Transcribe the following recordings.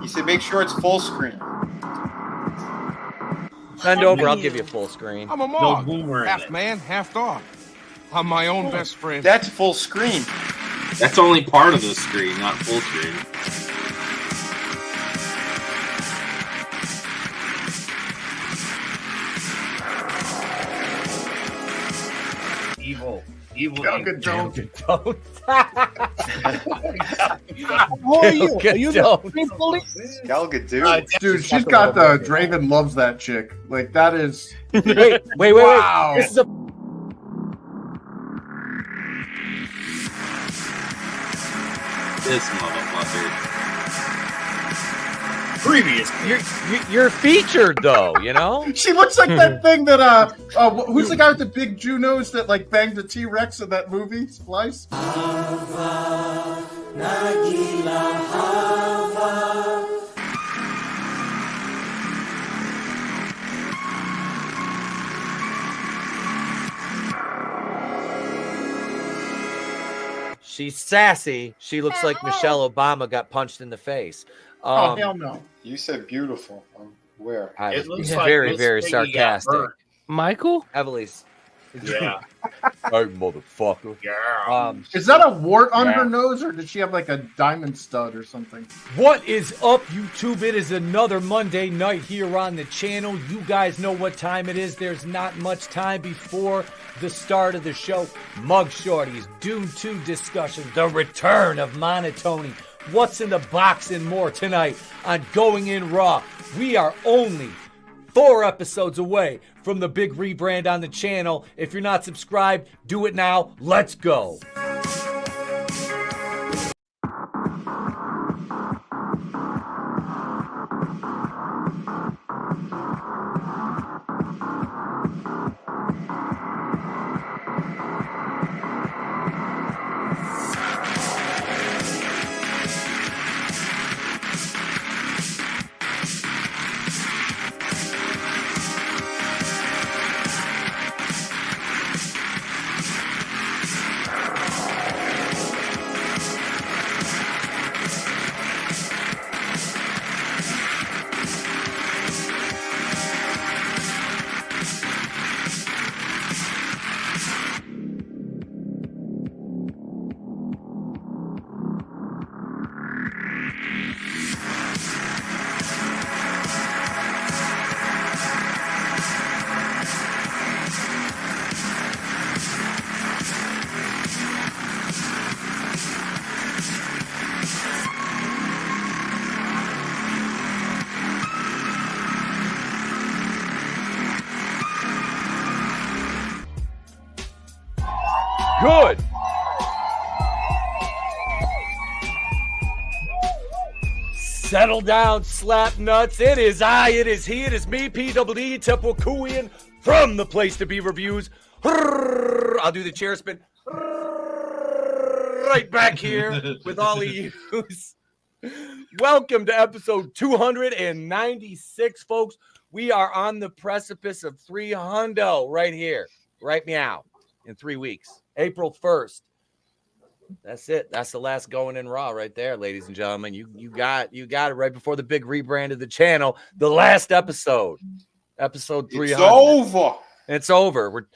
He said, make sure it's full screen. Bend over, I'll give you full screen. I'm a Mog, half man, half dog. I'm my own best friend. That's full screen. That's only part of the screen, not full screen. Evil. Gal Gadot. Who are you? Are you the police? Gal Gadot. Dude, she's got the Draven loves that chick. Like, that is. Wait. Wow. This is a This motherfucker. Previous. you're featured though, you know? She looks like that thing that who's the guy with the big Jew nose that like banged the T-Rex in that movie, Splice? She's sassy. She looks like Michelle Obama got punched in the face. Oh hell no. You said beautiful. Where? It looks He's like very, Miss very Piggy got sarcastic. burnt. Michael? Heavily. Yeah. Hey, motherfucker. Yeah. Is that a wart on her nose, or did she have like a diamond stud or something? What is up, YouTube? It is another Monday night here on the channel. You guys know what time it is. There's not much time before the start of the show. Mug Shawtys, Dune 2 discussion, the return of monotony, what's in the box and more tonight on Going In Raw. We are only 4 episodes away from the big rebrand on the channel. If you're not subscribed, do it now. Let's go. Good. Settle down, slap nuts. It is I, it is he, it is me, PWD, Tepokuian, from the place to be reviews. I'll do the chair spin. Right back here with all of you. Welcome to episode 296, folks. We are on the precipice of 300 right here, right meow, in 3 weeks. April 1st. That's it. That's the last Going In Raw right there, ladies and gentlemen. You got it right before the big rebrand of the channel. The last episode 300. It's over. It's over.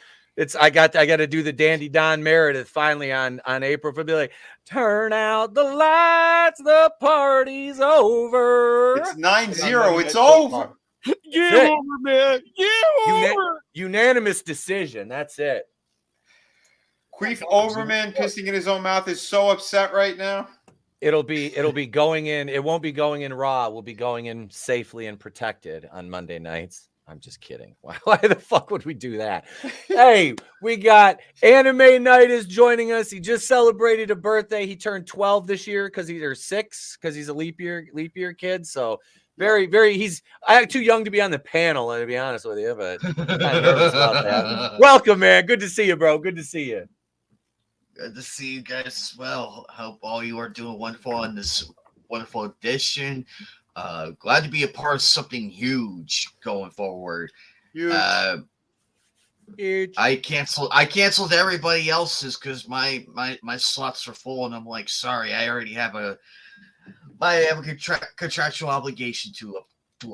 I got to do the Dandy Don Meredith finally on April for be like, turn out the lights, the party's over. It's 9-0. It's over. Get over, man. Get over. Unanimous decision. That's it. Queef Overman pissing in his own mouth is so upset right now. It'll be going in. It won't be going in Raw. We'll be going in safely and protected on Monday nights. I'm just kidding. Why the fuck would we do that? Hey, we got Anime Night is joining us. He just celebrated a birthday. He turned 12 this year because he's 6 because he's a leap year kid. So very, he's too young to be on the panel, to be honest with you, but I'm kind of nervous about that. Welcome, man. Good to see you, bro. Good to see you. Good to see you guys as well. Hope all you are doing wonderful on this wonderful edition. Glad to be a part of something huge going forward. Huge. I canceled everybody else's because my slots are full, and I'm like, sorry, I already have a contractual obligation to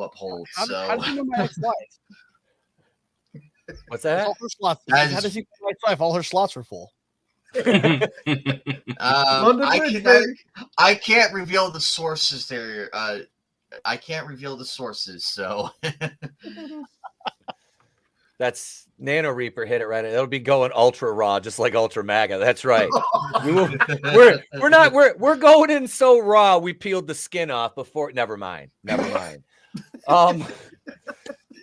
uphold. How So did you know my ex-wife? What's that? All her slots. That How is- does he know my ex-wife? All her slots were full. I can't reveal the sources there. I can't reveal the sources, so That's Nano Reaper hit it right. It'll be going ultra raw, just like Ultra MAGA. That's right. We're going in so raw. We peeled the skin off before. Never mind.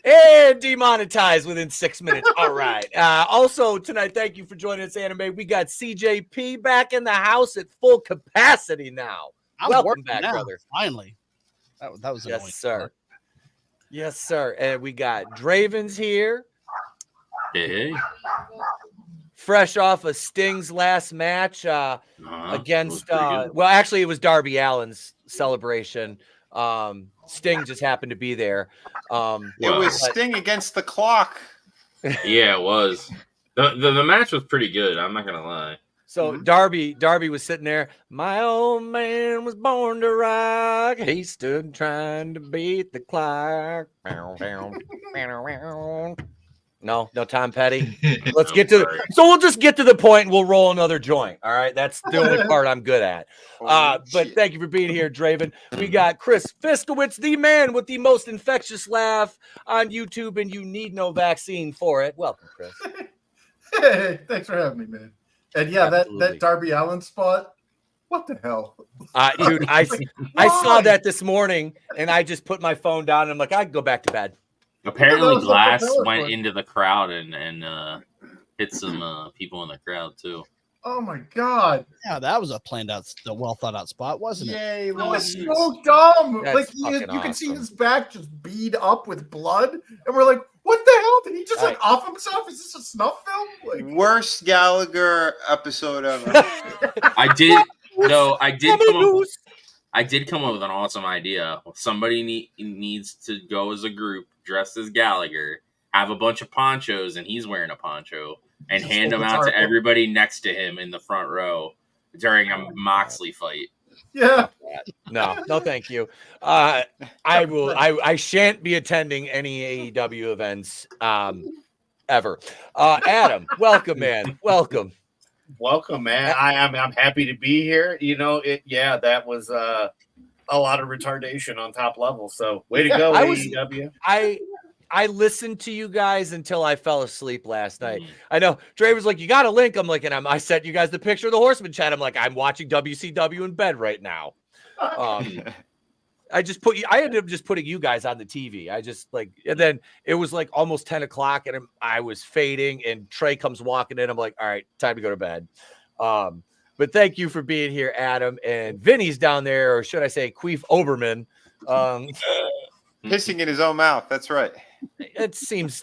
And demonetized within 6 minutes. All right. Also tonight, thank you for joining us, Anime. We got CJP back in the house at full capacity now. I'm Welcome working back, now, brother. Finally. That was annoying. Yes, sir. Yes, sir. And we got Draven's here. Hey. Fresh off of Sting's last match against well, actually it was Darby Allin's celebration. Sting just happened to be there. It was Sting against the clock. Yeah, it was. The match was pretty good. I'm not gonna lie. So Darby was sitting there. My old man was born to rock. He stood trying to beat the clock. No, Tom Petty. Let's get to so we'll just get to the point and we'll roll another joint. All right. That's the only part I'm good at. But thank you for being here, Draven. We got Chris Fiskowitz, the man with the most infectious laugh on YouTube, and you need no vaccine for it. Welcome, Chris. Hey, thanks for having me, man. And yeah, Absolutely. that Darby Allin spot. What the hell? Dude, I saw that this morning and I just put my phone down and I'm like, I can go back to bed. Apparently, Glass went into the crowd and hit some people in the crowd too. Oh my god! Yeah, that was a planned out, a well thought out spot, wasn't it? Yay, That was Louise. so dumb. That's like you can see his back just bead up with blood, and we're like, "What the hell? Did he just like off himself? Is this a snuff film?" Like, Worst Gallagher episode ever. I did come up with an awesome idea. Somebody needs to go as a group dressed as Gallagher, have a bunch of ponchos, and he's wearing a poncho, and Just hand them hold the out to target. everybody next to him in the front row during a Moxley fight. yeah. No, thank you. I shan't be attending any AEW events ever. Adam, welcome, man. Welcome. Welcome, man. I'm happy to be here. You know, that was a lot of retardation on top level. So way to go, AEW. I listened to you guys until I fell asleep last night. I know Dre was like, "You got a link." I'm like, and I sent you guys the picture of the Horseman chat. I'm like, I'm watching WCW in bed right now. I ended up just putting you guys on the TV. And then it was like almost 10 o'clock and I was fading and Trey comes walking in. I'm like, all right, time to go to bed. But thank you for being here, Adam. And Vinny's down there, or should I say Queef Oberman. Pissing in his own mouth. That's right. That seems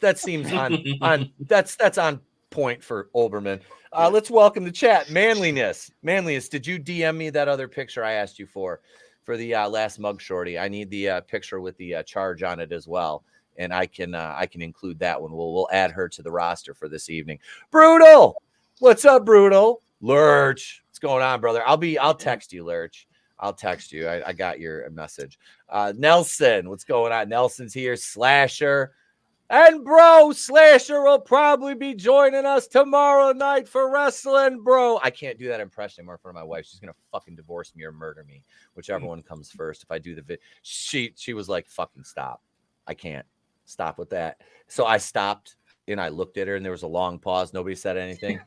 on that's on point for Oberman. Let's welcome the chat. Manliness. Did you DM me that other picture I asked you for the last mug shorty? I need the picture with the charge on it as well, and I can include that one. We'll add her to the roster for this evening. Brutal, what's up, Brutal? Lurch, what's going on, brother? I'll text you, Lurch. I'll text you. I got your message. Nelson, what's going on? Nelson's here. Slasher. And bro, Slasher will probably be joining us tomorrow night for wrestling, bro. I can't do that impression anymore in front of my wife. She's gonna fucking divorce me or murder me, whichever one comes first. If I do the vid, she was like, "Fucking stop! I can't stop with that." So I stopped and I looked at her, and there was a long pause. Nobody said anything,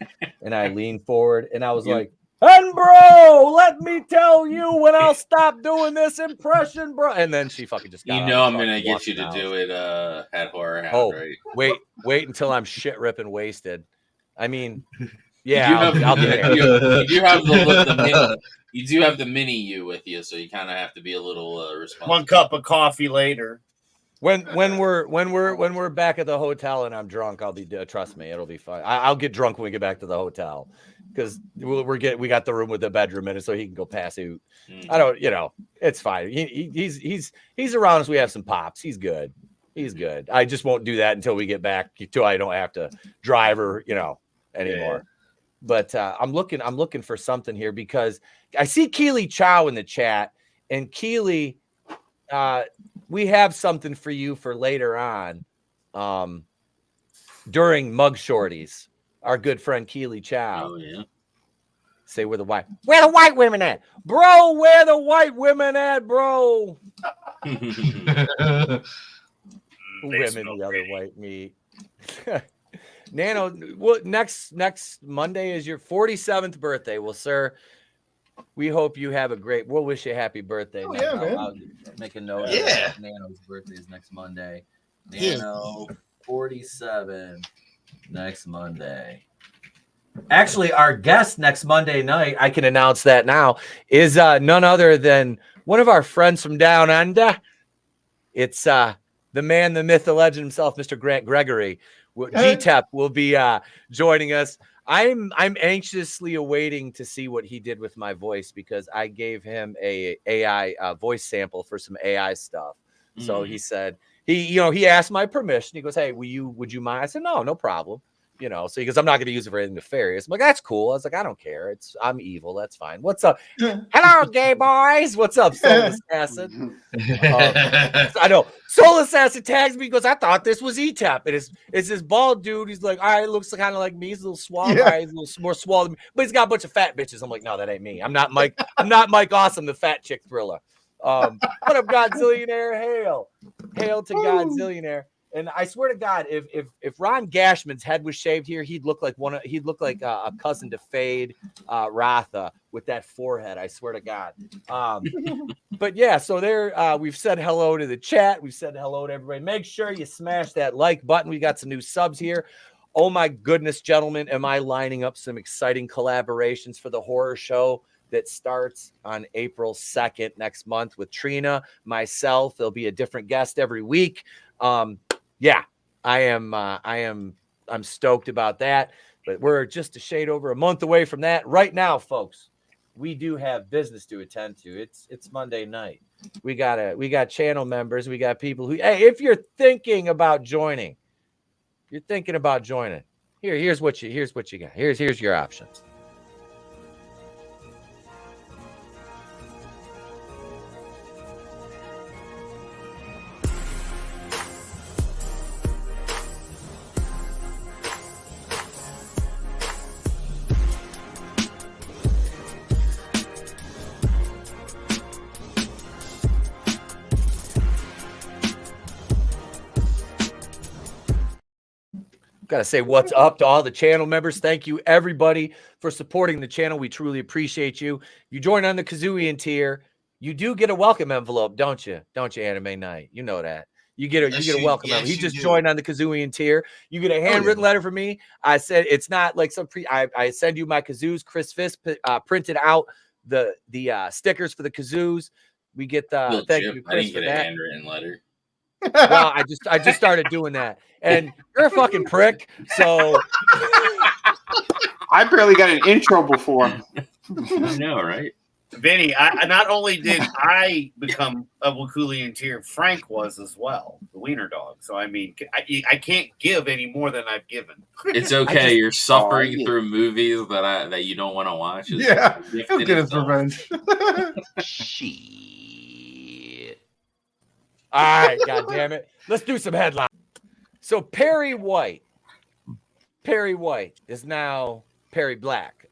and I leaned forward and I was like, "And bro, let me tell you when I'll stop doing this impression, bro." And then she fucking just got I'm gonna get you to do it at Horror Hound, right? Wait until I'm shit ripping wasted. I mean, yeah, I'll be there. You do have the mini. You do have the mini you with you, so you kind of have to be a little responsible. 1 cup of coffee later. When we're back at the hotel and I'm drunk, I'll be trust me, it'll be fun. I'll get drunk when we get back to the hotel because we got the room with the bedroom in it, so he can go pass out. I don't, it's fine. He's around us. We have some pops. He's good. He's good. I just won't do that until we get back, till I don't have to drive or anymore. But I'm looking for something here because I see Keely Chow in the chat, and Keely, we have something for you for later on, during Mug Shorties. Our good friend Keely Chow. Oh yeah. Say where the white women at, bro? Where the white women at, bro? Women, the other white meat. Nano, well, next Monday is your 47th birthday. Well, sir, we hope you have a great. We'll wish you a happy birthday. Oh, Nano. yeah, man. I'll make a note. Yeah. Of Nano's birthday is next Monday. Nano 47 next Monday. Actually, our guest next Monday night, I can announce that now, is none other than one of our friends from down under. It's the man, the myth, the legend himself, Mr. Grant Gregory. Etep will be joining us. I'm anxiously awaiting to see what he did with my voice because I gave him a AI voice sample for some AI stuff. So he said he asked my permission. He goes, "Hey, would you mind?" I said, "No problem." So he goes, "I'm not going to use it for anything nefarious." I'm like, "That's cool." I was like, "I don't care. I'm evil. That's fine." What's up? Hello, gay boys. What's up, Soul Assassin? I know. Soul Assassin tags me. He goes, "I thought this was Etep." And it's this bald dude. He's like, "All right, looks kind of like me. He's a little swollen. Yeah. All right, he's a little more swollen, but he's got a bunch of fat bitches." I'm like, "No, that ain't me. I'm not Mike. I'm not Mike Awesome, the fat chick thriller." What up, Godzillionaire? Hail to Godzillionaire. And I swear to God, if Ron Gashman's head was shaved here, he'd look like a cousin to Fade Ratha with that forehead. I swear to God. But yeah, so there we've said hello to the chat. We've said hello to everybody. Make sure you smash that like button. We got some new subs here. Oh my goodness, gentlemen, am I lining up some exciting collaborations for the horror show that starts on April 2nd next month with Trina, myself. There'll be a different guest every week. Yeah, I'm stoked about that, but we're just a shade over a month away from that. Right now, folks, we do have business to attend to. It's Monday night. We got channel members, we got people who, hey, if you're thinking about joining, here's what you got. Here's your options. Got to say what's up to all the channel members. Thank you, everybody, for supporting the channel. We truly appreciate you. You join on the Kazooian tier, you do get a welcome envelope, don't you? Don't you, Anime Night? You know that. You get a welcome envelope. He just joined on the Kazooian tier. You get a handwritten letter from me. I said it's not like some I send you my kazoos. Chris Fisk printed out the stickers for the kazoos. We get the thank you, Chris, I didn't for get a that. handwritten letter. Well, I just started doing that, and you're a fucking prick. So I barely got an intro before. I know, right? Vinny, I not only did I become a Wakulian tier, Frank was as well, the wiener dog. So I mean, I can't give any more than I've given. It's okay. You're suffering through movies that you don't want to watch. Yeah, he'll get his revenge. Shit. All right, God damn it. Let's do some headlines. So Perry White is now Perry Black.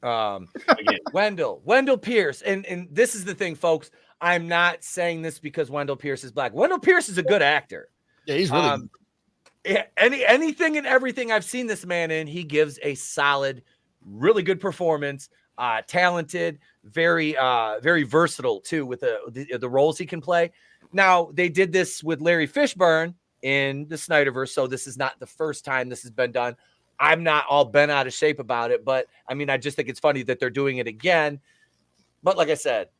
Wendell Pierce. And this is the thing, folks. I'm not saying this because Wendell Pierce is black. Wendell Pierce is a good actor. Yeah, he's really anything and everything I've seen this man in, he gives a solid, really good performance. Talented, very versatile too with the roles he can play. Now, they did this with Larry Fishburne in the Snyderverse, so this is not the first time this has been done. I'm not all bent out of shape about it, but I mean, I just think it's funny that they're doing it again. But like I said,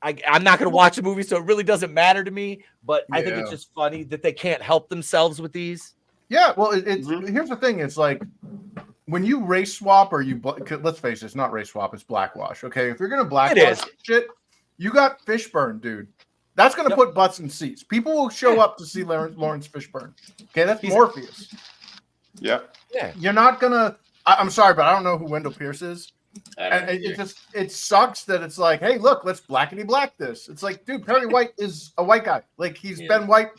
I'm not going to watch a movie, so it really doesn't matter to me. But I think it's just funny that they can't help themselves with these. Yeah, well, here's the thing. It's like when you race swap or let's face it, it's not race swap, it's blackwash. Okay, if you're going to blackwash shit, you got Fishburne, dude. That's going to put butts in seats. People will show up to see Lawrence Fishburne. Okay, that's Morpheus. Yep. Yeah. You're not going to. I'm sorry, but I don't know who Wendell Pierce is. And it sucks that it's like, hey, look, let's blackety black this. It's like, dude, Perry White is a white guy. Like, he's been white.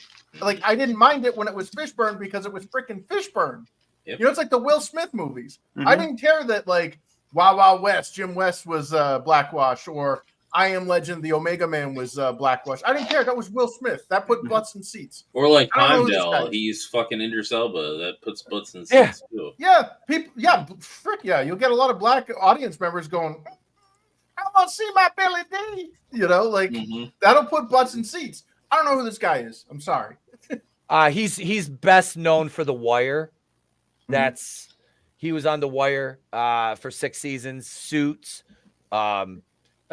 Like, I didn't mind it when it was Fishburne because it was freaking Fishburne. Yep. You know, it's like the Will Smith movies. Mm-hmm. I didn't care that, like, Wild Wild West, Jim West was blackwash, or I Am Legend, the Omega Man was blackwash. I didn't care. That was Will Smith. That put butts in seats. Or like I don't know who this guy Heimdall, is. he's fucking Idris Elba. That puts butts in seats too. Yeah, people. Yeah, frick yeah. You'll get a lot of black audience members going, I want to see my Billy D. You know, like that'll put butts in seats. I don't know who this guy is. I'm sorry. He's best known for The Wire. He was on The Wire for 6 seasons. Suits.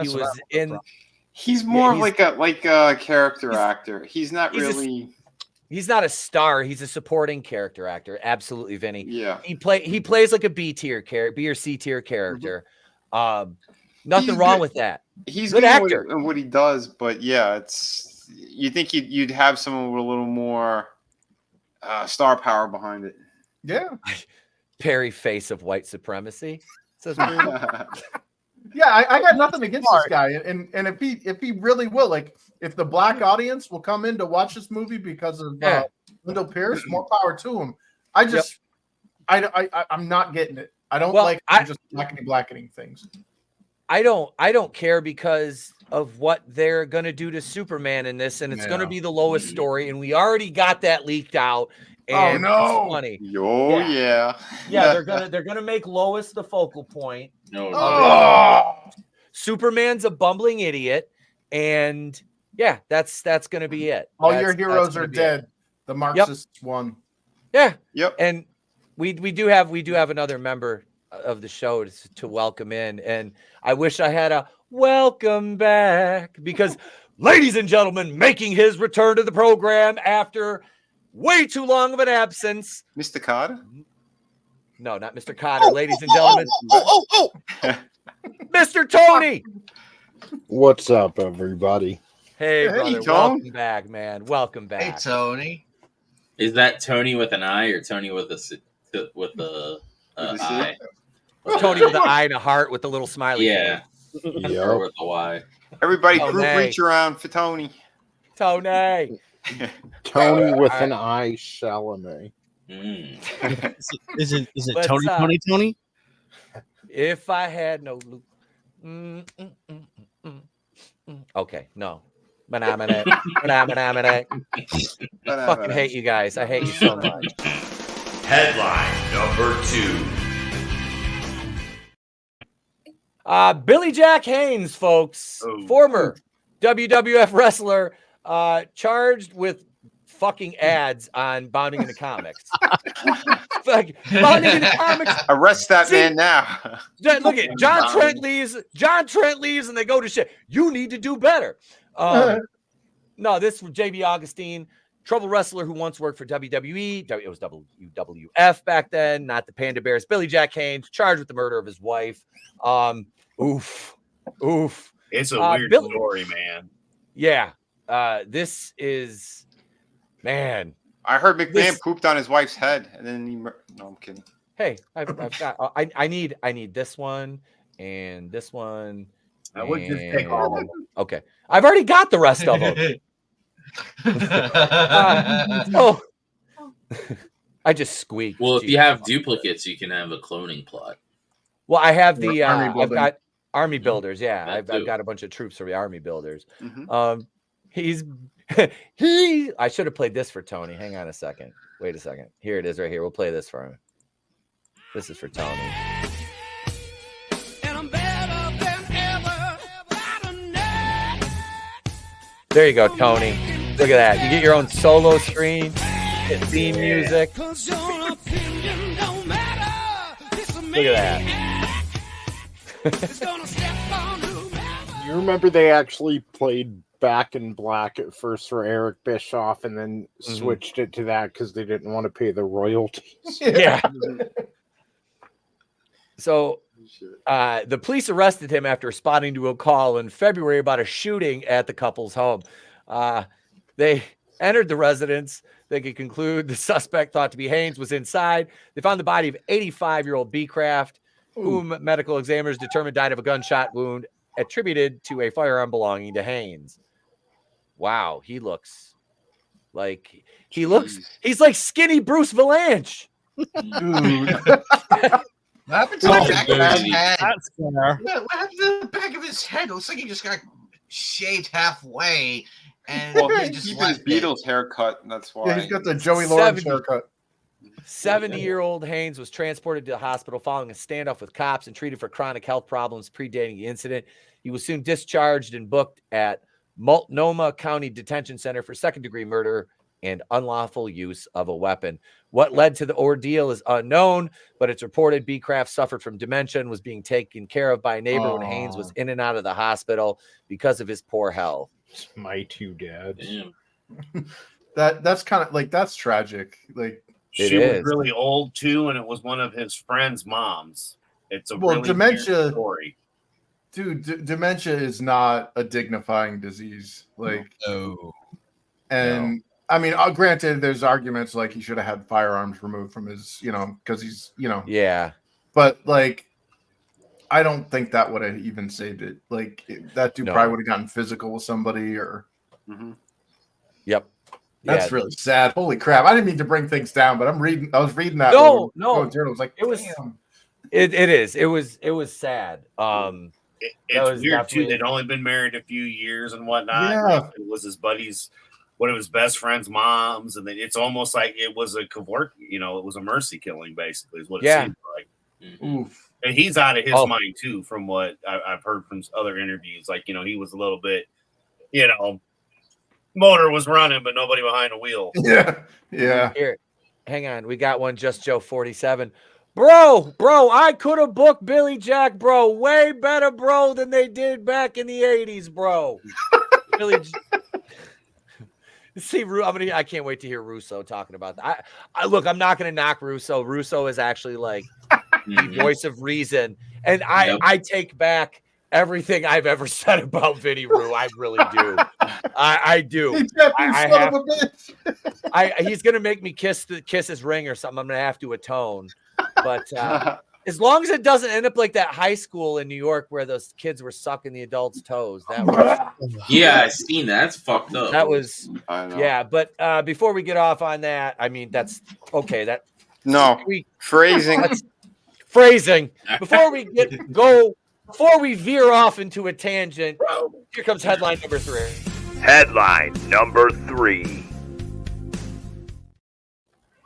He was in. He's more of like a character actor. He's not really. He's not a star. He's a supporting character actor. Absolutely, Vinny. Yeah. He plays like a B or C tier character. Nothing wrong with that. He's good good actor in what he does, but yeah, you think you'd have someone with a little more star power behind it. Yeah. Perry, face of white supremacy. Says yeah, I got nothing against this guy, and if he really will, like, if the black audience will come in to watch this movie because of Wendell Pierce, more power to him. I just, I'm not getting it. I don't just blackening things. I don't care because of what they're gonna do to Superman in this, and it's gonna be the lowest story, and we already got that leaked out. And it's funny. Yeah, they're gonna make Lois the focal point. No. Superman's a bumbling idiot, and that's gonna be it. All your heroes are dead. The Marxists won. Yeah. Yep. And we do have another member of the show to welcome in, and I wish I had a welcome back, because ladies and gentlemen, making his return to the program after way too long of an absence, Mr. Carter. No, not Mr. Cotter, ladies and gentlemen. Mr. Tony. What's up, everybody? Hey, brother. Welcome back, man. Welcome back. Hey, Tony. Is that Tony with an I or Tony with a I? Tony with an I and a heart with a little smiley. Yeah. Or with a Y. Everybody group reach around for Tony. Tony. Tony with an I, Chalamet. Is it Tony? If I had no loop. Okay, no. Fucking hate you guys. I hate you so much. Headline number 2. Billy Jack Haynes, folks, former WWF wrestler, charged with fucking ads on Bounding into Comics. Bounding into Comics. Arrest that man now. Look at John Trent leaves, and they go to shit. You need to do better. No, this from JB Augustine, trouble wrestler who once worked for WWE. It was WWF back then, not the Panda Bears. Billy Jack Haynes, charged with the murder of his wife. Oof. It's a weird story, man. Yeah. This is, man. I heard McMahon pooped on his wife's head, and then he. No, I'm kidding. Hey, I've got. I need this one and this one. I would just take all of them. Okay, I've already got the rest of them. I just squeaked. Well, if you have duplicates, you can have a cloning plot. Well, I have the. I've got army builders. Yeah, I've got a bunch of troops for the army builders. He's. I should have played this for Tony. Hang on a second. Wait a second. Here it is right here. We'll play this for him. This is for Tony. There you go, Tony. Look at that. You get your own solo screen, get theme music. Look at that. You remember they actually played Back in Black at first for Eric Bischoff and then switched it to that because they didn't want to pay the royalties. Yeah. So the police arrested him after responding to a call in February about a shooting at the couple's home. They entered the residence. They could conclude the suspect, thought to be Haynes, was inside. They found the body of 85-year-old Beecraft, whom medical examiners determined died of a gunshot wound attributed to a firearm belonging to Haynes. Wow, he looks like he's like skinny Bruce Valanche. Dude. What happened to the back of his head? That's fair. What happened to the back of his head? It looks like he just got shaved halfway. And Well, he he's just keeping his left it. Beatles haircut, and that's why. Yeah, he's got the Joey Lawrence haircut. 70-year-old Haynes was transported to the hospital following a standoff with cops and treated for chronic health problems predating the incident. He was soon discharged and booked at Multnomah County Detention Center for second-degree murder and unlawful use of a weapon. What led to the ordeal is unknown, but it's reported Beecraft suffered from dementia and was being taken care of by a neighbor when Haynes was in and out of the hospital because of his poor health. My two dads. That's kind of like, that's tragic. Like, she was really old too, and it was one of his friend's moms. It's a really dementia weird story. Dude, dementia is not a dignifying disease. Like, I mean, granted, there's arguments like he should have had firearms removed from his, because he's, Yeah. But like, I don't think that would have even saved it. Like, that dude probably would have gotten physical with somebody or. Yep. That's really sad. Holy crap! I didn't mean to bring things down, but I was reading that. No. Journal. I was like, it was. Damn. It is. It was sad. It's weird too. They'd only been married a few years and whatnot. Yeah. It was his buddy's, one of his best friend's moms, and then it's almost like it was a cavort. It was a mercy killing, basically, is what it seemed like. Oof. And he's out of his mind too, from what I've heard from other interviews. Like, he was a little bit, motor was running, but nobody behind the wheel. Yeah. Here, hang on. We got one. Just Joe 47. Bro, I could have booked Billy Jack, bro. Way better, bro, than they did back in the 80s, bro. See, I can't wait to hear Russo talking about that. Look, I'm not going to knock Russo. Russo is actually like the voice of reason. And I take back everything I've ever said about Vinny Roo. I really do. I do. He's gonna make me kiss his ring or something. I'm gonna have to atone. But as long as it doesn't end up like that high school in New York where those kids were sucking the adults' toes. That was I seen that. That's fucked up. That was But before we get off on that, I mean that's okay. Phrasing. Before we veer off into a tangent, here comes headline number 3. Headline number 3.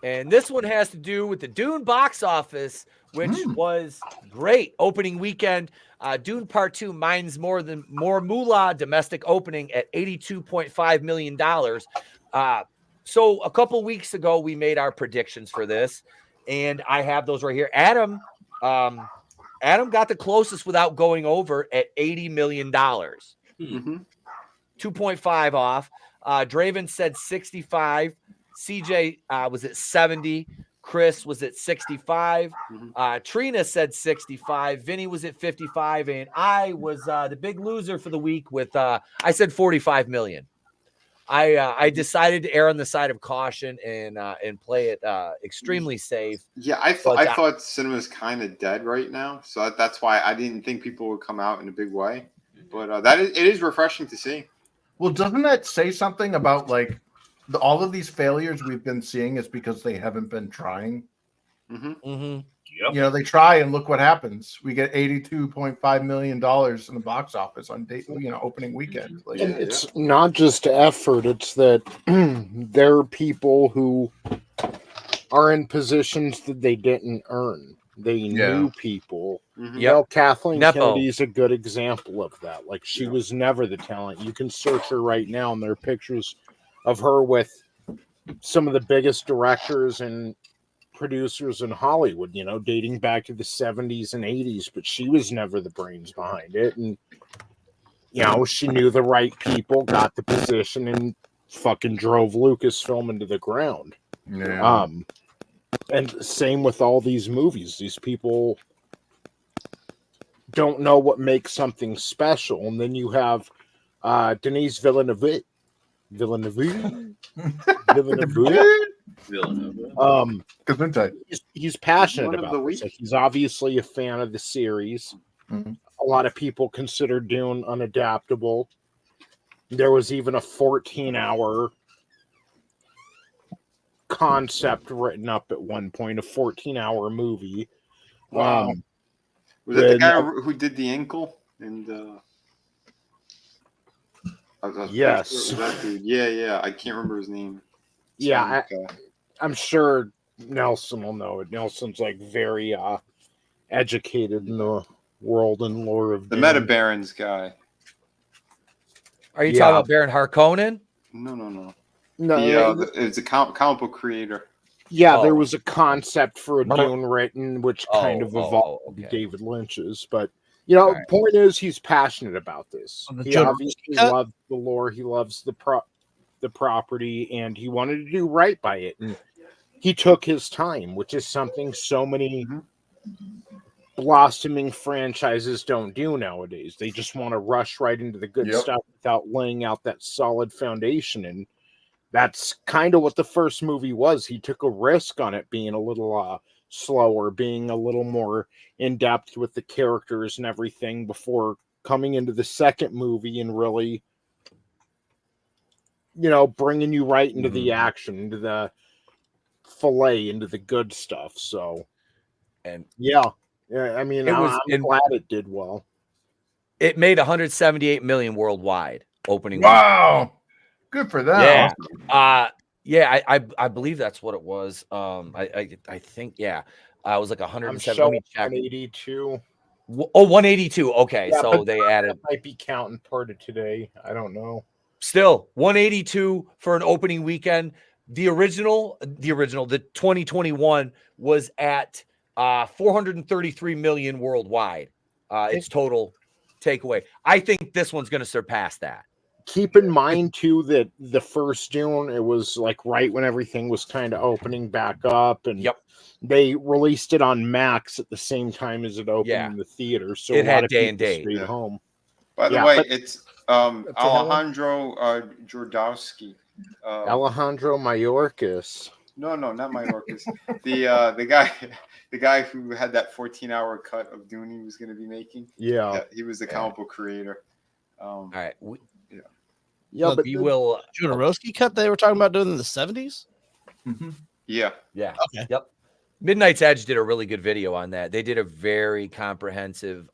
And this one has to do with the Dune box office, which was great opening weekend. Dune Part 2 mines more moolah domestic opening at $82.5 million. So a couple weeks ago, we made our predictions for this, and I have those right here. Adam got the closest without going over at $80 million. 2.5 off. Draven said 65. CJ was at 70. Chris was at 65. Trina said 65. Vinny was at 55. And I was the big loser for the week with, I said 45 million. I decided to err on the side of caution and play it extremely safe. Yeah, I thought cinema's kind of dead right now, so that's why I didn't think people would come out in a big way. But it is refreshing to see. Well, doesn't that say something about like all of these failures we've been seeing is because they haven't been trying? Yep. They try and look what happens. We get $82.5 million in the box office on opening weekend. Like, and it's not just effort; it's that there are people who are in positions that they didn't earn. They knew people. Kathleen Kennedy is a good example of that. Like, she was never the talent. You can search her right now, and there are pictures of her with some of the biggest directors and producers in Hollywood, dating back to the 70s and 80s, but she was never the brains behind it. And, she knew the right people, got the position, and fucking drove Lucasfilm into the ground. Yeah. And same with all these movies. These people don't know what makes something special. And then you have Denis Villeneuve, Villeneuve. He's passionate One of about the this. week. Like, he's obviously a fan of the series. A lot of people consider Dune unadaptable. There was even a 14-hour concept written up at one point, a 14-hour movie. Wow. Was that the guy who did the ankle? And yes. That dude. Yeah. I can't remember his name. Yeah, I'm sure Nelson will know it. Nelson's like very educated in the world and lore of the Dune. Meta Barons guy. Are you talking about Baron Harkonnen? No. No, it's a comic book creator. Yeah, there was a concept for a Dune written, which kind of evolved to David Lynch's. But, point is, he's passionate about this. He obviously loves the lore. He loves the property, and he wanted to do right by it. And he took his time, which is something so many blossoming franchises don't do nowadays. They just want to rush right into the good stuff without laying out that solid foundation. And that's kind of what the first movie was. He took a risk on it being a little slower, being a little more in depth with the characters and everything before coming into the second movie and really, bringing you right into the action, into the fillet, into the good stuff. So, and I mean, I'm glad it did well. It made 178 million worldwide opening. Wow. Good for them. Yeah. I believe that's what it was. I think, it was like 107. Let me check. 182. Oh, 182. Okay. Yeah, so they added. That might be counting part of today. I don't know. Still 182 for an opening weekend. The 2021 was at 433 million worldwide. Its total takeaway. I think this one's going to surpass that. Keep in mind too that the first Dune, it was like right when everything was kind of opening back up, and they released it on Max at the same time as it opened in the theater. So it a lot had of day and people date. stayed home. By the way, it's Alejandro Jodorowsky. Alejandro Mayorkas. No, not Mayorkas. the guy who had that 14-hour cut of Dune he was going to be making. Yeah, he was the comic book creator. All right. But you will Jodorowsky cut they were talking about doing in the 70s. Yeah. Okay. Yep. Midnight's Edge did a really good video on that. They did a very comprehensive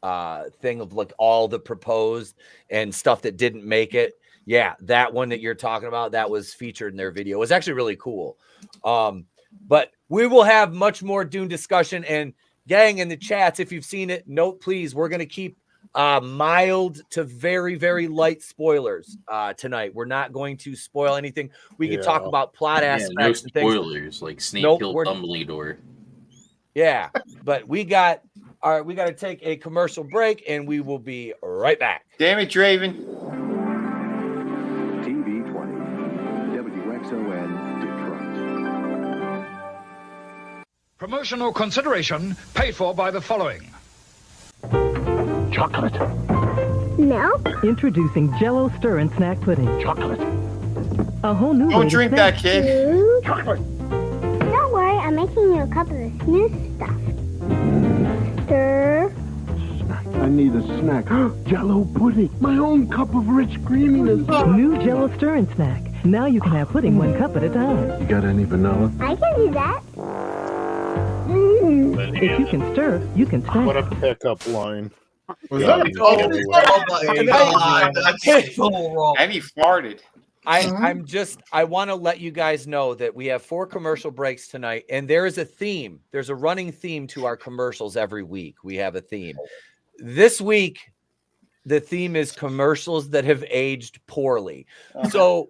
thing of like all the proposed and stuff that didn't make it. Yeah, that one that you're talking about, that was featured in their video. It was actually really cool. But we will have much more Dune discussion. And gang in the chats, if you've seen it, note please, we're going to keep mild to very, very light spoilers tonight. We're not going to spoil anything. We can talk about plot aspects no and things. spoilers, like Snape killed Dumbledore. Yeah, but we got to take a commercial break, and we will be right back. Damn it, Draven. TV 20, WXON Detroit. Promotional consideration paid for by the following. Chocolate. Milk. Introducing Jell-O Stir and Snack Pudding. Chocolate. A whole new Don't drink that, kid. Chocolate. Don't worry, I'm making you a cup of this new stuff. Stir. I need a snack. Jell-O pudding. My own cup of rich creaminess. New Jell-O Stir and Snack. Now you can have pudding 1 cup at a time. You got any vanilla? I can do that. If you can stir, you can snack. What a pickup line. Was that And he farted. I want to let you guys know that we have 4 commercial breaks tonight, and there is a theme. There's a running theme to our commercials every week. We have a theme. This week, the theme is commercials that have aged poorly. So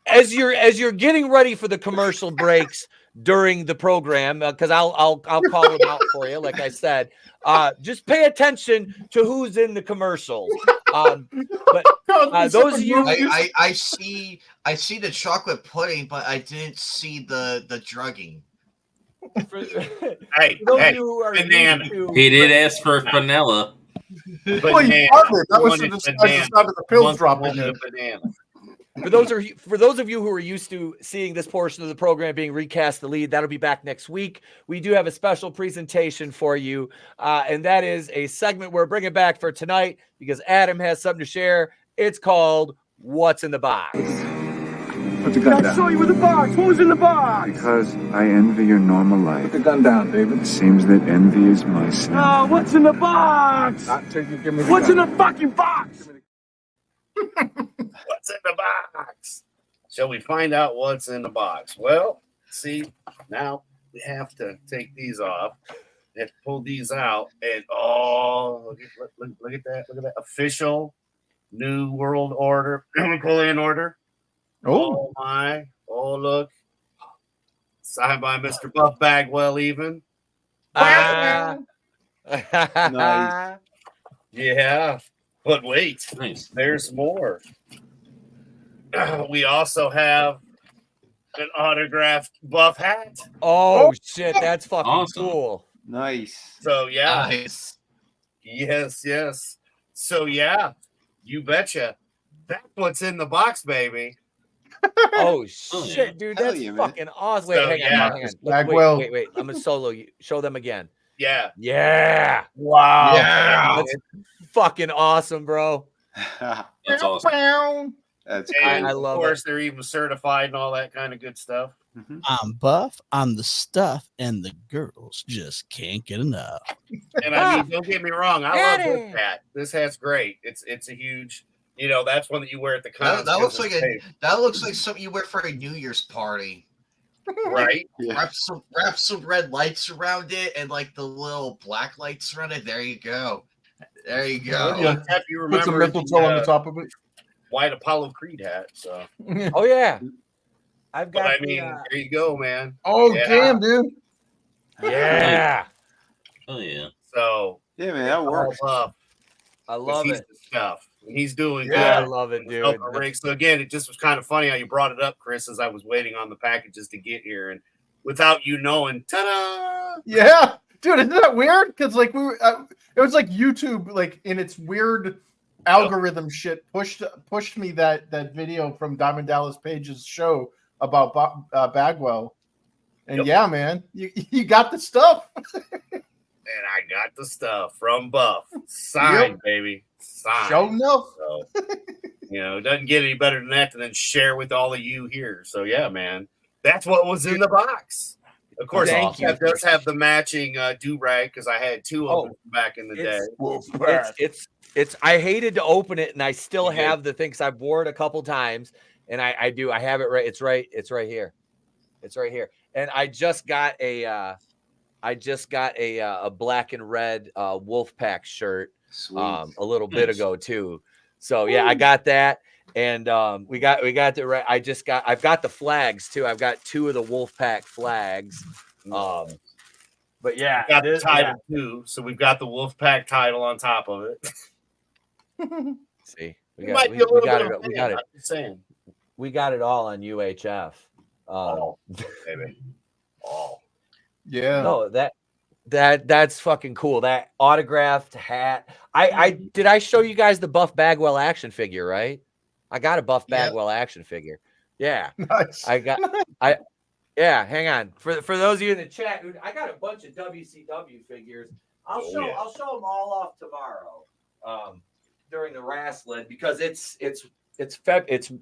as you're getting ready for the commercial breaks during the program, because I'll call them out for you, like I said, just pay attention to who's in the commercials. But those of you, I see the chocolate pudding, but I didn't see the drugging. Hey, banana. He did ask for vanilla. Well, you farted. That was the disguise of the pills dropping in. Banana. For those of you who are used to seeing this portion of the program being Recast the Lead, that'll be back next week. We do have a special presentation for you, and that is a segment we're bringing back for tonight because Adam has something to share. It's called What's in the Box. Put the gun down. I saw you with the box. What was in the box? Because I envy your normal life. Put the gun down, David. It seems that envy is my sin. Oh, what's in the box? Not until you give me the What's gun. In the fucking box? What's in the box? Shall we find out what's in the box? Well, see, now we have to take these off and pull these out. And look at that. Look at that. Official New World Order. Napoleon Order. Oh my. Oh, look. Signed by Mr. Buff Bagwell, even. Nice. Yeah. But wait, Nice. There's more. We also have an autographed Buff hat. Oh shit, that's fucking Awesome. cool. Nice. So yeah. Nice. Yes. So yeah, you betcha. That's what's in the box, baby. Oh yeah. shit, dude, Hell that's yeah, man. fucking awesome. Wait, So, hang yeah. on. Bagwell. Wait. I'm gonna solo you. Show them again. Yeah. Yeah. Wow. Yeah. That's fucking awesome, bro. That's awesome. That's And I of love course, they're even certified and all that kind of good stuff. I'm buff, I'm the stuff, and the girls just can't get enough. And I mean, don't get me wrong, I love this hat. This hat's great. It's a huge, that's one that you wear at the cons. That looks like something you wear for a New Year's party. Right. Yeah. Wrap some red lights around it and like the little black lights around it. There you go. There you go. Yeah. Etep, you Put some remember mistletoe on the top of it. white Apollo Creed hat. So, Oh yeah. I've got but I mean, there you go, man. Oh, Yeah. damn, dude. yeah. Oh yeah. So Yeah, man, that works. up. I love He's it. the stuff. And he's doing Yeah, I good. love it, dude. Helping Rick. So again, it just was kind of funny how you brought it up, Chris, as I was waiting on the packages to get here, and without you knowing, ta-da! Yeah, dude, isn't that weird? Because like it was like YouTube, like in its weird algorithm shit, pushed me that video from Diamond Dallas Page's show about Bagwell, and yeah, man, you got the stuff. And I got the stuff from Buff. Signed, baby. Signed. Show enough. So, it doesn't get any better than that to then share with all of you here. So, yeah, man. That's what was in the box. Of course, Etep does have the matching do-rag because I had two of them back in the day. It's I hated to open it, and I still have the things. I wore it a couple times, and I have it right. It's right here. It's right here. And I just got a black and red Wolfpack shirt a little bit ago too. So yeah, I got that, and we got the right. I've got the flags too. I've got two of the Wolfpack flags. But yeah, got the title too. So we've got the Wolfpack title on top of it. See, we got it. I'm just saying. We got it all on UHF. Baby. Oh. Yeah. No, that's fucking cool. That autographed hat. Did I show you guys the Buff Bagwell action figure, right? I got a Buff Bagwell action figure. Yeah. Nice. Hang on. For those of you in the chat, dude, I got a bunch of WCW figures. I'll show them all off tomorrow. During the wrestling because it's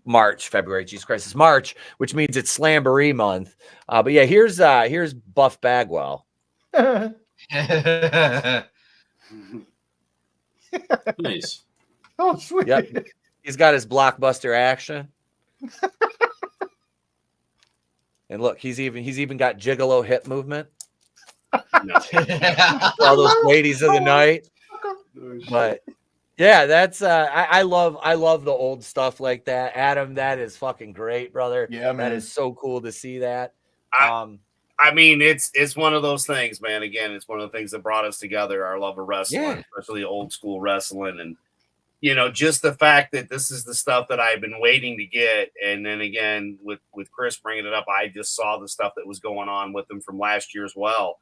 March, February, Jesus Christ, it's March, which means it's Slamboree month. But yeah, here's Buff Bagwell. Nice. Oh, sweet. Yep. He's got his blockbuster action. And look, he's even got gigolo hip movement. All those ladies of the night. But yeah, that's I love the old stuff like that. Adam, that is fucking great, brother. Yeah, man. That is so cool to see that. I mean, it's one of those things, man. Again, it's one of the things that brought us together, our love of wrestling, especially old school wrestling. And, just the fact that this is the stuff that I've been waiting to get. And then again, with Chris bringing it up, I just saw the stuff that was going on with them from last year as well.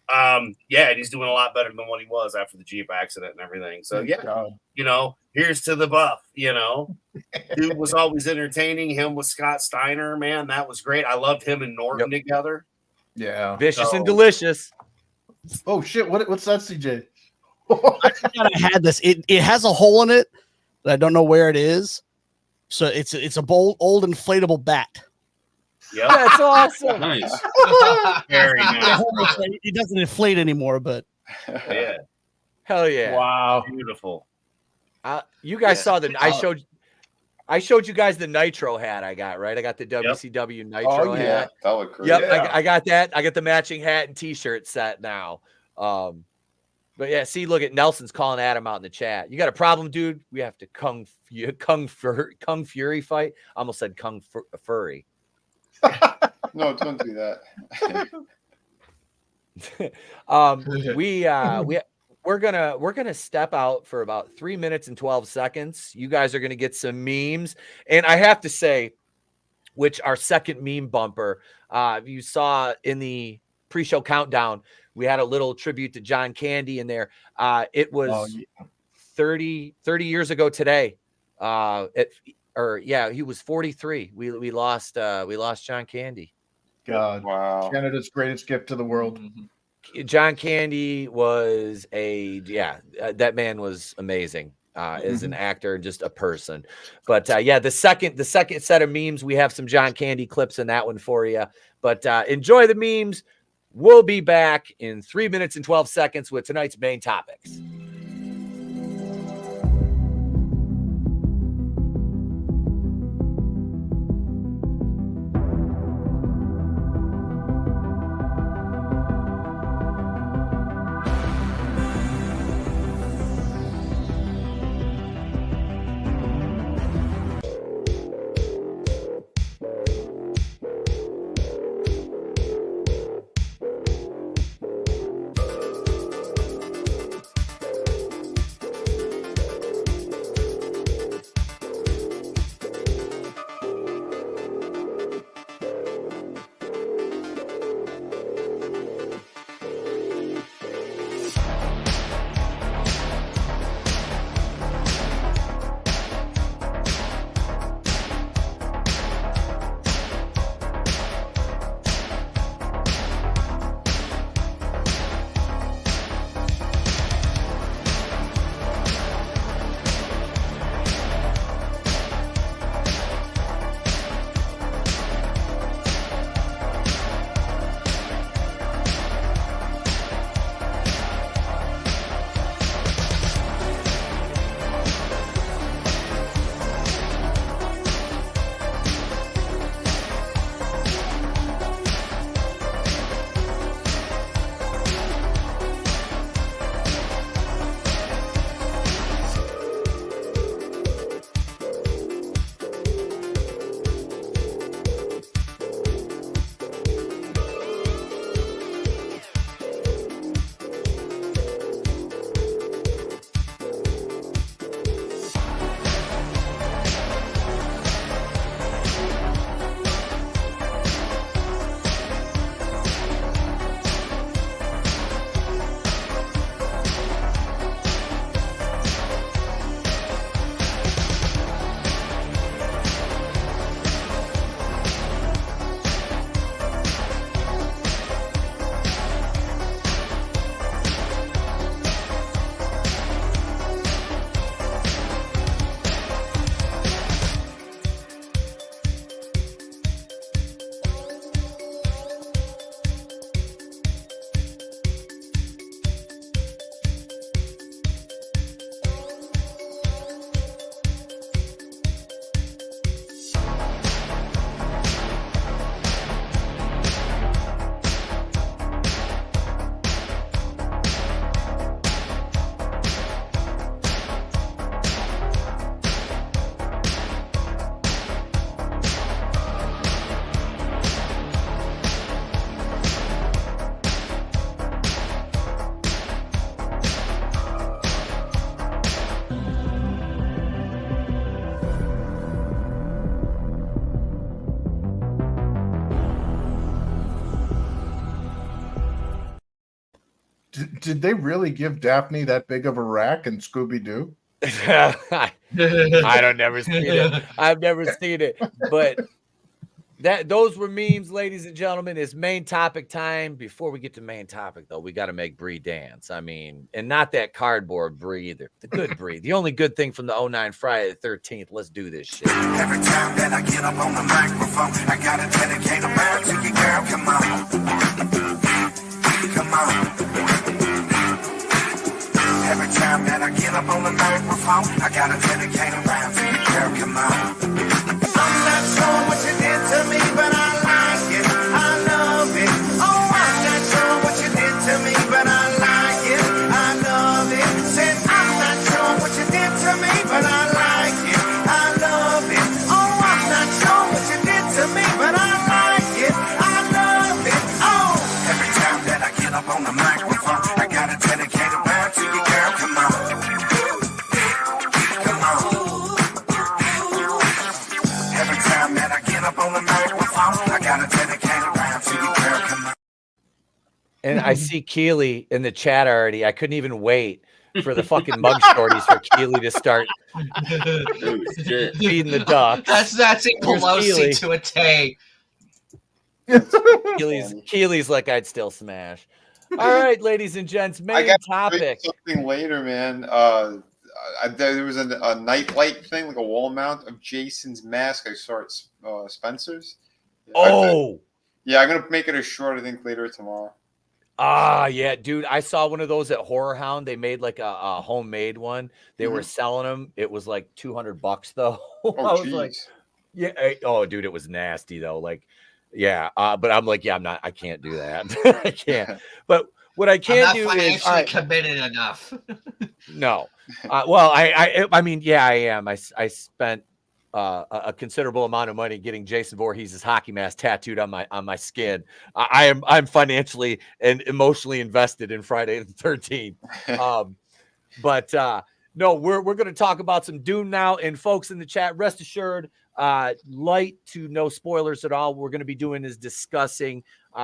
Yeah, and he's doing a lot better than what he was after the Jeep accident and everything. So yeah, you know, here's to the buff. You know, dude was always entertaining. Him with Scott Steiner, man, that was great. I loved him and Norton together. Yeah, vicious and delicious. Oh shit! What's that, CJ? I forgot I had this. It has a hole in it that I don't know where it is. So it's a old inflatable bat. Yeah, that's awesome. Nice. Very nice. It doesn't inflate anymore, but yeah, hell yeah! Wow, beautiful. You guys saw the I showed you guys the Nitro hat I got, right? I got the WCW Nitro hat. That looked great. Yep, Yeah. I got that. I got the matching hat and T-shirt set now. But yeah, see, look at Nelson's calling Adam out in the chat. You got a problem, dude? We have to Kung Fury fight. I almost said Furry. No, don't do that. We're gonna step out for about 3 minutes and 12 seconds. You guys are gonna get some memes, and I have to say, which our second meme bumper, you saw in the pre-show countdown, we had a little tribute to John Candy in there. It was 30 years ago today. He was 43. We lost John Candy. God, wow, Canada's greatest gift to the world. John Candy was that man was amazing as an actor and just a person. But the second set of memes, we have some John Candy clips in that one for you. But enjoy the memes. We'll be back in 3 minutes and 12 seconds with tonight's main topics. did they really give Daphne that big of a rack in Scooby Doo? I don't never seen it. I've never seen it, but those were memes, ladies and gentlemen. It's main topic time. Before we get to main topic, though, we got to make Bree dance. I mean, and not that cardboard Bree either. The good Bree. The only good thing from the 09 Friday the 13th. Let's do this shit. Every time that I get up on the microphone, I gotta dedicate a round to you, girl. Come on. Come on. Every time that I get up on the microphone, I gotta dedicate a round to you, girl. Come on. I'm not sure what you did to me, but I like it. I love it. Oh, I'm not sure what you did to me, but I like it. I love it. Said I'm not sure what you did to me, but I like it. I love it. Oh, I'm not sure what you did to me, but I like it. I love it. Oh, every time that I get up on the microphone, I gotta dedicate a round to you, girl. Come on. Come on. Every time that I get up on the microphone, I gotta dedicate a round to you, girl. Come on. And I see Keely in the chat already. I couldn't even wait for the fucking mug shorties for Keely to start feeding the ducks. That's a Here's Pelosi Keely. to a Tay. Keely's like, I'd still smash. All right, ladies and gents, I main got topic. something later, man. There was a night light thing, like a wall mount of Jason's mask. I saw it Spencer's. Oh, yeah, I'm gonna make it a short. I think later tomorrow. Yeah, dude. I saw one of those at Horror Hound. They made like a homemade one. They were selling them. It was like $200 though. Oh, I was like, yeah. Oh, dude, it was nasty though. Like, yeah. But I'm like, yeah, I can't do that. I can't. But what I can I'm do not is financially committed enough. no. Well, I mean, yeah, I am. I spent a considerable amount of money getting Jason Voorhees' hockey mask tattooed on my skin. I'm financially and emotionally invested in Friday the 13th. But no, we're going to talk about some Dune now. And folks in the chat, rest assured, light to no spoilers at all. We're going to be doing is discussing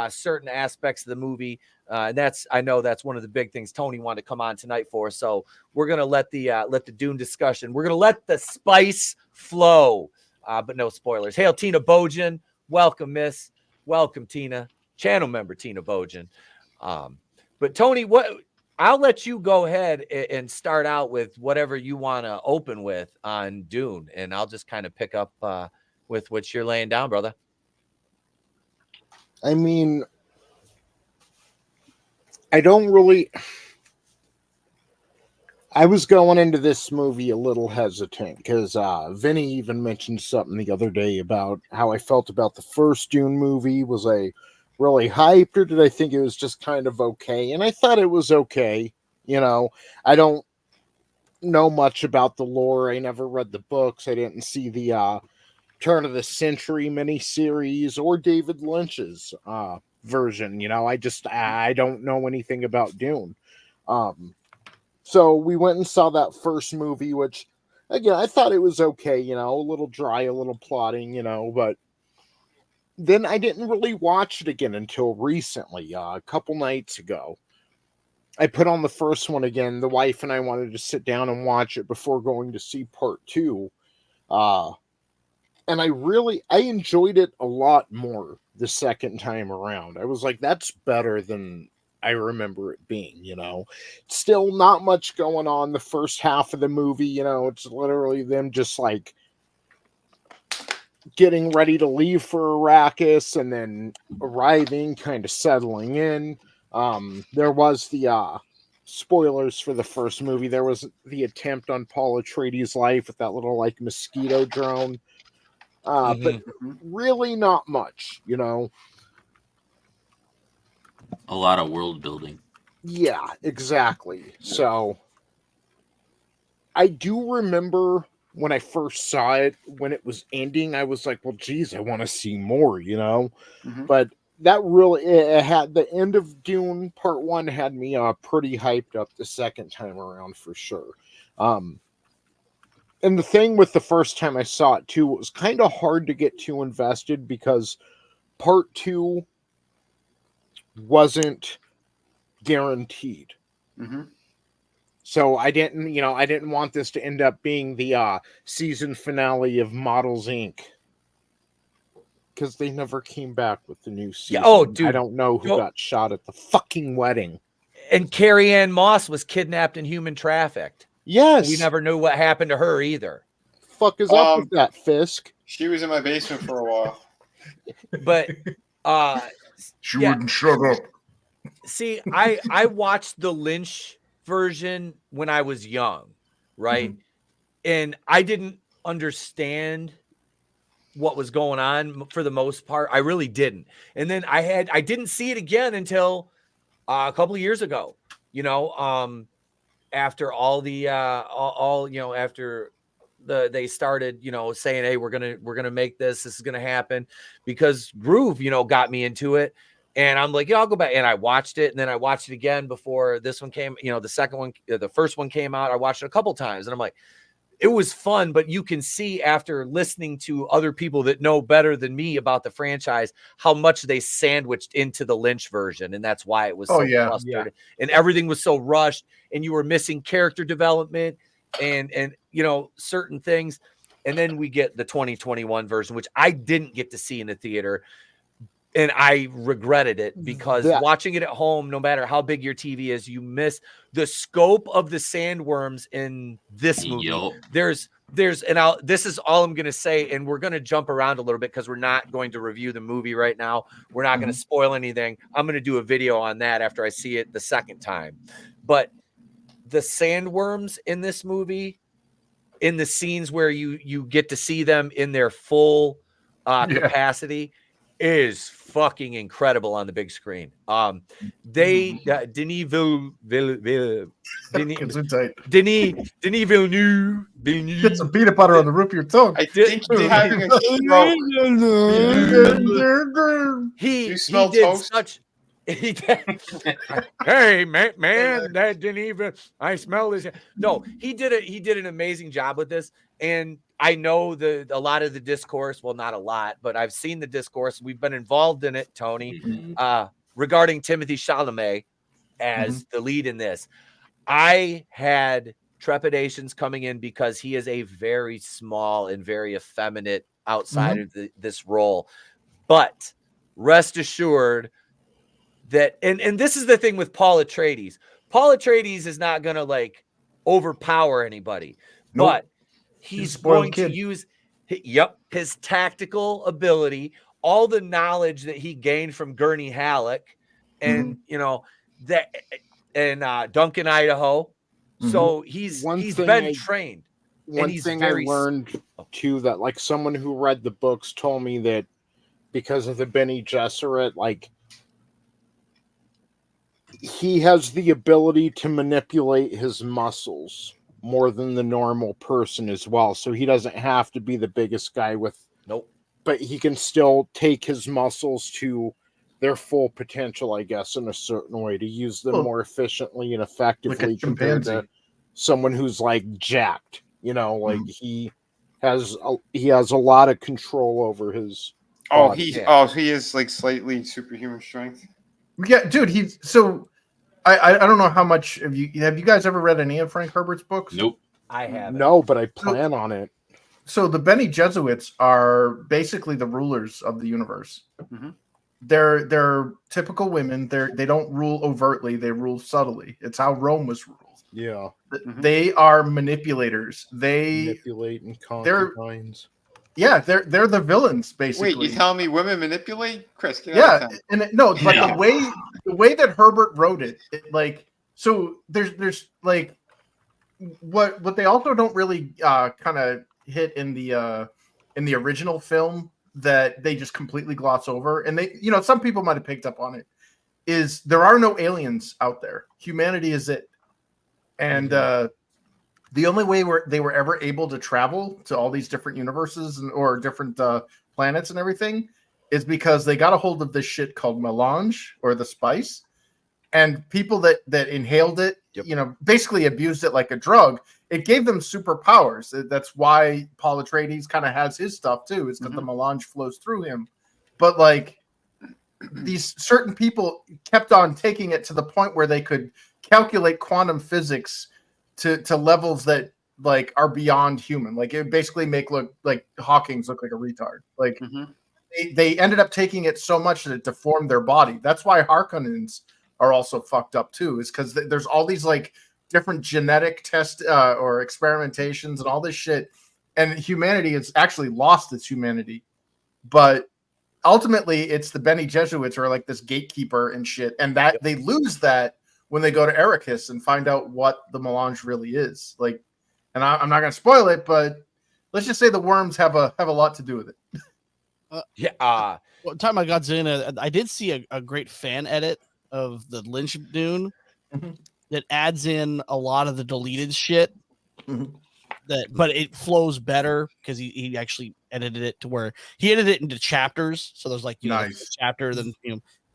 certain aspects of the movie. And I know that's one of the big things Tony wanted to come on tonight for. So we're going to let the Dune discussion, we're going to let the spice flow, but no spoilers. Hail Tina Bojan. Welcome, miss. Welcome, Tina. Channel member Tina Bojan. But Tony, I'll let you go ahead and start out with whatever you want to open with on Dune. And I'll just kind of pick up with what you're laying down, brother. I mean, I was going into this movie a little hesitant because Vinny even mentioned something the other day about how I felt about the first Dune movie. Was I really hyped, or did I think it was just kind of okay? And I thought it was okay. You know, I don't know much about the lore. I never read the books. I didn't see the Turn of the Century miniseries or David Lynch's version. You know, I don't know anything about Dune. So we went and saw that first movie, which, again, I thought it was okay, you know, a little dry, a little plotting, you know, but then I didn't really watch it again until recently, a couple nights ago. I put on the first one again. The wife and I wanted to sit down and watch it before going to see part 2. And I enjoyed it a lot more the second time around. I was like, that's better than I remember it being, you know. Still not much going on the first half of the movie, you know. It's literally them just like getting ready to leave for Arrakis and then arriving, kind of settling in. There was the spoilers for the first movie. There was the attempt on Paul Atreides' life with that little like mosquito drone. But really not much, you know. A lot of world building. Yeah, exactly. So I do remember when I first saw it, when it was ending, I was like, well, geez, I want to see more, you know. But that really, it had the end of Dune Part 1 had me pretty hyped up the second time around for sure. And the thing with the first time I saw it too, it was kind of hard to get too invested because Part 2 wasn't guaranteed. Mm-hmm. So I didn't want this to end up being the season finale of Models Inc. Because they never came back with the new season. Oh, dude. I don't know who got shot at the fucking wedding. And Carrie Ann Moss was kidnapped and human trafficked. Yes. We never knew what happened to her either. Fuck is up with that, Fisk? She was in my basement for a while. But she wouldn't shut up. See, I watched the Lynch version when I was young, right? Mm-hmm. And I didn't understand what was going on for the most part. I really didn't. And then I didn't see it again until a couple of years ago, after all the after they started, saying, hey, we're gonna make this is gonna happen, because Groove, got me into it. And I'm like, yeah, I'll go back. And I watched it, and then I watched it again before this one came, the first one came out. I watched it a couple times, and I'm like, it was fun, but you can see after listening to other people that know better than me about the franchise, how much they sandwiched into the Lynch version. And that's why it was so frustrating. And everything was so rushed, and you were missing character development and certain things. And then we get the 2021 version, which I didn't get to see in the theater. And I regretted it, because watching it at home, no matter how big your TV is, you miss the scope of the sandworms in this movie. Yep. This is all I'm going to say. And we're going to jump around a little bit, because we're not going to review the movie right now. We're not going to spoil anything. I'm going to do a video on that after I see it the second time. But the sandworms in this movie, in the scenes where you get to see them in their full capacity, is fucking incredible on the big screen. Denis Villeneuve get some peanut butter on the roof of your tongue. I think he's having a stroke. He did such. Hey man, that didn't even. I smell this. No, he did an amazing job with this, and I know a lot of the discourse. Well, not a lot, but I've seen the discourse. We've been involved in it, Tony, regarding Timothée Chalamet as the lead in this. I had trepidations coming in, because he is a very small and very effeminate outside of this role. But rest assured that, and this is the thing with Paul Atreides. Paul Atreides is not going to overpower anybody, but he's going to use his tactical ability, all the knowledge that he gained from Gurney Halleck and Duncan, Idaho. So he's been trained. One thing I learned too, that someone who read the books told me, that because of the Bene Gesserit, he has the ability to manipulate his muscles more than the normal person as well. So he doesn't have to be the biggest guy but he can still take his muscles to their full potential, I guess, in a certain way, to use them more efficiently and effectively compared to someone who's jacked, he has a lot of control over his body. He is slightly superhuman strength. Yeah, dude, I don't know how much have you guys ever read any of Frank Herbert's books? Nope. I haven't. No, but I plan on it. So the Bene Gesserits are basically the rulers of the universe. They're typical women. They don't rule overtly, they rule subtly. It's how Rome was ruled. Yeah. They are manipulators. They manipulate and concubines. Yeah, they're the villains, basically. Wait, you telling me women manipulate? Chris, but the way that Herbert wrote it, so there's what they also don't really kind of hit in the original film, that they just completely gloss over, and they, some people might have picked up on it, is there are no aliens out there. Humanity is it. And the only way they were ever able to travel to all these different universes or different planets and everything is because they got a hold of this shit called melange, or the spice, and people that inhaled it, basically abused it like a drug. It gave them superpowers. That's why Paul Atreides kind of has his stuff too. It's because the melange flows through him. But these certain people kept on taking it to the point where they could calculate quantum physics to levels that like are beyond human. Like it basically make look like Hawking's look like a retard. Like they ended up taking it so much that it deformed their body. That's why Harkonnens are also fucked up too, is because there's all these like different genetic test or experimentations and all this shit, and humanity has actually lost its humanity. But ultimately, it's the Bene Gesserit are like this gatekeeper and shit, and that they lose that when they go to Arrakis and find out what the melange really is. Like, and I'm not going to spoil it, but let's just say the worms have a lot to do with it. Well, talking about Godzilla, I did see a great fan edit of the Lynch Dune that adds in a lot of the deleted shit. But it flows better because he actually edited it to where he edited it into chapters. So there's like a chapter, then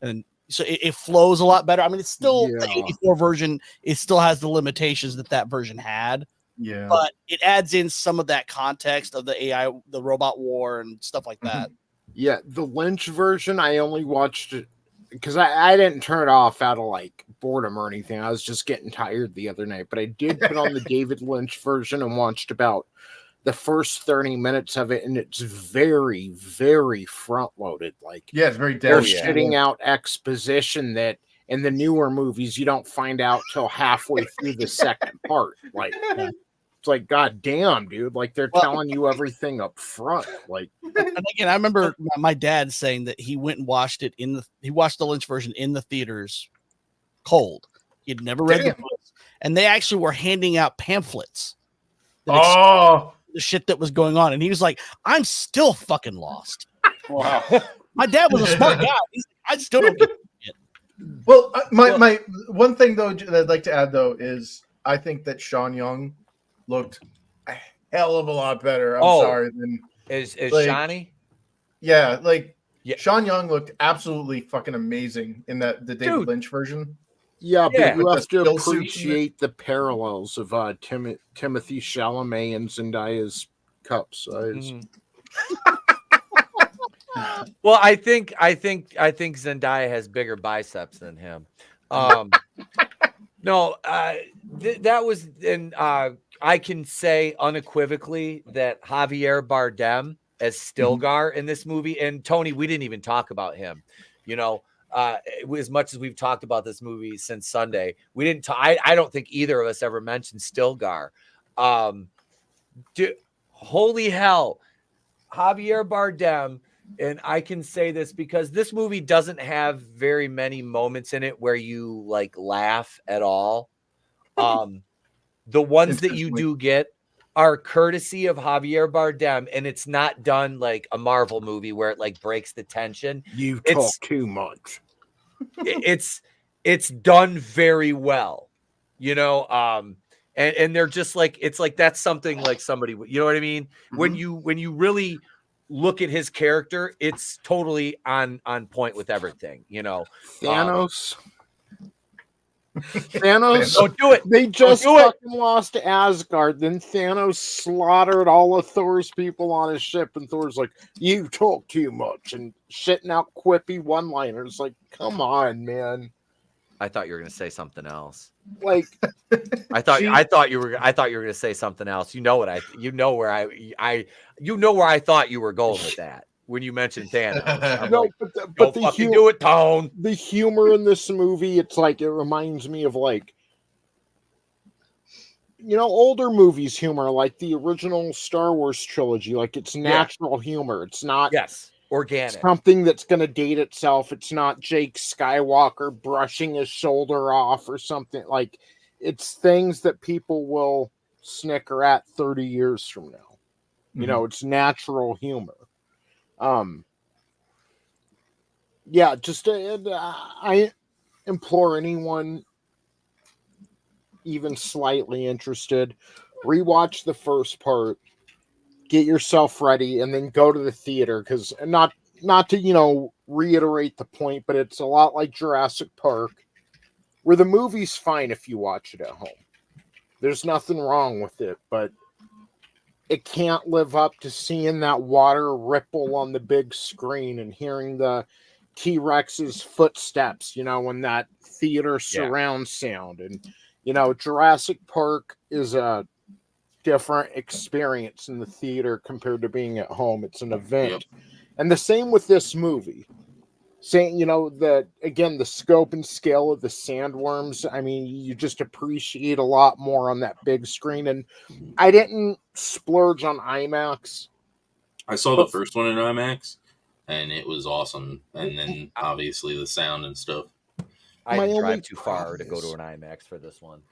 and so it flows a lot better. I mean, it's still the 84 version. It still has the limitations that version had. Yeah, but it adds in some of that context of the AI, the robot war, and stuff like that. Yeah, the Lynch version, I only watched it because I didn't turn it off out of like boredom or anything. I was just getting tired the other night, but I did put on the David Lynch version and watched about the first 30 minutes of it, and it's very, very front loaded. Like, yeah, it's very they're dense. shitting out exposition that in the newer movies you don't find out till halfway through the second part. Like, it's like, God damn, dude! Like they're telling you everything up front. Like, and again, I remember my dad saying that he went and watched it he watched the Lynch version in the theaters, cold. He'd never read the books, and they actually were handing out pamphlets. The shit that was going on, and he was like, "I'm still fucking lost." Wow. My dad was a smart guy. He's like, I still don't get it. Well, my one thing though that I'd like to add though is I think that Sean Young looked a hell of a lot better. I'm sorry than is like, Shawnee. Yeah, like Sean Young looked absolutely fucking amazing in the David Lynch version. Yeah, but you With have the to still suit appreciate the parallels of Timothy Chalamet and Zendaya's cup size. Well, I think Zendaya has bigger biceps than him. No, that was, and I can say unequivocally that Javier Bardem as Stilgar in this movie, and Tony, we didn't even talk about him. You know, as much as we've talked about this movie since Sunday, we didn't. I don't think either of us ever mentioned Stilgar. Holy hell, Javier Bardem. And I can say this because this movie doesn't have very many moments in it where you like laugh at all. The ones that you do get are courtesy of Javier Bardem, and it's not done like a Marvel movie where it like breaks the tension. You talk too much. It's done very well, you know. And they're just like, it's like that's something like somebody, you know what I mean? When you really look at his character, it's totally on point with everything, you know. Thanos. Don't do it. They just fucking lost Asgard. Then Thanos slaughtered all of Thor's people on his ship, and Thor's like, "You talk too much," and shitting out quippy one-liners. Like, come on, man. I thought you were gonna say something else. Like, I thought you were gonna say something else. You know where I thought you were going with that when you mentioned Thanos. No, like, but the fucking do it, Tone. The humor in this movie, it's like it reminds me of like, you know, older movies humor, like the original Star Wars trilogy. Like, it's natural humor. It's not organic. Something that's going to date itself. It's not Jake Skywalker brushing his shoulder off or something. Like, it's things that people will snicker at 30 years from now. You know, it's natural humor. Yeah, just I implore anyone even slightly interested, rewatch the first part, get yourself ready, and then go to the theater, because not to, you know, reiterate the point, but it's a lot like Jurassic Park, where the movie's fine if you watch it at home. There's nothing wrong with it, but it can't live up to seeing that water ripple on the big screen and hearing the T-Rex's footsteps, when that theater surround sound. And, Jurassic Park is a different experience in the theater compared to being at home. It's an event. And the same with this movie. Saying, the scope and scale of the sandworms, I mean, you just appreciate a lot more on that big screen. And I didn't splurge on IMAX. I saw the first one in IMAX, and it was awesome. And then, obviously, the sound and stuff. I didn't drive too far to go to an IMAX for this one.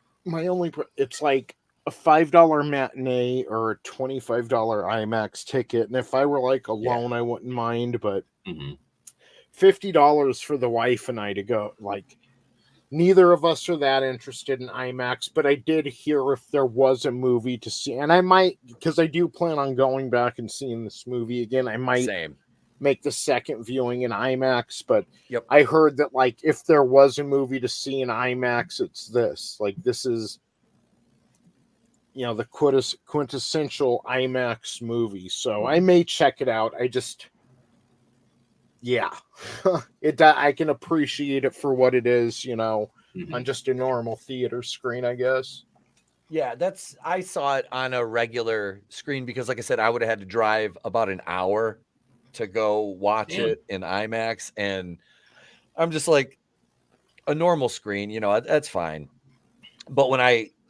It's like a $5 matinee or a $25 IMAX ticket. And if I were, alone, I wouldn't mind, but... $50 for the wife and I to go. Neither of us are that interested in IMAX, but I did hear if there was a movie to see, and I might, because I do plan on going back and seeing this movie again. I might make the second viewing in IMAX, but I heard that if there was a movie to see in IMAX, it's this. This is the quintessential IMAX movie. So I may check it out. I can appreciate it for what it is, on just a normal theater screen, I guess. Yeah, I saw it on a regular screen because, like I said, I would have had to drive about an hour to go watch it in IMAX. And I'm just like, a normal screen, that's fine. But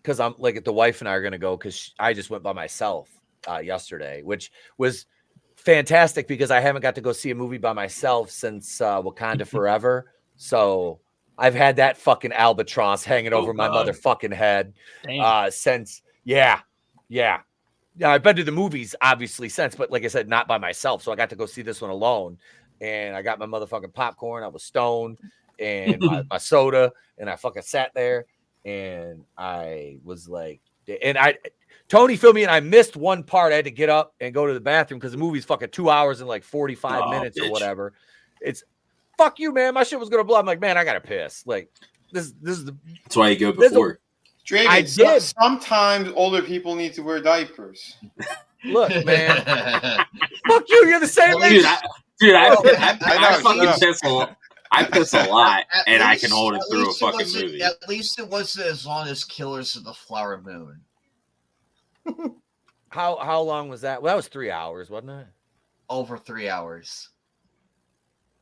because I'm the wife and I are going to go because I just went by myself yesterday, which was fantastic because I haven't got to go see a movie by myself since Wakanda Forever. So I've had that fucking albatross hanging over my motherfucking head since. I've been to the movies obviously since, but like I said, not by myself. So I got to go see this one alone, and I got my motherfucking popcorn. I was stoned and my soda, and I fucking sat there, and I was like, Tony filled me, and I missed one part. I had to get up and go to the bathroom because the movie's fucking 2 hours and 45 minutes or whatever. It's fuck you, man. My shit was gonna blow. I'm like, man, I gotta piss. This is the. That's why you go before. Draven, I did. Sometimes older people need to wear diapers. Look, man. Fuck you. You're the same age. I fucking piss a lot. I piss a lot, and I can hold it through a fucking movie. At least it wasn't as long as Killers of the Flower Moon. How long was that? Well, that was 3 hours, wasn't it? Over 3 hours.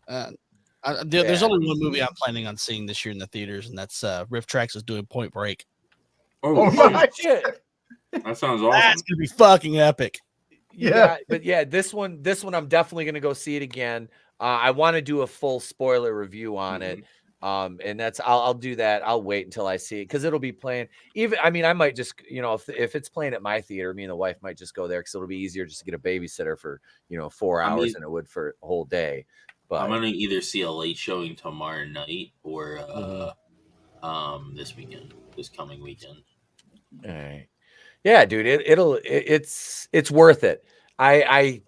There's only one movie I'm planning on seeing this year in the theaters, and that's Riff Trax is doing Point Break. Oh my shit! That sounds awesome. That's gonna be fucking epic. But this one, I'm definitely gonna go see it again. I want to do a full spoiler review on it. And I'll do that. I'll wait until I see it because it'll be playing. I might just, if it's playing at my theater, me and the wife might just go there because it'll be easier just to get a babysitter for 4 hours than it would for a whole day. But I'm gonna either see a late showing tomorrow night or this coming weekend. All right. Yeah, dude, it's worth it. I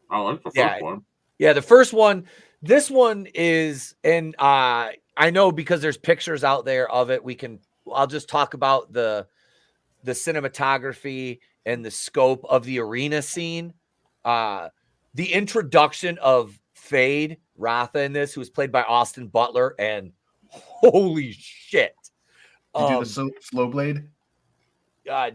like the first one. Yeah, the first one. This one is, and I know because there's pictures out there of it. I'll just talk about the cinematography and the scope of the arena scene. The introduction of Fade Ratha in this, who was played by Austin Butler, and holy shit. Did you do the slow blade?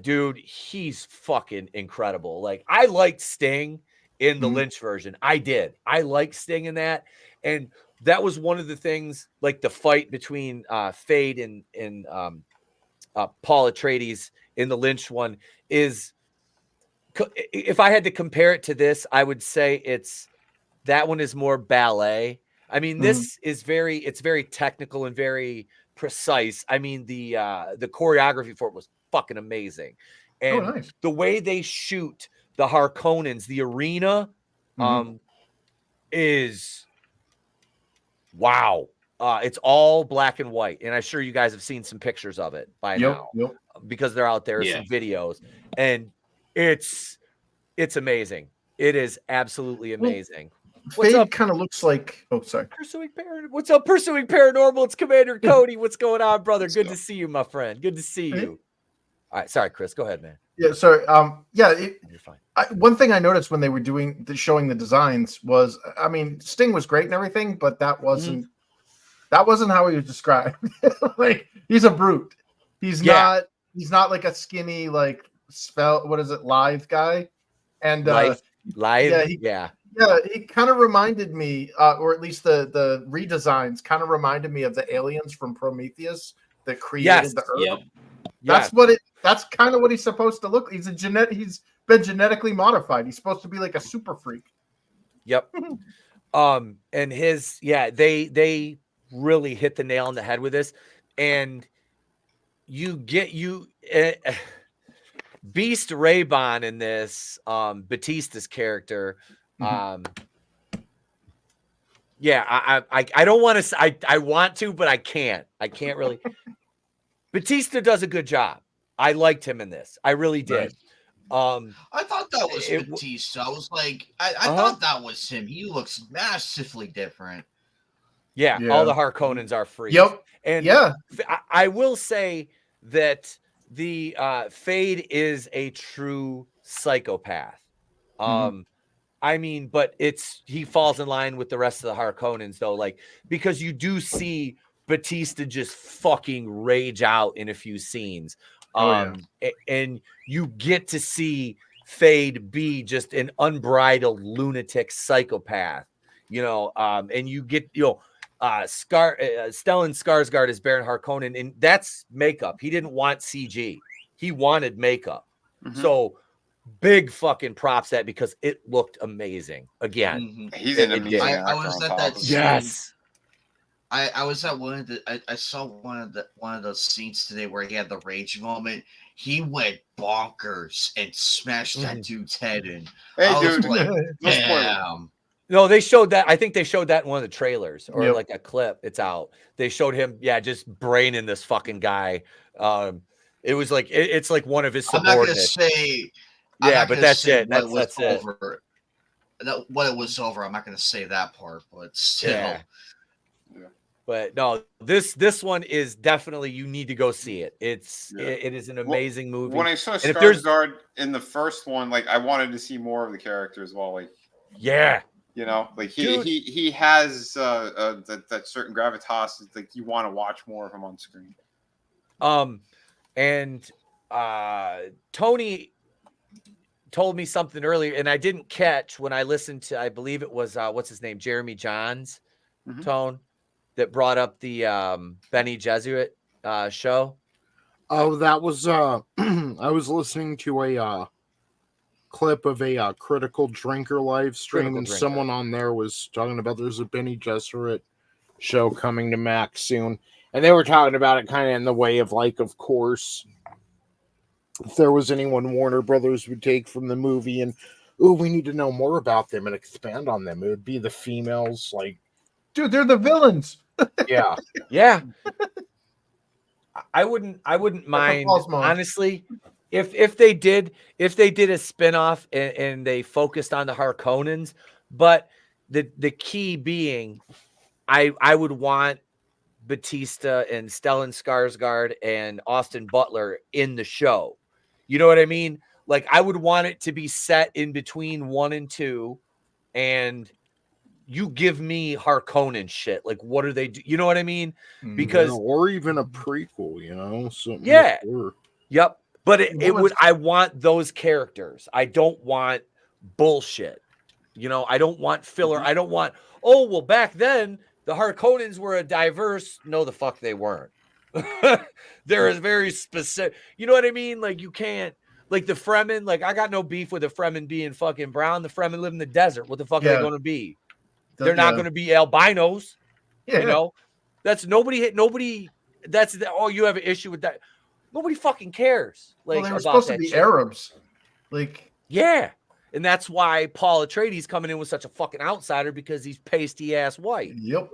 Dude, he's fucking incredible. I liked Sting in the Lynch version. I did. I liked Sting in that. And that was one of the things, the fight between Fade and Paul Atreides in the Lynch one is, if I had to compare it to this, I would say that one is more ballet. I mean, this is it's very technical and very precise. I mean, the choreography for it was fucking amazing. And the way they shoot the Harkonnens, the arena, is wow. It's all black and white, and I'm sure you guys have seen some pictures of it by now because they're out there, some videos, and it's amazing. It is absolutely amazing. What's Fade up? Kind of looks like. Oh, sorry. What's up, Pursuing Paranormal? It's Commander Cody. What's going on, brother? Good to see you, my friend. Good to see you. All right, sorry, Chris. Go ahead, man. Yeah, sorry. You're fine. One thing I noticed when they were showing the designs was, I mean, Sting was great and everything, but that wasn't how he was described. Like, he's a brute. He's not like a skinny, like, lithe guy. And Lithe. Yeah, he kind of reminded me, or at least the redesigns kind of reminded me of the aliens from Prometheus that created the Earth. Yep. That's kind of what he's supposed to look. He's been genetically modified. He's supposed to be like a super freak. Yep. And they really hit the nail on the head with this. And Beast Raybon in this, Batista's character. I don't want to. I want to, but I can't. I can't really. Batista does a good job. I liked him in this. I really did. I thought that was Batista. I was like, I thought that was him. He looks massively different. Yeah, all the Harkonnens are free. Yep. And I will say that the Fade is a true psychopath. I mean, but he falls in line with the rest of the Harkonnens, though, like, because you do see Batista just fucking rage out in a few scenes. And you get to see Fade be just an unbridled lunatic psychopath, and you get, Stellan Skarsgård is Baron Harkonnen, and that's makeup. He didn't want CG. He wanted makeup. So big fucking props that, because it looked amazing. Again, he's an amazing actor. I was at that scene. Yes. I was at one of the. I saw one of those scenes today where he had the rage moment. He went bonkers and smashed that dude's head in. Hey, I was dude. like, damn. No, they showed that. I think they showed that in one of the trailers or like a clip. It's out. They showed him, just braining this fucking guy. It was like it's like one of his subordinates. I'm not gonna say. But that's it. That's it. What it was over. I'm not gonna say that part, but still. Yeah. But no, this one is definitely, you need to go see it. It is an amazing movie. When I saw Skarsgård in the first one, like, I wanted to see more of the character as well. Like, like he has that certain gravitas. It's like you want to watch more of him on screen. And Tony told me something earlier, and I didn't catch when I listened to, I believe it was what's his name, Jeremy Johns tone, that brought up the Benny Gesserit show. Oh, that was I was listening to a clip of a Critical Drinker live stream, and someone on there was talking about there's a Benny Gesserit show coming to Max soon, and they were talking about it kind of in the way of, like, of course, if there was anyone Warner Brothers would take from the movie and, we need to know more about them and expand on them, it would be the females. Like, dude, they're the villains. Yeah. I wouldn't mind, honestly, if they did a spinoff and they focused on the Harkonnens, but the key being, I would want Batista and Stellan Skarsgård and Austin Butler in the show. You know what I mean? Like, I would want it to be set in between 1 and 2, and you give me Harkonnen shit. Like, what are they do? You know what I mean? Because or even a prequel, something. Yep. But it would. I want those characters. I don't want bullshit. I don't want filler. I don't want. Oh, well, back then the Harkonnens were a diverse. No, the fuck they weren't. They're a very specific. You know what I mean? Like, you can't. Like the Fremen. Like, I got no beef with the Fremen being fucking brown. The Fremen live in the desert. What the fuck are they going to be? They're not going to be albinos. That's nobody. That's you have an issue with that. Nobody fucking cares. Like, they were supposed to be Arabs. Like, and that's why Paul Atreides coming in with such a fucking outsider, because he's pasty ass white. Yep.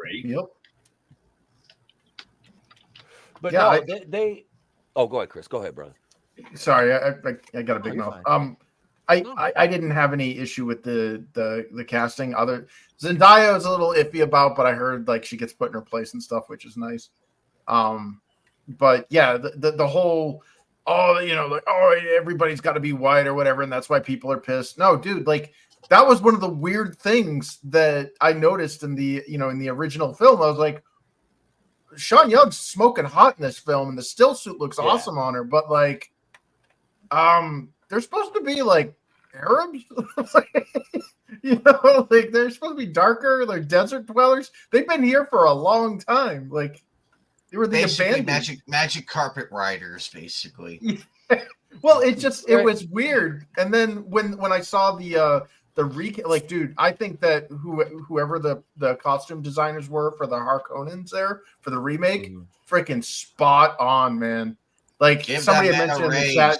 But no, they. Oh, go ahead, Chris. Go ahead, brother. Sorry, I got a big mouth. I didn't have any issue with the casting. Other Zendaya was a little iffy about, but I heard, like, she gets put in her place and stuff, which is nice. But yeah, the whole oh, like, oh, everybody's got to be white or whatever, and that's why people are pissed. No, dude, like that was one of the weird things that I noticed in the in the original film. I was like, Sean Young's smoking hot in this film, and the still suit looks awesome on her, but like, they're supposed to be like Arabs, like they're supposed to be darker, like desert dwellers. They've been here for a long time, like they were the abandoned magic carpet riders, basically. Well, it was weird, and then when I saw the like, dude, I think that whoever the costume designers were for the Harkonnens there for the remake, freaking spot on, man. Like somebody had mentioned in the chat.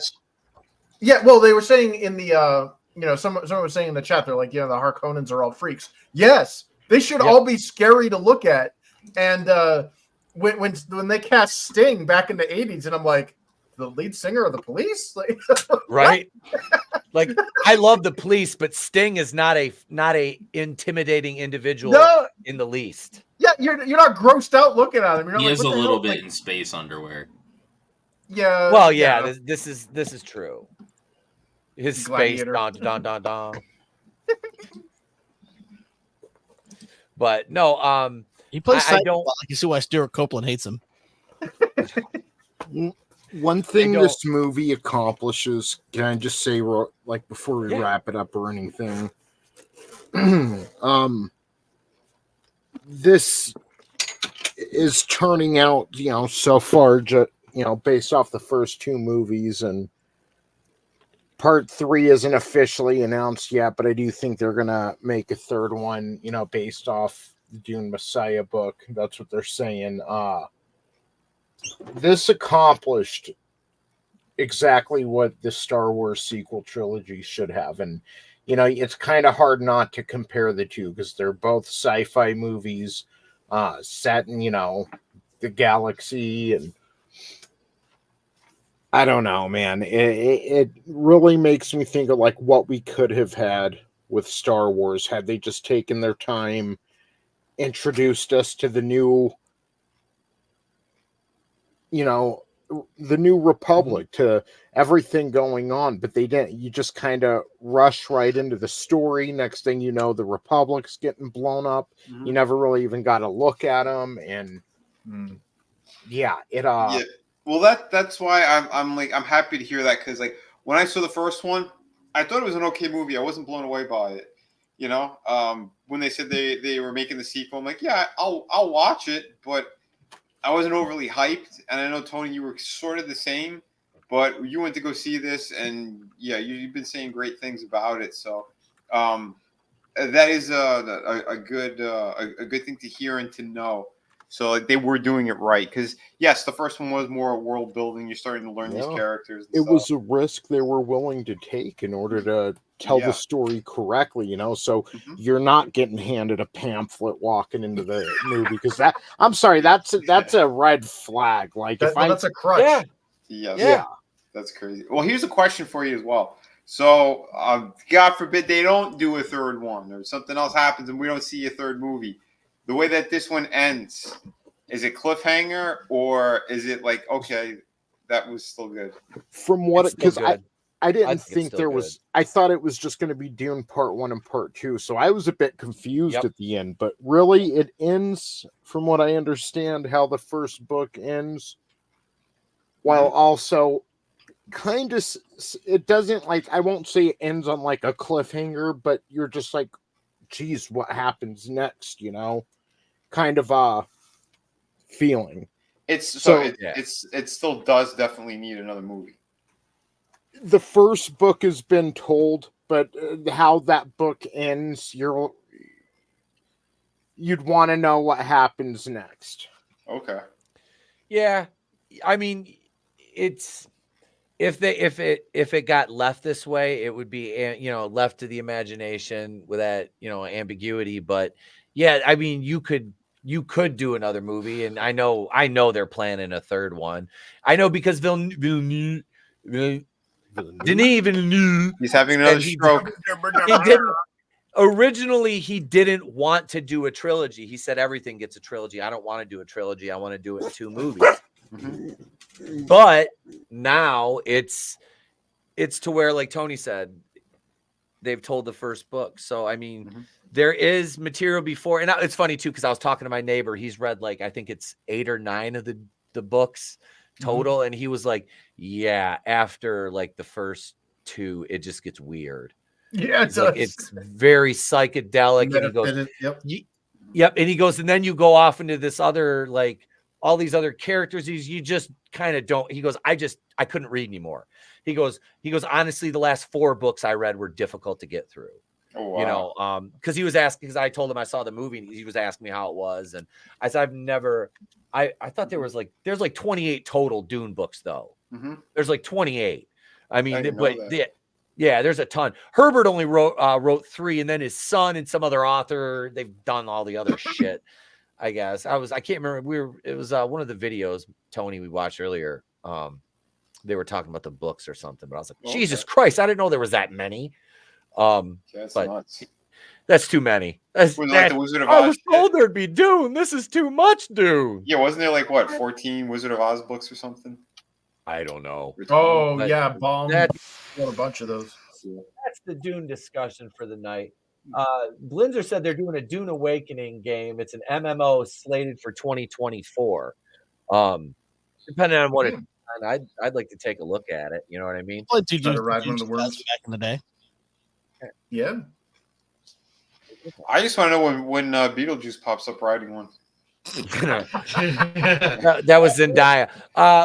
Yeah, well, they were saying in the someone was saying in the chat, they're like, the Harkonnens are all freaks. Yes, they should all be scary to look at. And when they cast Sting back in the 80s, and I'm like, the lead singer of the Police, like, right? Like, I love the Police, but Sting is not a intimidating individual in the least. Yeah, you're not grossed out looking at him. You're He like, is a little bit in space underwear. Yeah. Well, yeah. This is true. His Gladiator. Space don. But no, he plays. I don't. Like, you see why Stuart Copeland hates him. One thing this movie accomplishes, can I just say, like, before we wrap it up or anything, this is turning out, so far, based off the first two movies, and part 3 isn't officially announced yet, but I do think they're gonna make a third one, based off the Dune Messiah book. That's what they're saying. This accomplished exactly what the Star Wars sequel trilogy should have. And, it's kind of hard not to compare the two because they're both sci-fi movies set in, the galaxy. And I don't know, man. It really makes me think of like what we could have had with Star Wars had they just taken their time, introduced us to the new, the new Republic, to everything going on, but they didn't. You just kind of rush right into the story. Next thing you know, the Republic's getting blown up. Mm-hmm. You never really even got to look at them, and Well, that's why I'm happy to hear that, because like when I saw the first one, I thought it was an okay movie. I wasn't blown away by it. When they said they were making the sequel, I'm like, yeah, I'll watch it, but I wasn't overly hyped. And I know, Tony, you were sort of the same, but you went to go see this, and you've been saying great things about it. So that is a good thing to hear and to know. So like they were doing it right, because yes, the first one was more world building. You're starting to learn these characters. It was a risk they were willing to take in order to tell the story correctly, So you're not getting handed a pamphlet walking into the movie, because that's a red flag. Like that's a crutch. Yeah, that's crazy. Well, here's a question for you as well. So God forbid they don't do a third one, or something else happens and we don't see a third movie. The way that this one ends, is it cliffhanger, or is it like, okay, that was still good? From what, because I didn't think there was, I thought it was just going to be Dune Part 1 and Part 2, so I was a bit confused at the end, but really it ends, from what I understand, how the first book ends, while also kind of, it doesn't, like, I won't say it ends on like a cliffhanger, but you're just like, geez, what happens next, kind of feeling. It still does definitely need another movie. The first book has been told, but how that book ends, you'd want to know what happens next. Okay. Yeah, I mean, it's if it got left this way, it would be left to the imagination with that ambiguity. But yeah, I mean, you could do another movie, and I know they're planning a third one. I know because Villeneuve. He's having another stroke. He didn't want to do a trilogy. He said everything gets a trilogy. I don't want to do a trilogy. I want to do it in 2 movies. But now it's to where, like Tony said, they've told the first book. So I mean, there is material before, and it's funny too because I was talking to my neighbor. He's read like I think it's 8 or 9 of the books total, and he was like, "Yeah, after like the first 2, it just gets weird." Yeah, it's very psychedelic, and he goes, "Yep," and he goes, and then you go off into this other like all these other characters. You just kind of don't. He goes, I couldn't read anymore. He goes, honestly, the last 4 books I read were difficult to get through. Oh, wow. You know, because he was asking, because I told him I saw the movie, and he was asking me how it was, and I said I thought there's like 28 total Dune books though. There's like 28. I mean, there's a ton. Herbert only wrote 3, and then his son and some other author, they've done all the other shit. I guess I can't remember. It was one of the videos, Tony, we watched earlier. They were talking about the books or something, but I was like, Jesus Christ, I didn't know there was that many. That's nuts. That's too many. Was it like the Wizard of I Oz was told there'd be Dune. This is too much Dune. Yeah, wasn't there like what 14 Wizard of Oz books or something? I don't know. Oh But yeah, bomb. that's- Got a bunch of those. That's the Dune discussion for the night. Blinzer said they're doing a Dune Awakening game. It's an MMO slated for 2024. Depending on what I'd like to take a look at it. You know what I mean? Try to ride one of the worms back in the day. Yeah. I just want to know when Beetlejuice pops up riding one. That was Zendaya.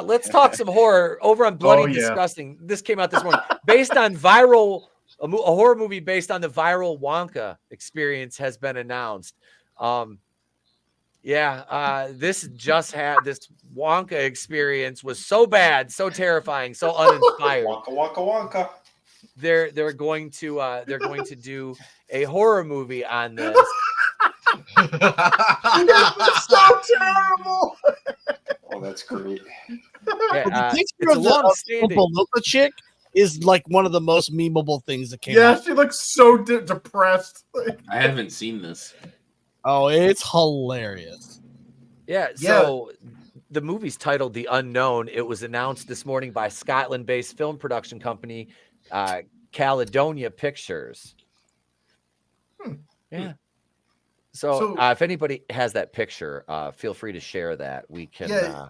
Let's talk some horror over on Bloody Disgusting. This came out this morning. Based on a horror movie based on the viral Wonka experience has been announced. This Wonka experience was so bad, so terrifying, so uninspired. Wonka. They're going to do a horror movie on this. It's so terrible. Oh, that's great. The picture of the Beluga chick is like one of the most memeable things that came out. Yeah, she looks so depressed. I haven't seen this. Oh, it's hilarious. Yeah, so the movie's titled The Unknown. It was announced this morning by Scotland-based film production company Caledonia Pictures. Yeah. So if anybody has that picture, feel free to share that. We can watch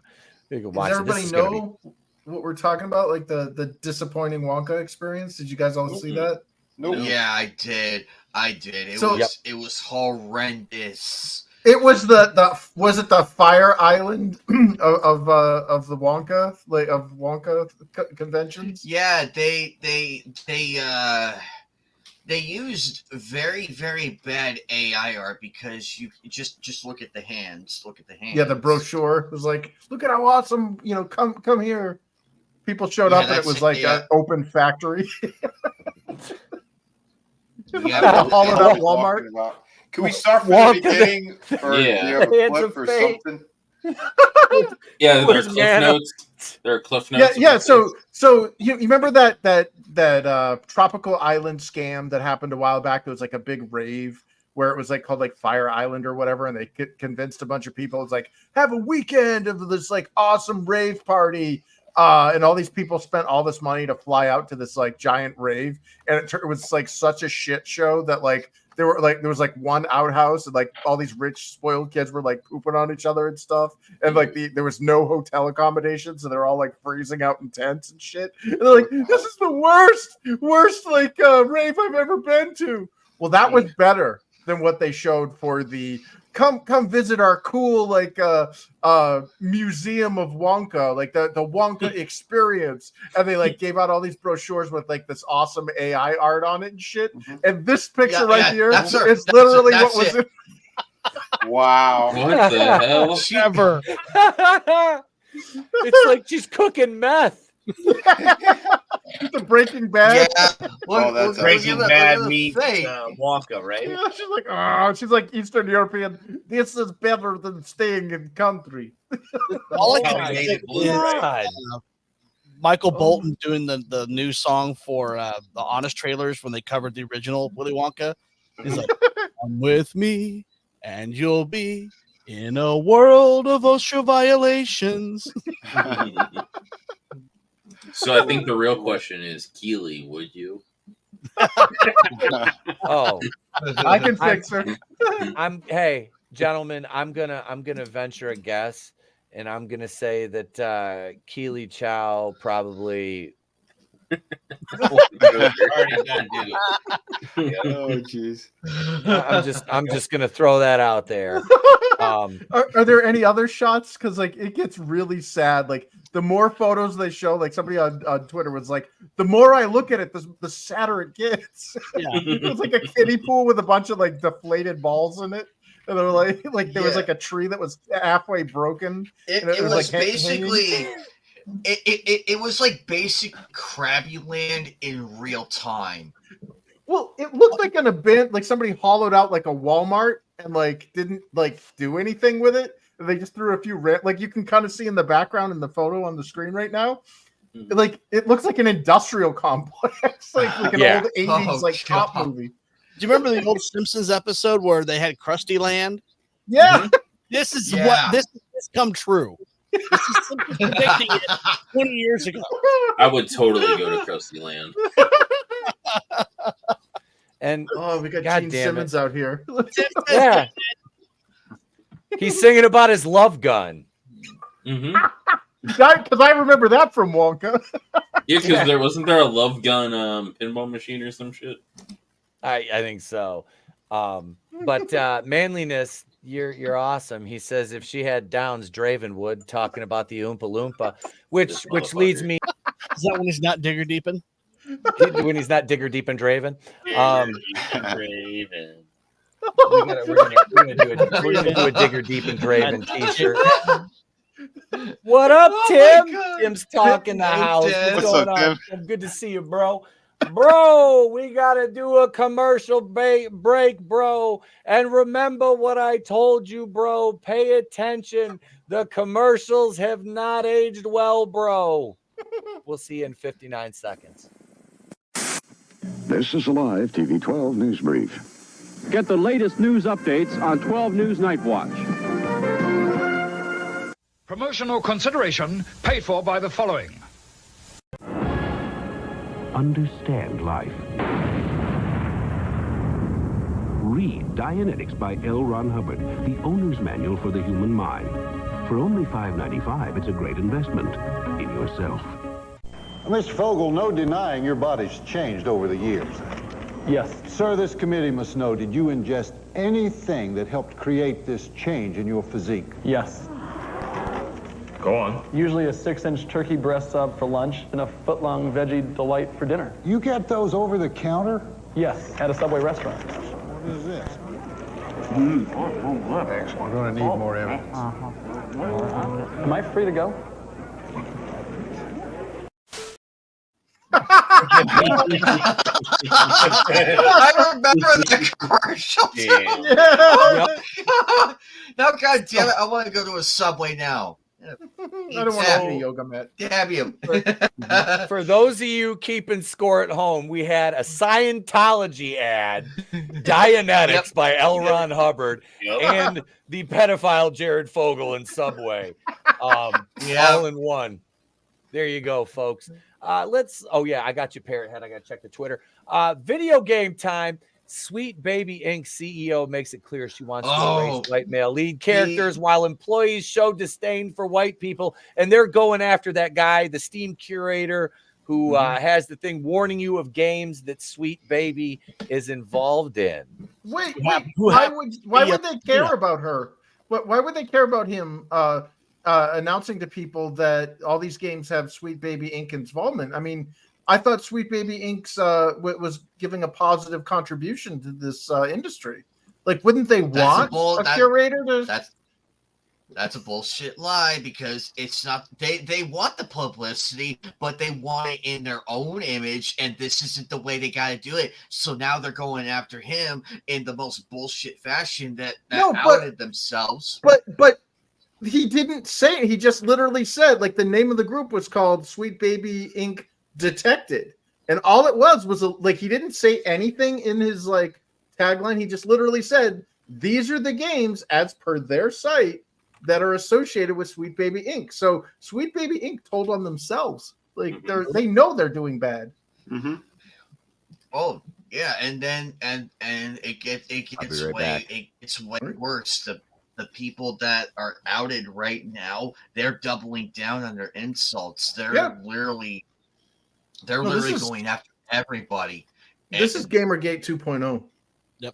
Does it. everybody know what we're talking about? Like the disappointing Wonka experience? Did you guys all see that? Nope. Yeah, I did. It was horrendous. It was was it the Fire Island of the Wonka of Wonka conventions? Yeah, they used very, very bad AI art because you just look at the hands. Yeah, the brochure was like, look at how awesome, come here. People showed up and it was like an open factory. Hollowed out Walmart. Can we start from the beginning? Or do you have a clip or something? Yeah, there are cliff notes. There are cliff notes. Yeah. So you remember that tropical island scam that happened a while back? There was like a big rave where it was like called like Fire Island or whatever, and they convinced a bunch of people. It's like, have a weekend of this like awesome rave party. And all these people spent all this money to fly out to this like giant rave, and it was like such a shit show that like there was like one outhouse, and like all these rich spoiled kids were like pooping on each other and stuff, and like there was no hotel accommodation, so they're all like freezing out in tents and shit. And they're like, this is the worst like rave I've ever been to. Well, that was better than what they showed for the come visit our cool like museum of Wonka, like the Wonka experience, and they like gave out all these brochures with like this awesome AI art on it and shit. And this picture here is literally what was it. Wow! What the hell? Ever. It's like she's cooking meth. The Breaking Bad. Yeah. That's Breaking Bad meets Wonka, right? Yeah, she's like Eastern European. This is better than staying in country. All I can is Michael Bolton doing the new song for the Honest trailers when they covered the original Willy Wonka. He's like, "Come with me, and you'll be In a world of OSHA violations. So I think the real question is, Keely, would you? Oh, I can fix her. Hey, gentlemen, I'm gonna venture a guess, and I'm gonna say that Keely Chow probably. Oh jeez. I'm just gonna throw that out there. Are there any other shots? Because like it gets really sad. Like the more photos they show, like somebody on Twitter was like, the more I look at it, the sadder it gets. Yeah. It's like a kiddie pool with a bunch of like deflated balls in it. And they're like there was like a tree that was halfway broken. It was like basically it was like basic Krabby Land in real time. Well, it looked like an abandoned, like somebody hollowed out like a Walmart and like didn't like do anything with it. They just threw a few like you can kind of see in the background in the photo on the screen right now. Like it looks like an industrial complex, like an old 80s cop movie. Do you remember the old Simpsons episode where they had Krusty Land? Yeah. This is what this come true. This is Simpsons predicting it 20 years ago. I would totally go to Krusty Land. And we got God Gene damn Simmons it. out here. Yeah. He's singing about his love gun. Because I remember that from Wonka. Yeah, because there wasn't there a love gun pinball machine or some shit. I think so. But manliness, you're awesome. He says if she had Downs, Draven would, talking about the Oompa Loompa, which leads me. Is that when he's not digger deeping? When he's not digger deep and Draven. Draven. We're gonna do a digger deep and Draven t-shirt. What up, Tim? Tim's talking the house. What's going on? Tim? Good to see you, bro. Bro, we gotta do a commercial break, bro. And remember what I told you, bro. Pay attention. The commercials have not aged well, bro. We'll see you in 59 seconds. This is a live TV 12 news brief. Get the latest news updates on 12 News Night Watch. Promotional consideration paid for by the following. Understand life. Read Dianetics by L. Ron Hubbard, the owner's manual for the human mind. For only $5.95, it's a great investment in yourself. Mr. Fogel, no denying your body's changed over the years. Yes. Sir, this committee must know, did you ingest anything that helped create this change in your physique? Yes. Go on. Usually a 6-inch turkey breast sub for lunch and a foot-long veggie delight for dinner. You get those over the counter? Yes, at a Subway restaurant. What is this? We're going to need more evidence. Am I free to go? I remember the commercial. Now, God damn it, I want to go to a Subway now. I don't want to eat a yoga mat. Dab him. For those of you keeping score at home, we had a Scientology ad, Dianetics by L. Ron Hubbard, and the pedophile Jared Fogle in Subway. All in one. There you go, folks. Oh yeah, I got you, Parrot Head. I got to check the Twitter. Video game time. Sweet Baby Inc. CEO makes it clear she wants to erase white male lead characters while employees show disdain for white people. And they're going after that guy, the Steam curator, who has the thing warning you of games that Sweet Baby is involved in. Wait, why would they care about her? Why would they care about him announcing to people that all these games have Sweet Baby Inc. involvement? I mean, I thought Sweet Baby Inc.'s was giving a positive contribution to this industry. Like, wouldn't they want a curator to? That's a bullshit lie, because it's not. They want the publicity, but they want it in their own image, and this isn't the way they got to do it. So now they're going after him in the most bullshit fashion that outed themselves. But he didn't say it. He just literally said, like, the name of the group was called Sweet Baby Inc. Detected, and all it was like, he didn't say anything in his like tagline. He just literally said these are the games, as per their site, that are associated with Sweet Baby Inc. So Sweet Baby Inc. told on themselves. Like they know they're doing bad. Mm-hmm. Oh yeah, and then and it gets way worse. The people that are outed right now, they're doubling down on their insults. They're literally going after everybody. This is Gamergate 2.0. Yep.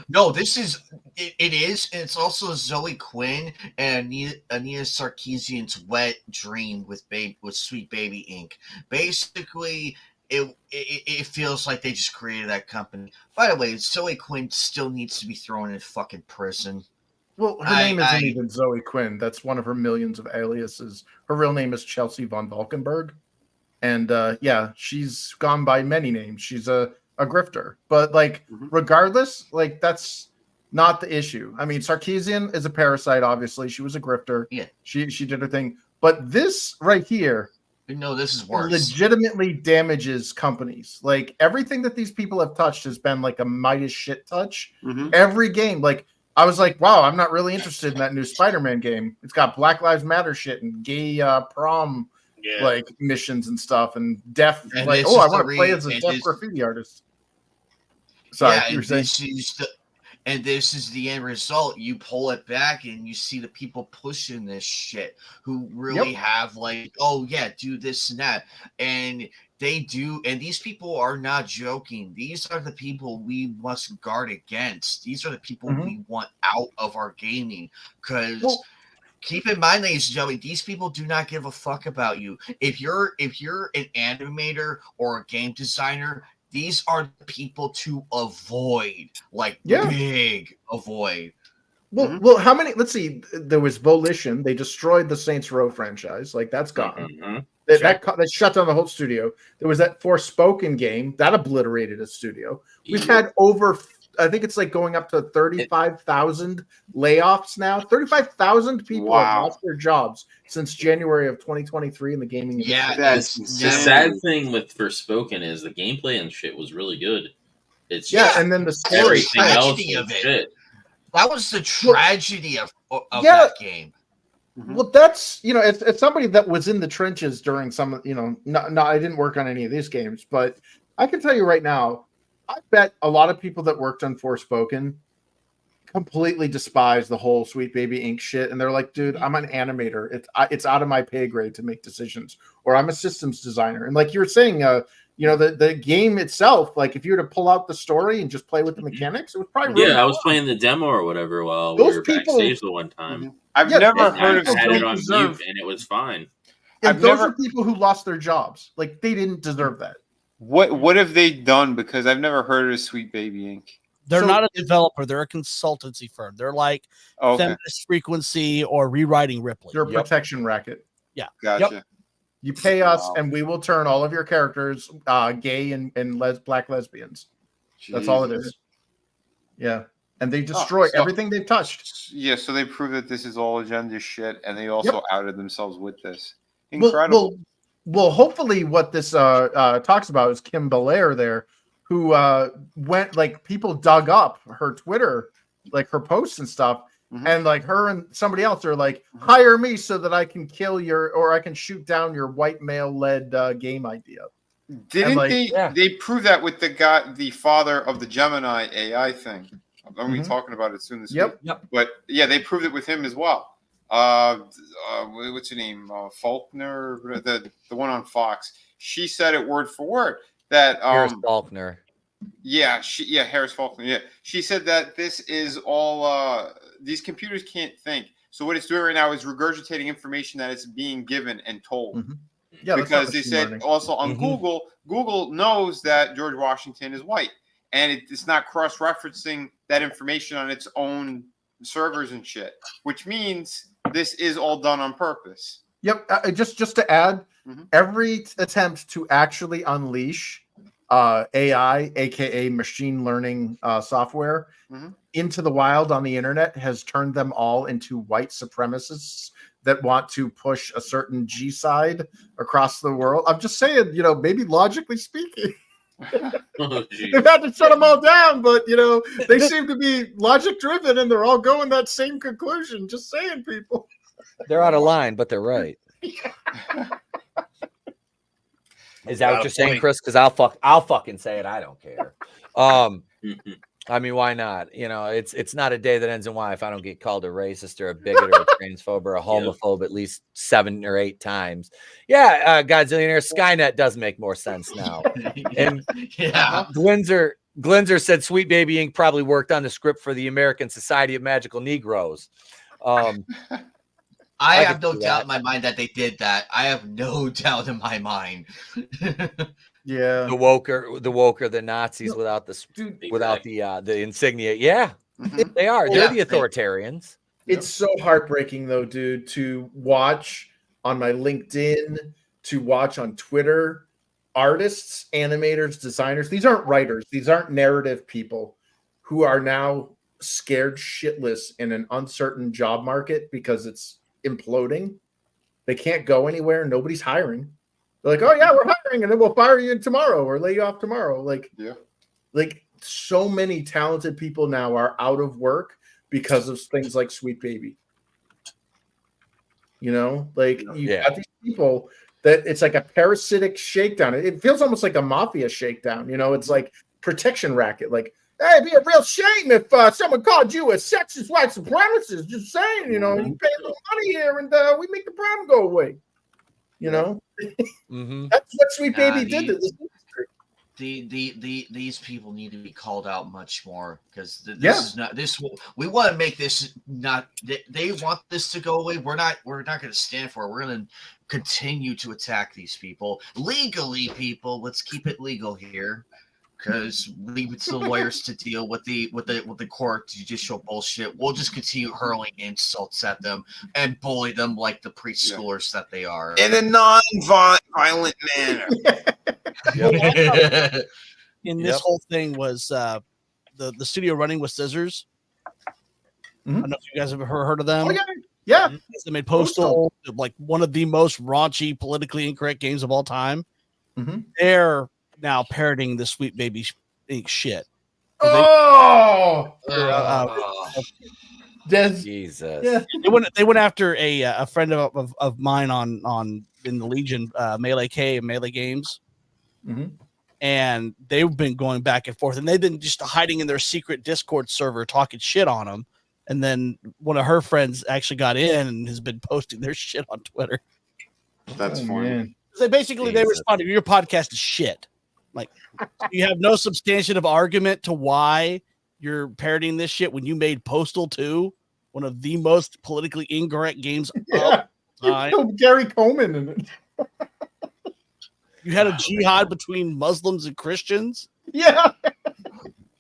No, this is it is, and it's also Zoe Quinn and Anita Sarkeesian's wet dream with Sweet Baby Inc. Basically, it feels like they just created that company. By the way, Zoe Quinn still needs to be thrown in fucking prison. Well, her name isn't even Zoe Quinn. That's one of her millions of aliases. Her real name is Chelsea von Valkenburg. And yeah, she's gone by many names. She's a grifter. But like, regardless, like that's not the issue. I mean, Sarkeesian is a parasite, obviously. She was a grifter. Yeah. She did her thing. But this right here, no, this is worse. Legitimately damages companies. Like everything that these people have touched has been like a Midas shit touch. Every game, like I was like, wow, I'm not really interested in that new Spider-Man game. It's got Black Lives Matter shit and gay prom like missions and stuff, and deaf. And like, oh, I want to play as a deaf graffiti artist. Sorry, you were saying. And this is the end result. You pull it back and you see the people pushing this shit who really have like, oh yeah, do this and that. And they do. And these people are not joking. These are the people we must guard against. These are the people we want out of our gaming. Because keep in mind, ladies and gentlemen, these people do not give a fuck about you. If you're an animator or a game designer, these are the people to avoid, like big avoid. Well, how many? Let's see. There was Volition. They destroyed the Saints Row franchise. Like that's gone. That shut down the whole studio. There was that Forspoken game that obliterated a studio. We've had over, I think it's like going up to 35,000 layoffs now. 35,000 people have lost their jobs since January of 2023 in the gaming industry. Yeah, the sad thing with Forspoken is the gameplay and shit was really good. It's just and then the story, tragedy of it. That was the tragedy of that game. Well, that's it's somebody that was in the trenches during some. No, I didn't work on any of these games, but I can tell you right now. I bet a lot of people that worked on Forspoken completely despise the whole Sweet Baby Inc. shit, and they're like, "Dude, I'm an animator. It's out of my pay grade to make decisions, or I'm a systems designer." And like you were saying, the game itself, like if you were to pull out the story and just play with the mechanics, it was probably really I was playing the demo or whatever while we were backstage the one time. I've never heard of had it on mute, and it was fine. And those are people who lost their jobs. Like they didn't deserve that. What have they done? Because I've never heard of Sweet Baby Inc. They're not a developer. They're a consultancy firm. They're like Feminist Frequency or Rewriting Ripley. They're a protection racket. Yeah. Gotcha. You pay us, and we will turn all of your characters gay and black lesbians. That's all it is. Yeah. And they destroy everything they've touched. Yeah, so they prove that this is all agenda shit, and they also outed themselves with this. Incredible. Well, hopefully what this talks about is Kim Belair there, who went, like, people dug up her Twitter, like her posts and stuff, and like her and somebody else are like, hire me so that I can I can shoot down your white male-led game idea. Didn't they prove that with the father of the Gemini AI thing? I'm going to be talking about it soon this week. Yep. But yeah, they proved it with him as well. What's her name? Faulkner, the one on Fox. She said it word for word that Harris Faulkner. Harris Faulkner. Yeah, she said that this is all. These computers can't think. So what it's doing right now is regurgitating information that it's being given and told. Yeah, because they said also on Google knows that George Washington is white, and it's not cross-referencing that information on its own servers and shit, which means this is all done on purpose. Yep. Just to add, every attempt to actually unleash AI, aka machine learning software, into the wild on the internet has turned them all into white supremacists that want to push a certain G side across the world. I'm just saying, maybe logically speaking. They've had to shut them all down, but they seem to be logic driven, and they're all going that same conclusion. Just saying, people. They're out of line, but they're right. Is that what you're saying, Chris? Because I'll fucking say it. I don't care. I mean, why not? It's not a day that ends in Y if I don't get called a racist or a bigot or a transphobe or a homophobe at least 7 or 8 times. Yeah, Godzillionaire, Skynet does make more sense now. And Glinzer said Sweet Baby Inc. probably worked on the script for the American Society of Magical Negroes. I have no doubt in my mind that they did that. I have no doubt in my mind. Yeah, the woker, the Nazis without the insignia. Yeah, they are. They're the authoritarians. It's so heartbreaking, though, dude, to watch on my LinkedIn, to watch on Twitter, artists, animators, designers. These aren't writers. These aren't narrative people who are now scared shitless in an uncertain job market because it's imploding. They can't go anywhere. Nobody's hiring. They're like, oh yeah, we're hiring, and then we'll fire you tomorrow or lay you off tomorrow. Like so many talented people now are out of work because of things like Sweet Baby. You got these people that it's like a parasitic shakedown. It feels almost like a mafia shakedown. It's like protection racket. Like, hey, it'd be a real shame if someone called you a sexist white supremacist. Just saying, you pay a little money here and we make the problem go away. That's what Sweet Baby did to this industry. These people need to be called out much more because this is not this. We want to make this not. They want this to go away. We're not going to stand for it. We're going to continue to attack these people legally. People, let's keep it legal here. Because leave it to the lawyers to deal with the court judicial bullshit. We'll just continue hurling insults at them and bully them like the preschoolers that they are in a non-violent manner. In this whole thing was the studio running with Scissors. I don't know if you guys have heard of them. Oh, yeah. They made Postal like one of the most raunchy, politically incorrect games of all time. They're now parroting the Sweet Baby shit. Jesus. Yeah. They went after a friend of mine on in the Legion, Melee K and Melee Games. And they've been going back and forth, and they've been just hiding in their secret Discord server talking shit on them. And then one of her friends actually got in and has been posting their shit on Twitter. That's funny. So basically, they responded, your podcast is shit. Like, you have no substantive argument to why you're parroting this shit when you made Postal 2 one of the most politically incorrect games of time. Gary Coleman in it. You had a jihad between Muslims and Christians. Yeah.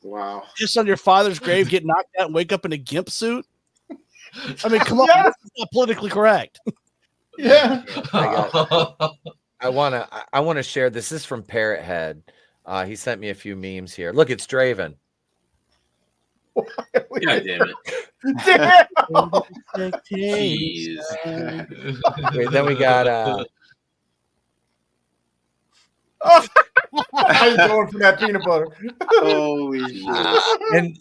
Wow. Just on your father's grave, get knocked out and wake up in a gimp suit. I mean, come on. This is not politically correct. Yeah. I want to share this. This is from Parrot Head. He sent me a few memes here. Look, it's Draven. God damn it. Jeez. Wait, then we got How you going for that peanut butter? Holy shit. And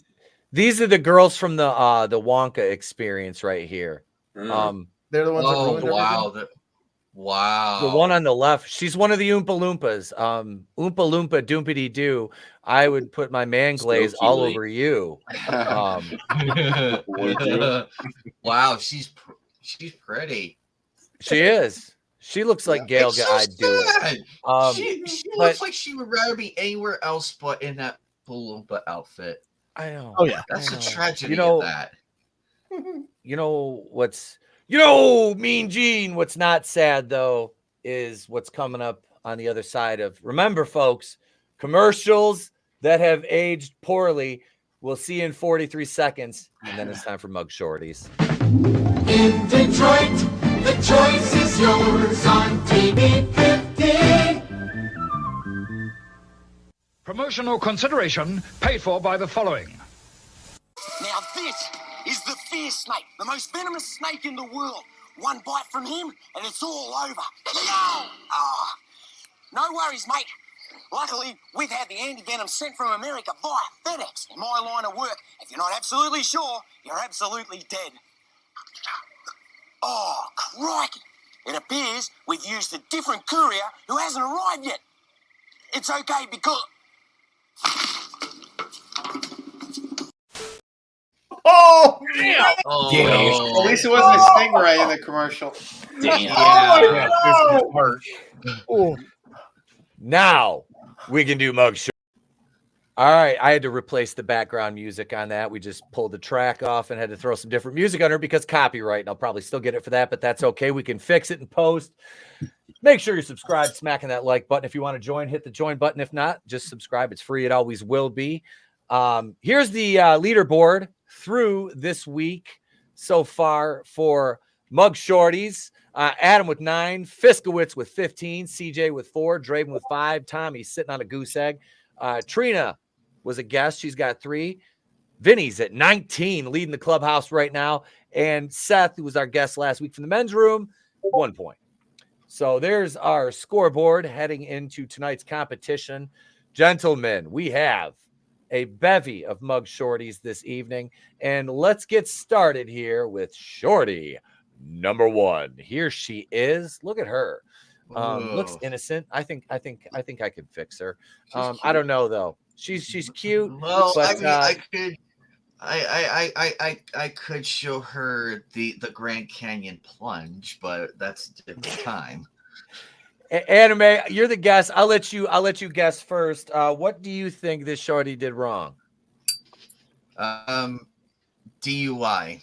these are the girls from the Wonka experience right here. They're the ones that ruined everything? Wow. The one on the left, she's one of the Oompa Loompas. Oompa Loompa Doompity Doo. I would put my man glaze all over you. Wow, she's pretty. She is. She looks like Gail. I'd do it. She looks like she would rather be anywhere else but in that Loompa outfit. I know. Oh yeah, that's a tragedy of that. Mean Gene. What's not sad though is what's coming up on the other side of. Remember, folks, commercials that have aged poorly. We'll see you in 43 seconds, and then it's time for Mug Shorties. In Detroit, the choice is yours on TV 15. Promotional consideration paid for by the following. Now this is the fear snake, the most venomous snake in the world. One bite from him and it's all over. Yo! Oh, no worries, mate. Luckily, we've had the anti-venom sent from America via FedEx. In my line of work, if you're not absolutely sure, you're absolutely dead. Oh, crikey. It appears we've used a different courier who hasn't arrived yet. It's okay because... Oh, damn! Oh, Damn. At least it wasn't a stingray in the commercial. Damn. Oh. Now we can do mug short. All right, I had to replace the background music on that. We just pulled the track off and had to throw some different music on her because copyright. And I'll probably still get it for that, but that's okay. We can fix it in post. Make sure you're subscribed, smacking that like button. If you want to join, hit the join button. If not, just subscribe. It's free. It always will be. Here's the leaderboard through this week so far for Mug Shorties. Adam with 9, Fiskowitz with 15, CJ with 4, Draven with 5, Tommy's sitting on a goose egg. Trina was a guest. She's got 3. Vinny's at 19, leading the clubhouse right now. And Seth, who was our guest last week from the men's room, 1 point. So there's our scoreboard heading into tonight's competition. Gentlemen, we have a bevy of mug shorties this evening. And let's get started here with Shorty number 1. Here she is. Look at her. Looks innocent. I think I could fix her. I don't know though. She's cute. Well, but, I mean, I could show her the Grand Canyon plunge, but that's a different time. Anime, you're the guest. I'll let you guess first. What do you think this shorty did wrong? DUI.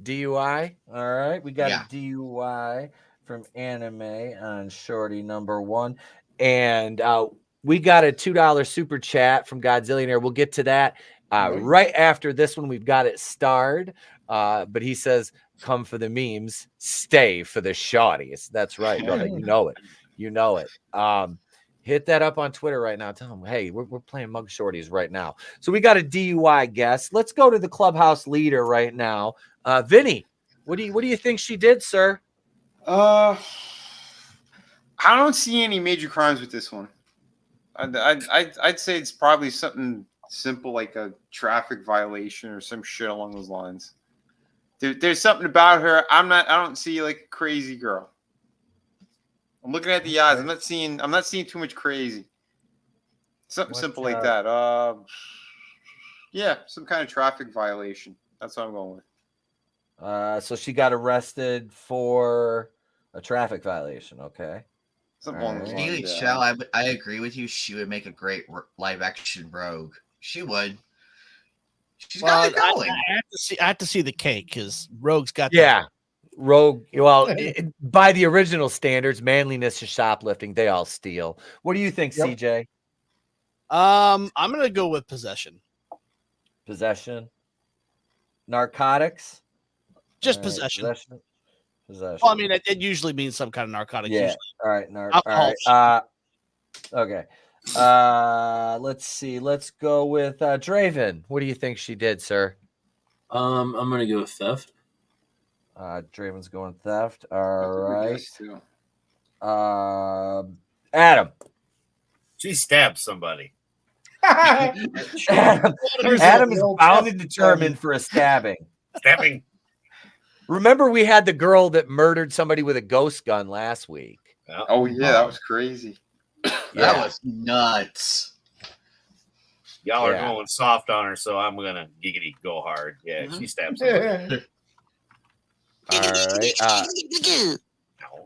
DUI. All right, we got a DUI from Anime on shorty number 1, and we got a $2 super chat from Godzillionaire. We'll get to that right after this one. We've got it starred, but he says, "Come for the memes, stay for the shorties." That's right, brother. You know it. You know it. Hit that up on Twitter right now. Tell them, hey, we're playing mug shorties right now. So we got a DUI guest. Let's go to the clubhouse leader right now. Vinny, what do you think she did, sir? I don't see any major crimes with this one. I'd say it's probably something simple like a traffic violation or some shit along those lines. There's something about her. I don't see like a crazy girl. I'm looking at the eyes. I'm not seeing too much crazy. Something simple like that. Yeah, some kind of traffic violation. That's what I'm going with. So she got arrested for a traffic violation. Okay. I agree with you. She would make a great live action Rogue. She would. She's got it going. I have to see the cake because Rogue's got Rogue. Well, by the original standards, manliness is shoplifting. They all steal. What do you think, CJ? I'm gonna go with possession. Possession. Narcotics. Just possession. Possession. Well, I mean, it usually means some kind of narcotic. Yeah. Usually. All right. Alcohol. All right. Okay. Let's see. Let's go with Draven. What do you think she did, sir? I'm gonna go with theft. Draven's going theft. All right. Adam. She stabbed somebody. Adam is bound and determined for a stabbing. Stabbing. Remember, we had the girl that murdered somebody with a ghost gun last week. Oh yeah, that was crazy. That was nuts. Y'all are going soft on her, so I'm gonna giggity go hard. Yeah, she stabbed somebody. All right. All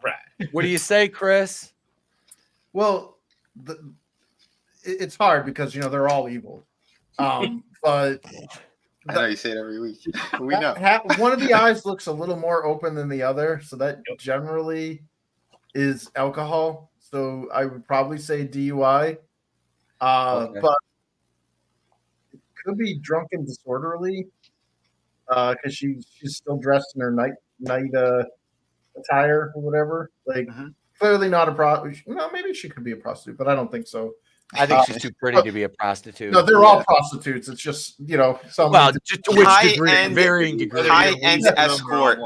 right. What do you say, Chris? Well, it's hard because they're all evil. But I know you say it every week. We know. One of the eyes looks a little more open than the other, so that generally is alcohol. So I would probably say DUI. Okay. But it could be drunk and disorderly because she's still dressed in her night attire or whatever. Like clearly not a prostitute. No, maybe she could be a prostitute, but I don't think so. I think she's too pretty to be a prostitute. No, they're all prostitutes. It's just some. Well, just to which degree, varying degree. High end escort.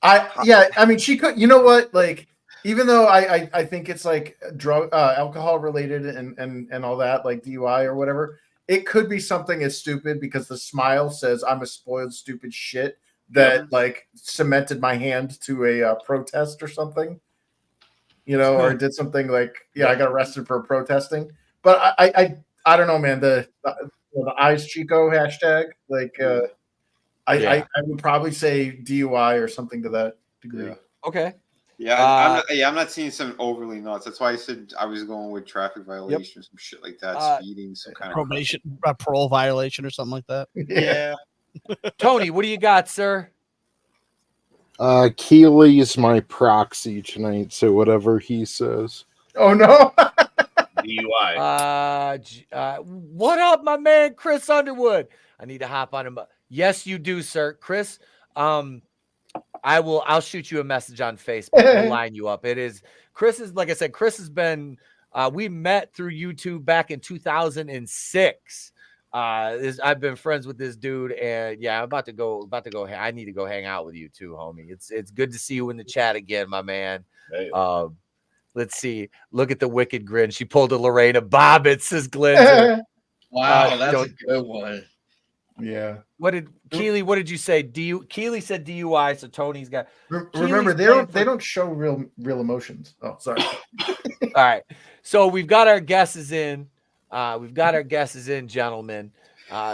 I mean, she could. You know what? Like even though I think it's like drug alcohol related and all that, like DUI or whatever, it could be something as stupid because the smile says I'm a spoiled stupid shit that like cemented my hand to a protest or something, or did something like I got arrested for protesting. But I don't know, man. The eyes Chico hashtag, like I would probably say DUI or something to that degree. Okay. Yeah, I'm not seeing something overly nuts. That's why I said I was going with traffic violation or some shit like that, speeding, some kind probation, parole violation or something like that. Yeah. Tony, what do you got, sir? Keely's my proxy tonight, so whatever he says. Oh no. DUI. What up, my man, Chris Underwood? I need to hop on him. Yes, you do, sir. Chris, I'll shoot you a message on Facebook. We'll line you up. Chris is, like I said, Chris has been, we met through YouTube back in 2006. I've been friends with this dude, and I'm about to go. I need to go hang out with you too, homie. It's good to see you in the chat again, my man. Hey. Let's see. Look at the wicked grin. She pulled a Lorena Bobbitt, says Glenn. Wow, that's a good one. Yeah. What did you say? Keely said DUI, so Tony's got. Remember, they don't show real emotions. Oh, sorry. All right. So we've got our guesses in. Gentlemen.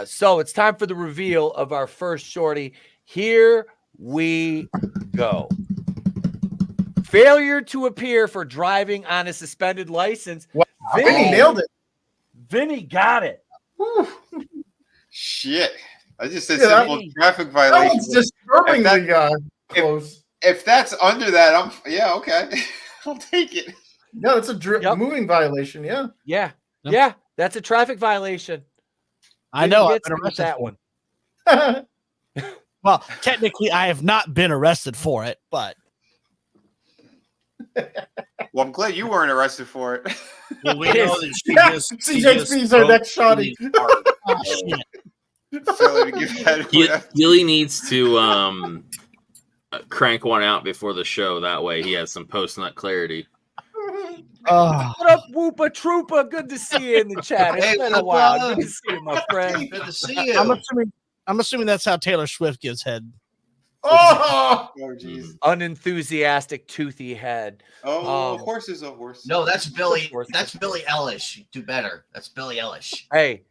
So it's time for the reveal of our first shorty. Here we go. Failure to appear for driving on a suspended license. Wow. Vinny nailed it. Vinny got it. Whew. Shit. I just said simple traffic violation. That was disturbingly close. If that's under that, okay. I'll take it. No, it's a moving violation. Yeah. Yeah. That's a traffic violation. I know. I've been arrested that one. Well, technically, I have not been arrested for it, but. Well, I'm glad you weren't arrested for it. Well, we know that CJP's our next shawty. Gilly needs to crank one out before the show. That way he has some post-nut clarity. What up, Whoopa Troopa? Good to see you in the chat. It's been a while. Good to see you, my friend. Good to see you. I'm assuming that's how Taylor Swift gives head. Oh, jeez. Unenthusiastic, toothy head. Horse is a horse. No, that's Billy. That's Billie Eilish. You do better. That's Billie Eilish. Hey,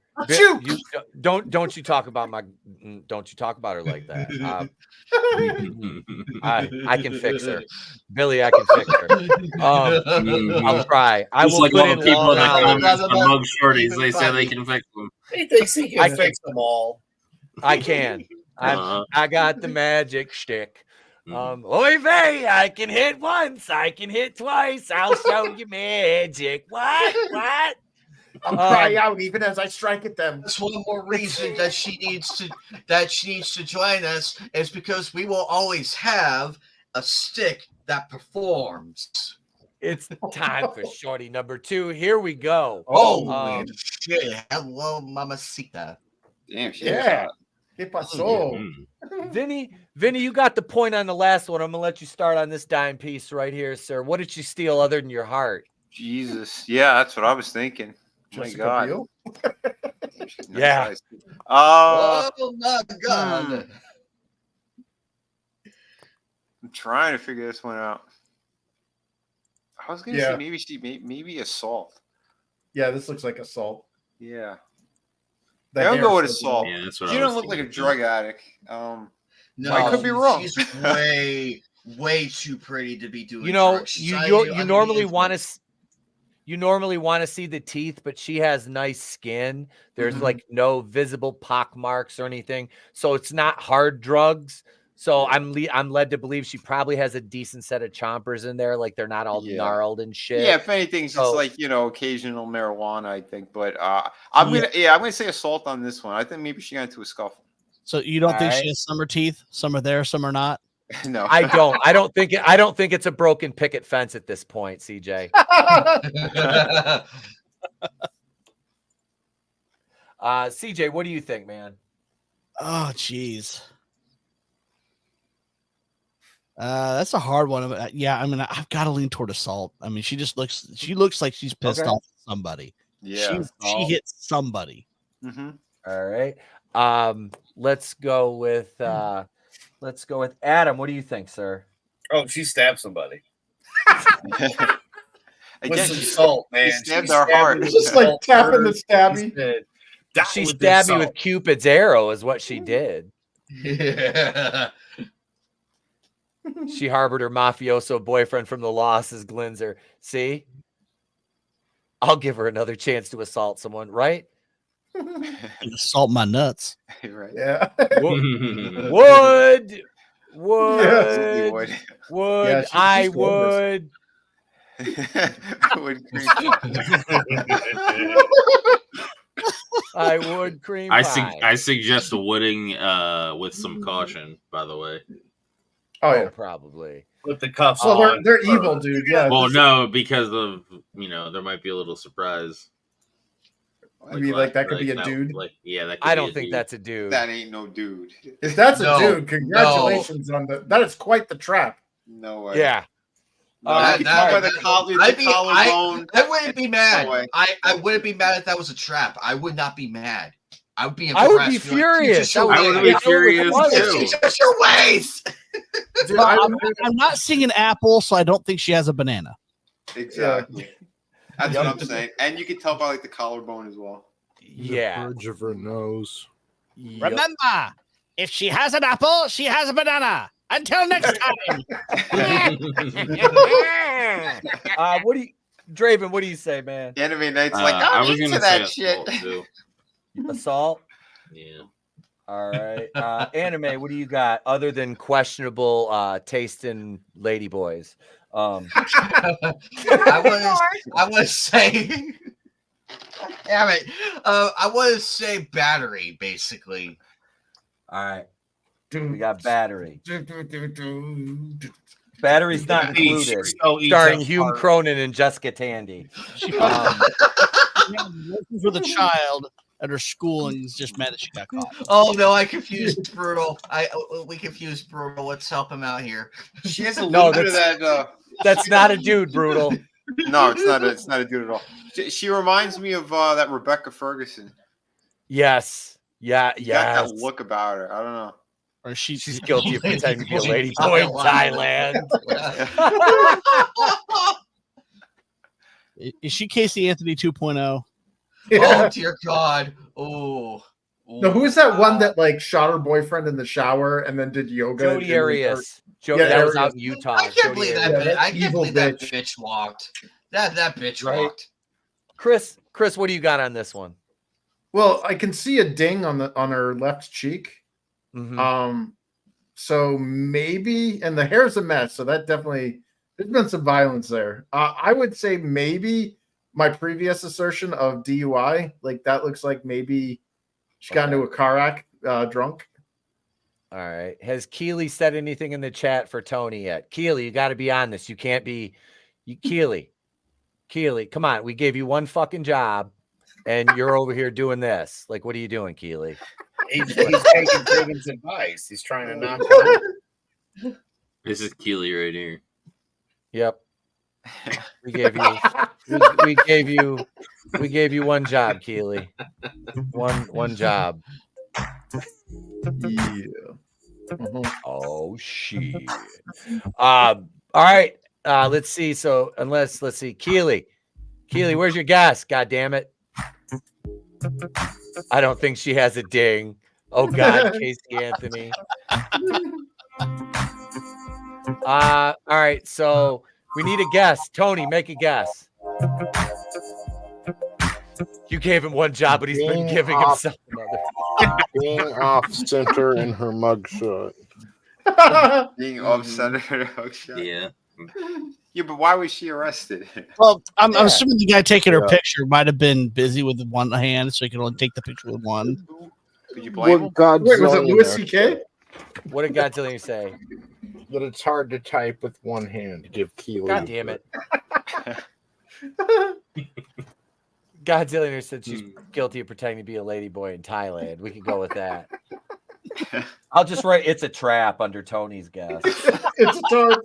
don't you talk about her like that. I can fix her, Billy. I can fix her. I'll try. I will like put all in the people in the long comments hours. on Mug Shorties. They say they can fix them. He thinks he can fix them all. I can. I got the magic shtick. Oy vey, I can hit once, I can hit twice. I'll show you magic. What? I'll cry out even as I strike at them. That's one more reason that she needs to join us is because we will always have a stick that performs. It's time for shorty number 2. Here we go. Oh shit! Hello, mamacita. Damn, shit. Yeah. ¿Qué pasó? Vinny, you got the point on the last one. I'm gonna let you start on this dime piece right here, sir. What did you steal other than your heart? Jesus. Yeah, that's what I was thinking. My God. Yeah. Oh my God. I'm trying to figure this one out. I was gonna say maybe assault. Yeah, this looks like assault. Yeah. I'll go with assault. Yeah, that's what you don't look like a drug addict. No, I could be wrong. She's way too pretty to be doing. You know, drugs. you normally want to see the teeth, but she has nice skin. There's like no visible pock marks or anything, so it's not hard drugs. So I'm led to believe she probably has a decent set of chompers in there, like they're not all gnarled and shit. Yeah, if anything, it's like occasional marijuana, I think. But I'm gonna say assault on this one. I think maybe she got into a scuffle. So you don't think she has some are teeth? Some are there, some are not. No, I don't. I don't think it's a broken picket fence at this point, CJ. CJ, what do you think, man? Oh, jeez. That's a hard one. Yeah, I mean, I've got to lean toward Assault. I mean, she looks like she's pissed off at somebody. Yeah, she hits somebody. Mm-hmm. All right. Let's go with Adam. What do you think, sir? Oh, she stabbed somebody. Again, with some salt, man. She stabbed our heart. It's just like tapping the stabby. She stabbed me with Cupid's arrow, is what she did. Yeah. She harbored her mafioso boyfriend from the lost as Glinzer. See? I'll give her another chance to assault someone, right? Assault my nuts. Right. Yeah. Would. Yeah, Would. Yeah, I she's gorgeous. would. I would cream pie. I suggest wooding with some caution, by the way. Oh yeah, probably. With the cuffs Well, on. they're evil, dude. Yeah. Well, no, because of there might be a little surprise. I mean, like that could be a dude. That could I be don't a think dude. that's a dude. That ain't no dude. If that's a No, dude, congratulations on that is quite the trap. No way. Yeah. No, you can tell by the collarbone. I wouldn't be mad. No way. I wouldn't be mad if that was a trap. I would not be mad. I would be impressed. I would be Like, furious. I would be furious too. It's just your ways. Dude, I'm not seeing an apple, so I don't think she has a banana. Exactly. That's what I'm saying. And you can tell by like the collarbone as well. Yeah. The bridge of her nose. Yep. Remember, if she has an apple, she has a banana. Until next time. What do you, Draven? What do you say, man? Anime Night's like, I I'm was into gonna that say shit. assault, too. Assault. Yeah. All right. Anime. What do you got other than questionable taste in ladyboys? I want to say. Damn it. I want to say battery, basically. All right. We got battery. Battery's not included. Starring Hume Cronin and Jessica Tandy. Looking for the child at her school and is just mad that she got caught. Oh no, I confused Brutal. We confused Brutal. Let's help him out here. She has a little bit of that. That's not a dude, Brutal. No, it's not. It's not a dude at all. She reminds me of that Rebecca Ferguson. Yes. Yeah. Got Yeah. that look about her. I don't know. Or she's guilty of pretending to be a lady boy in Thailand. Is she Casey Anthony 2.0? Oh dear God! Oh. No, who is that one that like shot her boyfriend in the shower and then did yoga? Jody Arias. Jody, that was out in Utah. I can't believe that. Arias. I can't Evil believe that bitch walked. That bitch walked. Chris, what do you got on this one? Well, I can see a ding on her left cheek. Mm-hmm. So maybe, and the hair's a mess. So that definitely, there's been some violence there. I would say maybe my previous assertion of DUI, like that looks like maybe she got into a car wreck drunk. All right. Has Keely said anything in the chat for Tony yet? Keely, you got to be on this. You can't be. Keely, come on. We gave you one fucking job, and you're over here doing this. Like, what are you doing, Keely? He's taking Draven's advice. He's trying to knock him out. This is Keely right here. Yep. We gave you one job, Keely. One job. Yeah. Oh shit. All right. Let's see. So let's see. Keely, where's your gas? God damn it. I don't think she has a ding. Oh God, Casey Anthony. All right. So we need a guess. Tony, make a guess. You gave him one job, but he's been giving himself another. Being off center in her mugshot. Being off center in her mugshot. Yeah. Yeah, but why was she arrested? Well, I'm assuming the guy taking her picture might have been busy with one hand, so he could only take the picture with one. Did you blame him? Wait, was it Louis C.K.? What did Godzilla say? That it's hard to type with one hand. Give Keely. God damn it. Godzilla said she's guilty of pretending to be a ladyboy in Thailand. We could go with that. I'll just write it's a trap under Tony's guess. It's a tarp.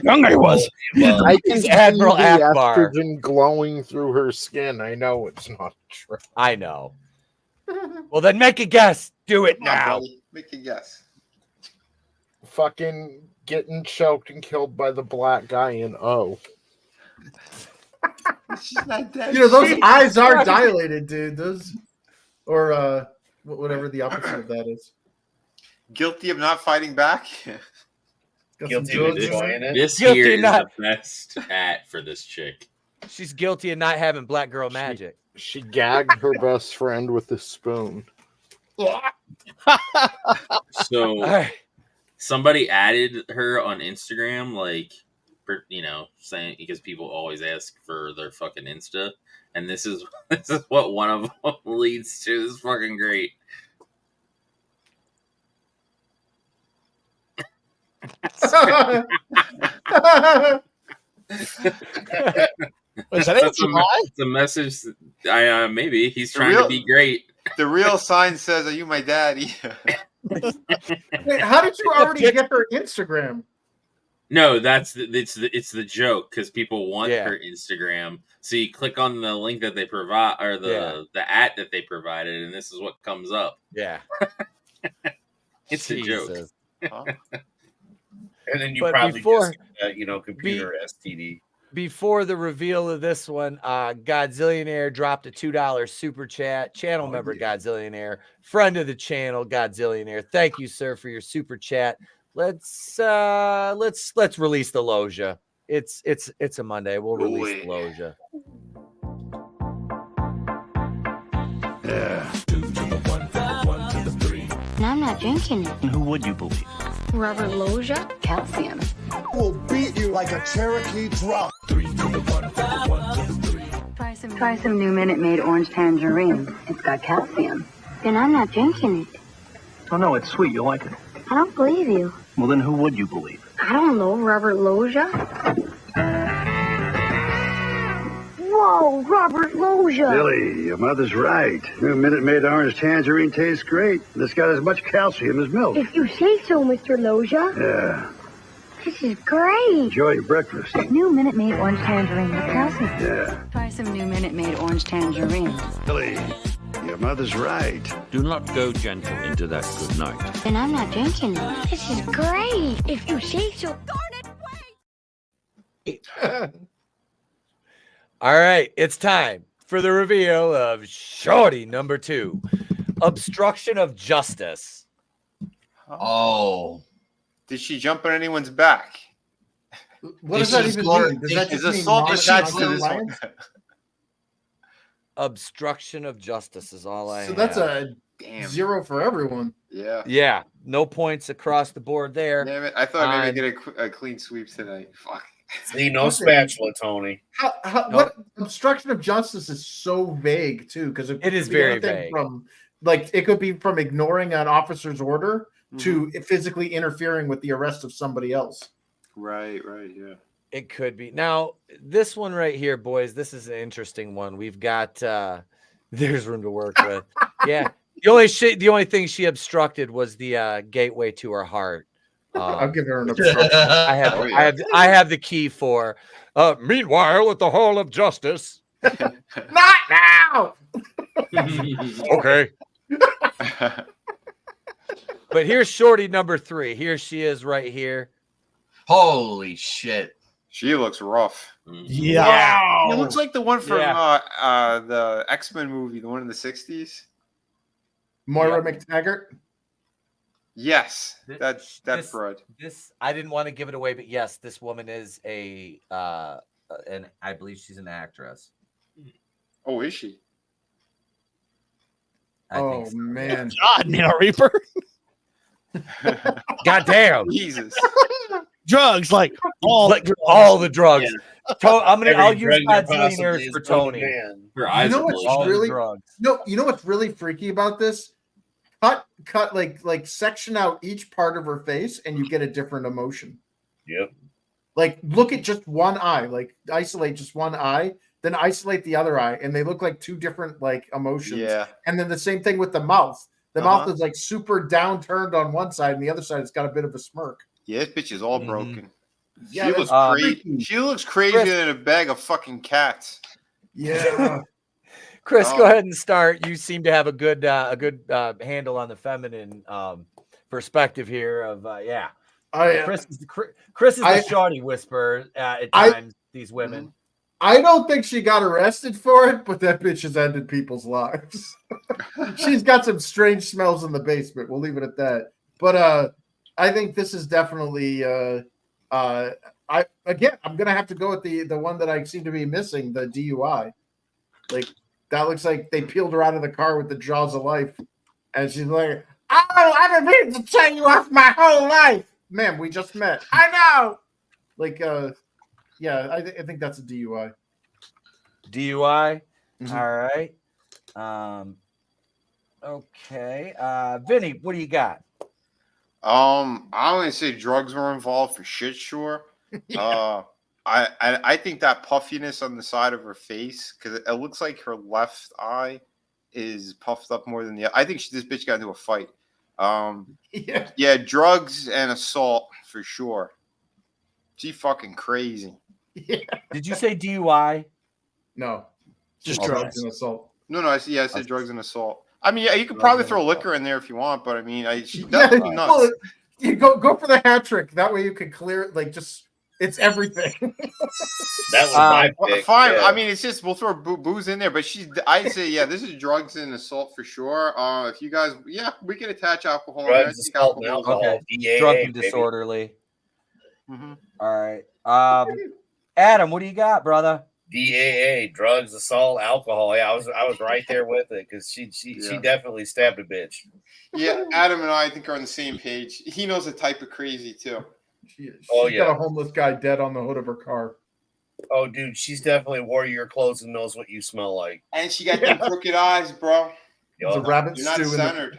Young I was. I can It's see Admiral the Akbar. estrogen glowing through her skin. I know it's not true. I know. Well, then make a guess. Do it Come on, now. buddy. Make a guess. Fucking getting choked and killed by the black guy in O. She's not dead. You know, those eyes are dilated, dude. Those, or whatever the opposite of that is. Guilty of not fighting back. Guilty of enjoying it. This Guilty here of is not- the best hat for this chick. She's guilty of not having black girl magic. She gagged her best friend with a spoon. So somebody added her on Instagram, like, saying, because people always ask for their fucking Insta, and this is what one of them leads to. This is fucking great. Was that It's a message. Maybe he's trying to be great. The real sign says, "Are you my daddy?" Wait, how did you already get her Instagram? No, it's the joke because people want her Instagram. So you click on the link that they provide or the at that they provided, and this is what comes up. Yeah, it's a joke. And then you But probably before- just, computer STD. Before the reveal of this one, Godzillionaire dropped a $2 super chat. Channel member Godzillionaire, friend of the channel Godzillionaire. Thank you, sir, for your super chat. Let's release the Loja. It's a Monday. We'll release the Loja. Yeah. And I'm not drinking it. Who would you believe? Robert Loja? Calcium. Will beat you like a Cherokee drum. Try some new Minute Maid orange tangerine. It's got calcium. Then I'm not drinking it. Oh, no, it's sweet. You'll like it. I don't believe you. Well, then who would you believe? I don't know, Robert Loja. Whoa, Robert Loja. Billy, your mother's right. New Minute Maid orange tangerine tastes great. It's got as much calcium as milk. If you say so, Mr. Loja. Yeah. This is great. Enjoy your breakfast. New Minute Maid orange tangerine with calcium. Yeah. Try some new Minute Maid orange tangerine. Billy, your mother's right. Do not go gentle into that good night. Then I'm not drinking it. This is great. If you say so. Darn it, wait. All right, it's time for the reveal of Shorty number 2, Obstruction of Justice. Oh. Did she jump on anyone's back? What does that even mean? Does that Is just mean assault Mom attached to Lion? this one? Obstruction of Justice is all I So have. that's a 0 for everyone. Yeah. Yeah, no points across the board there. Damn it. I thought maybe I'd get a clean sweep tonight. Fuck. See, no spatula, Tony. What obstruction of justice is so vague too? Because It is could be very anything vague. From it could be from ignoring an officer's order to physically interfering with the arrest of somebody else. Right, yeah. It could be. Now, this one right here, boys, this is an interesting one. We've got there's room to work with. Yeah. The only thing she obstructed was the gateway to her heart. I'll give her an obstruction. I have the key for meanwhile at the Hall of Justice. Not now. Okay. But here's Shorty number 3. Here she is right here. Holy shit. She looks rough. Yeah. It looks like the one from the X-Men movie, the one in the 60s. Moira McTaggart. Yes, that's broad. This I didn't want to give it away, but yes, this woman is and I believe she's an actress. Oh, is she? I think so. Man. God, Nina Reaper. God damn. Jesus. Drugs, like all the drugs. I'll use Godzillionaires for Tony. You know what's really freaky about this? Cut like section out each part of her face and you get a different emotion. Yep. Like look at just one eye, like isolate just one eye then isolate the other eye, and they look like two different like emotions. Yeah. And then the same thing with the mouth. The mouth is like super downturned on one side, and the other side it's got a bit of a smirk. Yeah, this bitch is all broken. Yeah, she looks crazy. She looks crazier than a bag of fucking cats. Yeah. Chris, go ahead and start. You seem to have a good handle on the feminine perspective here. Of Chris is the shawty whisperer at times. These women. I don't think she got arrested for it, but that bitch has ended people's lives. She's got some strange smells in the basement. We'll leave it at that. But I think this is definitely I'm gonna have to go with the one that I seem to be missing, the DUI. Like that looks like they peeled her out of the car with the jaws of life, and she's like, "Oh, I've been meaning to tell you off my whole life, ma'am. We just met. I know." Like, yeah, I think that's a DUI. DUI. All right. Okay. Vinny, what do you got? I'm gonna say drugs were involved for shit sure. I think that puffiness on the side of her face, because it looks like her left eye is puffed up more than the other. I think this bitch got into a fight. Yeah, drugs and assault for sure. She fucking crazy. Yeah. Did you say DUI? No, just drugs and assault. No, I said drugs and assault. I mean, yeah, you could probably throw liquor in there if you want, but I mean, she definitely nuts. Well, you go for the hat trick. That way you could clear it. Like, just it's everything. That was my pick. Fine. Yeah. I mean, it's just we'll throw booze in there, but I say, yeah, this is drugs and assault for sure. If you guys, we can attach alcohol. Drugs, assault, and alcohol. Okay. DAA, Drunk and baby. disorderly. All right. Adam, what do you got, brother? DAA, drugs, assault, alcohol. Yeah, I was right there with it because she definitely stabbed a bitch. Yeah, Adam and I think are on the same page. He knows the type of crazy too. She's got a homeless guy dead on the hood of her car. Oh, dude, she's definitely wore your clothes and knows what you smell like. And she got them crooked eyes, bro. It's a rabbit You're not stew. centered.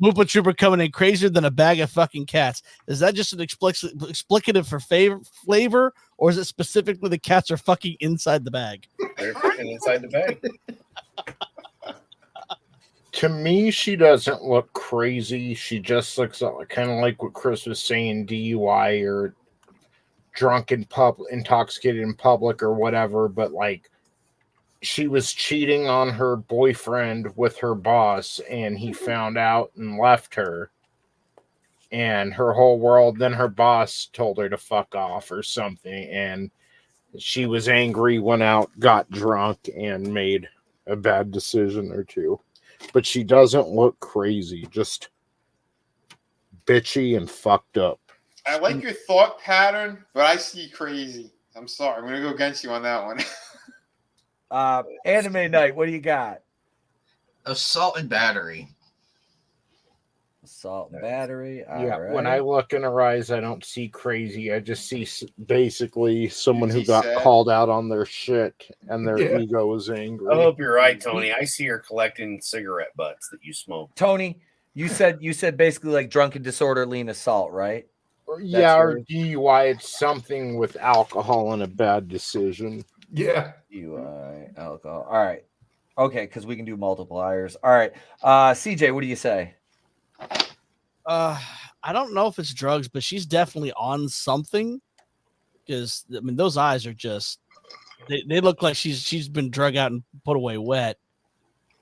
Whoopa Trooper coming in crazier than a bag of fucking cats. Is that just an explicative for flavor, or is it specifically the cats are fucking inside the bag? They're fucking inside the bag. To me, she doesn't look crazy. She just looks kind of like what Chris was saying, DUI or drunk in public, intoxicated in public or whatever. But like, she was cheating on her boyfriend with her boss, and he found out and left her. And her whole world, then her boss told her to fuck off or something. And she was angry, went out, got drunk, and made a bad decision or two. But she doesn't look crazy, just bitchy and fucked up. I like your thought pattern, but I see crazy. I'm sorry. I'm going to go against you on that one. Anime Night, what do you got? Assault and battery. Assault and battery. All Yeah, right. when I look in her eyes, I don't see crazy. I just see basically someone who see got sad? called out on their shit and their ego is angry. I hope you're right, Tony. I see her collecting cigarette butts that you smoke. Tony, you said basically like drunk and disorderly and assault, right? Yeah, or DUI. It's something with alcohol and a bad decision. Yeah. DUI, alcohol. All right. Okay, because we can do multipliers. All right. CJ, what do you say? I don't know if it's drugs, but she's definitely on something. Because I mean, those eyes are just they look like she's been drug out and put away wet.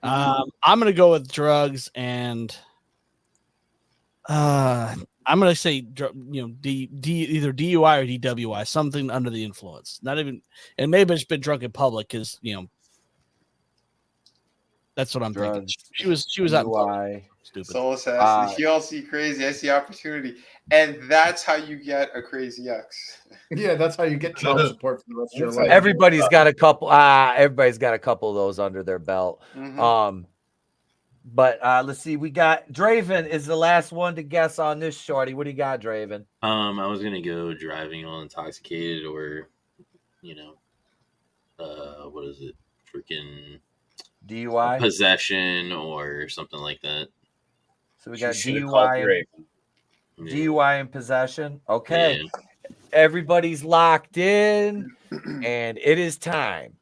I'm gonna go with drugs, and I'm gonna say either DUI or DWI, something under the influence. Not even, and maybe it's been drunk in public because that's what I'm thinking. She was out in public. Stupid. Soul assassin. You all see crazy. I see opportunity, and that's how you get a crazy ex. Yeah, that's how you get child support for the rest of your life. Everybody's got a couple. Everybody's got a couple of those under their belt. But let's see. We got Draven is the last one to guess on this, shorty. What do you got, Draven? I was gonna go driving while intoxicated, or what is it? Freaking DUI, possession, or something like that. So we got DUI, DUI and possession. Okay, Yeah. Everybody's locked in, and it is time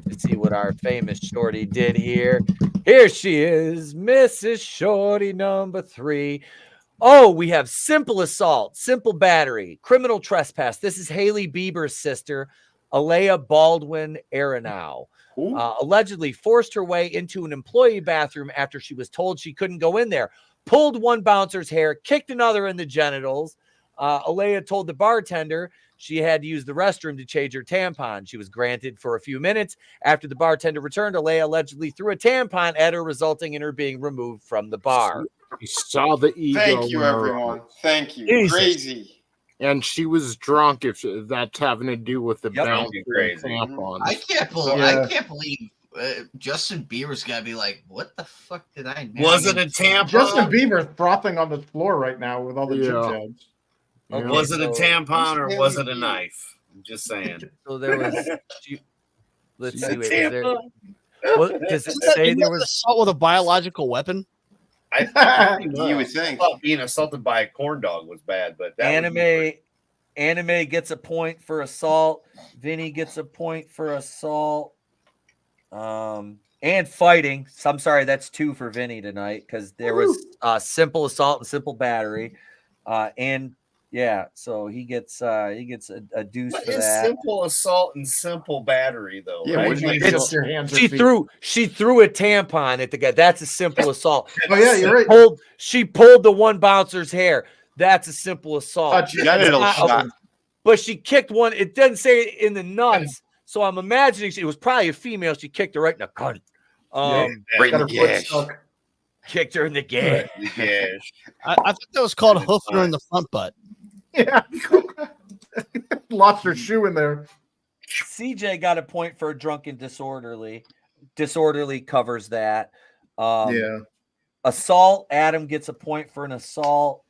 to see what our famous Shorty did here. Here she is, Mrs. Shorty number 3. Oh, we have simple assault, simple battery, criminal trespass. This is Haley Bieber's sister, Alea Baldwin Aronow. Allegedly forced her way into an employee bathroom after she was told she couldn't go in there. Pulled one bouncer's hair, kicked another in the genitals. Alea told the bartender she had to use the restroom to change her tampon. She was granted for a few minutes. After the bartender returned, Alea allegedly threw a tampon at her, resulting in her being removed from the bar. You saw the ego. Thank you, in her everyone. eyes. Thank you. Jesus. Crazy. And she was drunk. If that's having to do with the bouncer crazy. tampons. I can't believe Justin Bieber's got to be like, what the fuck did I know? Was it a tampon? Justin Bieber frothing on the floor right now with all the jib jabs. Okay, was it a tampon or was it a knife? I'm just saying. So there was. Let's see. Wait, was there, well, does it say there was assault with a biological weapon? You would think. I thought being assaulted by a corn dog was bad, but that anime gets a point for assault. Vinny gets a point for assault. And fighting. So I'm sorry, that's 2 for Vinny tonight because there was simple assault and simple battery. And yeah, so he gets a deuce what for is that. simple assault and simple battery though? Yeah, right? She threw a tampon at the guy. That's a simple assault. Oh yeah, you're right. She pulled the one bouncer's hair. That's a simple assault. But she kicked one. It doesn't say it in the nuts, so I'm imagining it was probably a female. She kicked her right in the cunt. Right in the gash. Kicked her in the gash. I think that was called hoofing her in the front butt. Yeah. Lost her shoe in there. CJ got a point for a drunken disorderly. Disorderly covers that. Yeah. Assault. Adam gets a point for an assault.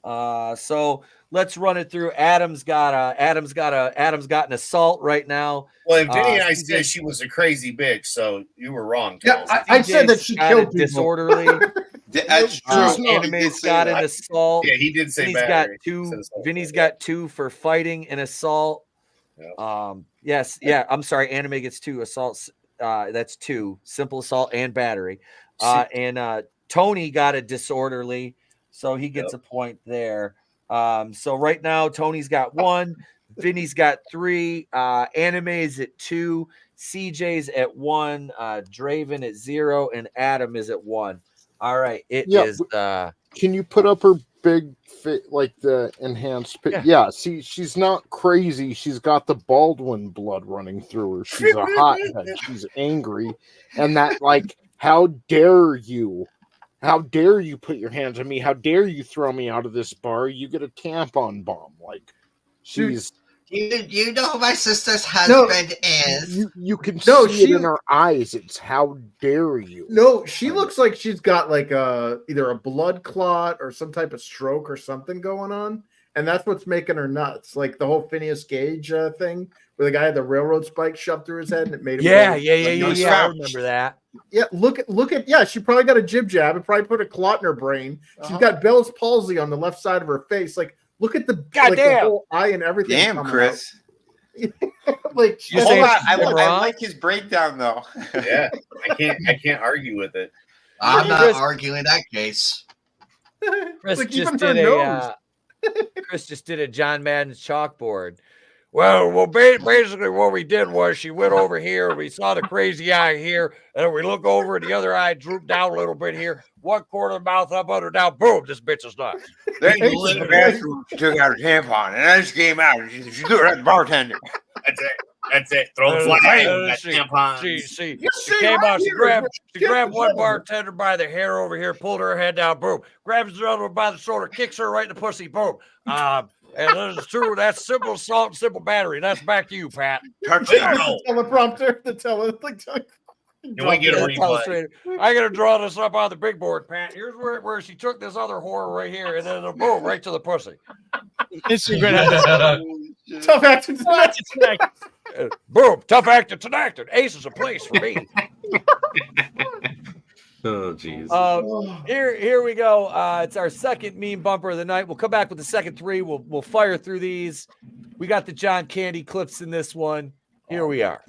So let's run it through. Adam's got an assault right now. Well, and Vinny and I said she was a crazy bitch, so you were wrong. Yeah, I said that she killed people. Disorderly. That's true. Anime's got an assault. Yeah, he did say Vinny's got 2. Vinny's got 2 for fighting and assault. Yep. Yes, yeah. I'm sorry. Anime gets 2 assaults. That's 2 simple assault and battery. And Tony got a disorderly, so he gets a point there. So right now Tony's got 1, Vinny's got 3, Anime's at 2, CJ's at 1, Draven at 0, and Adam is at 1. All right, Can you put up her big fit, like the enhanced? Yeah. See, she's not crazy. She's got the Baldwin blood running through her. She's a hothead. She's angry, and that like, how dare you? How dare you put your hands on me? How dare you throw me out of this bar? You get a tampon bomb. Like, she's. You know who my sister's husband is. You can see it in her eyes. It's how dare you. No, she looks like she's got like either a blood clot or some type of stroke or something going on. And that's what's making her nuts. Like the whole Phineas Gage thing where the guy had the railroad spike shoved through his head and it made him. Yeah. I remember that. Yeah, look at she probably got a jib jab and probably put a clot in her brain. She's got Bell's palsy on the left side of her face. Like, look at the whole eye and everything. Damn, Chris. Like, hold on. I like his breakdown though. Yeah, I can't argue with it. I'm not arguing that case. Chris just did a John Madden's chalkboard. Well, basically what we did was she went over here. We saw the crazy eye here, and we look over, and the other eye drooped down a little bit here. One corner of the mouth up, under down. Boom! This bitch is nuts. Then you went in the bathroom, she took out her tampon, and then she came out. And she threw it at the bartender. That's it. Throw the flag. She came out. She grabbed one bartender by the hair over here, pulled her head down. Boom! Grabs the other one by the shoulder, kicks her right in the pussy. Boom! And that's true. That's simple assault and simple battery. That's back to you, Pat. Teleprompter. I gotta draw this up on the big board, Pat. Here's where she took this other whore right here, and then boom, right to the pussy. Tough acting tonight. Boom, tough acting tonight. Ace is a place for me. Oh, jeez. Here we go. It's our second meme bumper of the night. We'll come back with the second 3. We'll fire through these. We got the John Candy clips in this one. Here we are.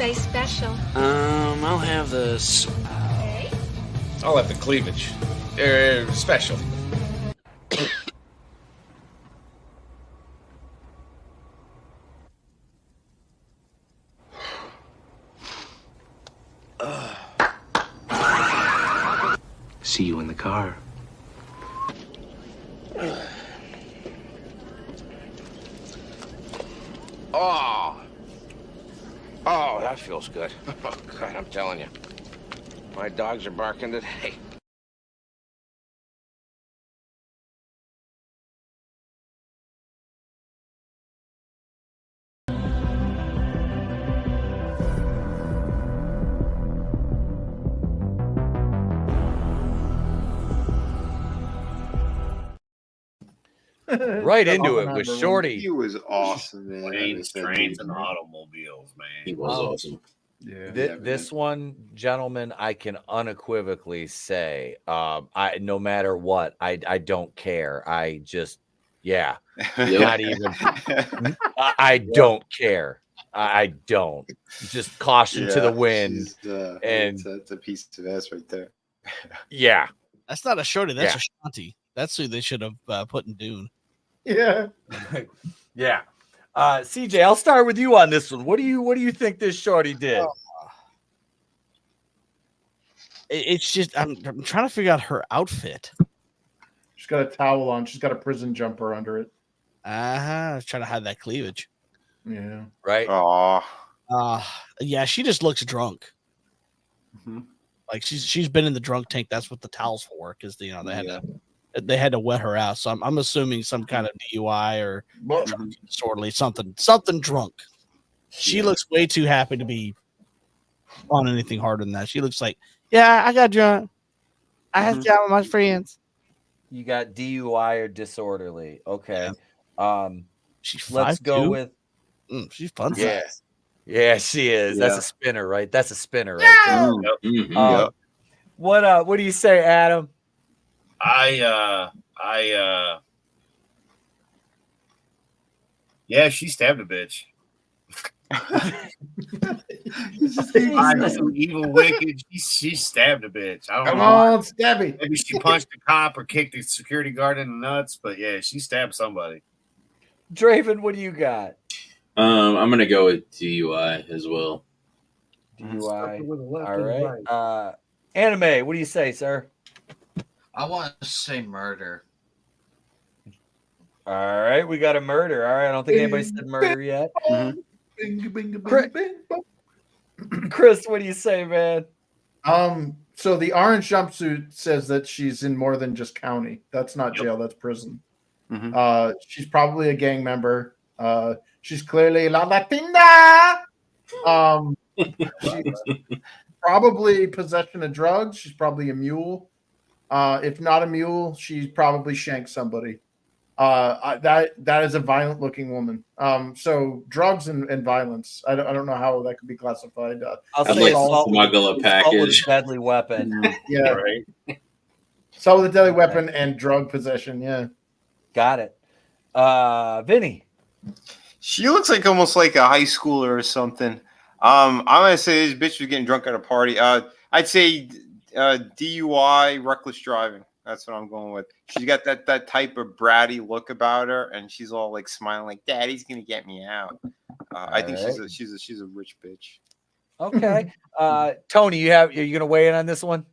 say special. I'll have this. Okay. I'll have the cleavage. Special. See you in the car. Oh, that feels good. Oh, God, I'm telling you. My dogs are barking today. Right into it with Shorty. He was awesome, man. Planes, trains, and automobiles, man. He was awesome. Yeah. This one, gentlemen, I can unequivocally say, I no matter what, I don't care. I just, not even. I don't care. I don't. Just caution to the wind. And it's a piece of ass right there. Yeah. That's not a Shorty. That's a Shanti. That's who they should have put in Dune. Yeah. Yeah. CJ, I'll start with you on this one. What do you think this Shorty did? It's just I'm trying to figure out her outfit. She's got a towel on. She's got a prison jumper under it. I was trying to hide that cleavage. Yeah. Right. Yeah, she just looks drunk. Mm-hmm. Like she's been in the drunk tank. That's what the towels for, because they had to wet her out. So I'm assuming some kind of DUI or disorderly something drunk. She looks way too happy to be on anything harder than that. She looks like, I got drunk. I had to with my friends. You got DUI or disorderly. Okay. Let's go with. She's fun. Yeah, she is. That's a spinner, right? That's a spinner, right there. What do you say, Adam? She stabbed a bitch. Evil, wicked. She stabbed a bitch. I don't Come know. on, Stabby. Maybe she punched a cop or kicked the security guard in the nuts, but she stabbed somebody. Draven, what do you got? I'm gonna go with DUI as well. DUI. All right. Anime, what do you say, sir? I want to say murder. All right, we got a murder. All right, I don't think anybody said murder yet. Chris, what do you say, man? So the orange jumpsuit says that she's in more than just county. That's not jail, that's prison. She's probably a gang member. She's clearly La Latina. She's probably possession of drugs. She's probably a mule. If not a mule, she's probably shanked somebody. That is a violent looking woman. So drugs and violence. I don't know how that could be classified. I'll say smuggle a package. Deadly weapon. Yeah, right. So with a deadly weapon and drug possession. Yeah, got it. Vinny. She looks like almost like a high schooler or something. I'm gonna say this bitch was getting drunk at a party. I'd say DUI, reckless driving. That's what I'm going with. She's got that type of bratty look about her, and she's all like smiling, like "Daddy's gonna get me out." I think she's a rich bitch. Okay, Tony, are you gonna weigh in on this one?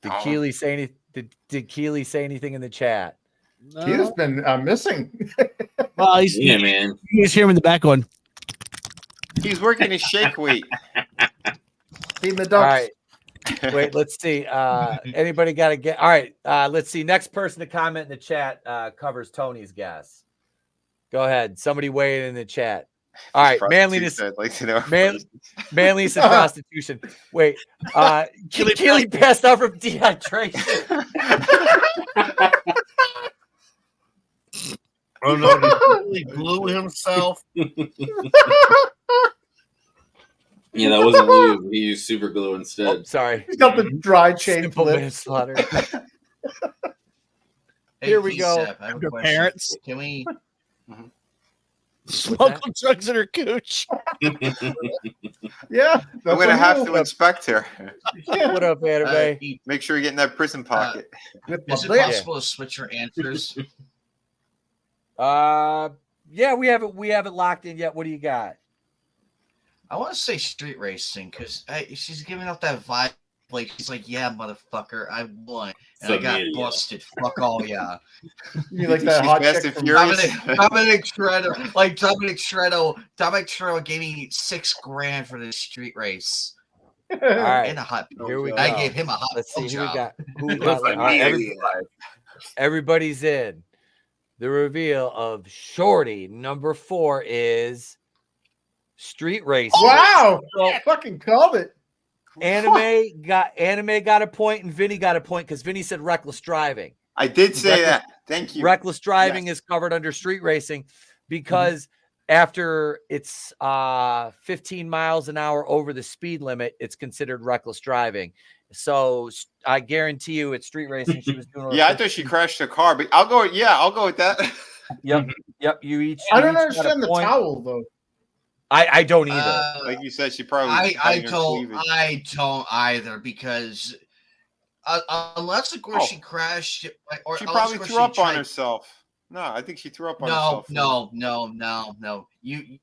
Did Keely say anything? Did Keely say anything in the chat? No. Keely's been missing. Well, man. You guys hear him in the back going. He's working his shake weight. Feeding the ducks. All right. Wait, let's see. Anybody got to get? All right. Let's see. Next person to comment in the chat covers Tony's guess. Go ahead. Somebody weigh in the chat. All right. Manliness. I'd like to know. Manliness and prostitution. Wait. Keely passed out from dehydration. Oh no! Did he glue himself? Yeah, that wasn't lube. He used super glue instead. Oh, sorry. He's got the dry chain Simple flip. manslaughter. Hey, Here we go. Seth, I have a Your question. parents. Can we? Smuggle drugs in her cooch. Yeah, I'm gonna have to inspect her. What up, Anime? Make sure you're getting that prison pocket. Is it possible to switch your answers? Yeah, we haven't locked in yet. What do you got? I want to say street racing because she's giving off that vibe. Like she's like, yeah, motherfucker, I won, and I got busted. Fuck all, yeah. You like that hot Fast chick and Furious? Dominic Toretto, like Dominic Toretto gave me $6,000 for this street race. All right, and a hot. Here we go. I gave him a hot. Let's see who we job. got. Who we got? All right, everybody's in. The reveal of Shorty number 4 is street racing. Wow! Fucking called it. Anime got a point, and Vinny got a point because Vinny said reckless driving. I did say that. Thank you. Reckless driving is covered under street racing because after it's 15 miles an hour over the speed limit, it's considered reckless driving. So I guarantee you, it's street racing. She was doing. Yeah, I thought she crashed her car, but I'll go. Yeah, I'll go with that. Yep. You each. I don't understand the towel though. I don't either. Like you said, she probably. I don't either because unless of course she crashed, or she probably threw up on herself. No, I think she threw up on herself. No. You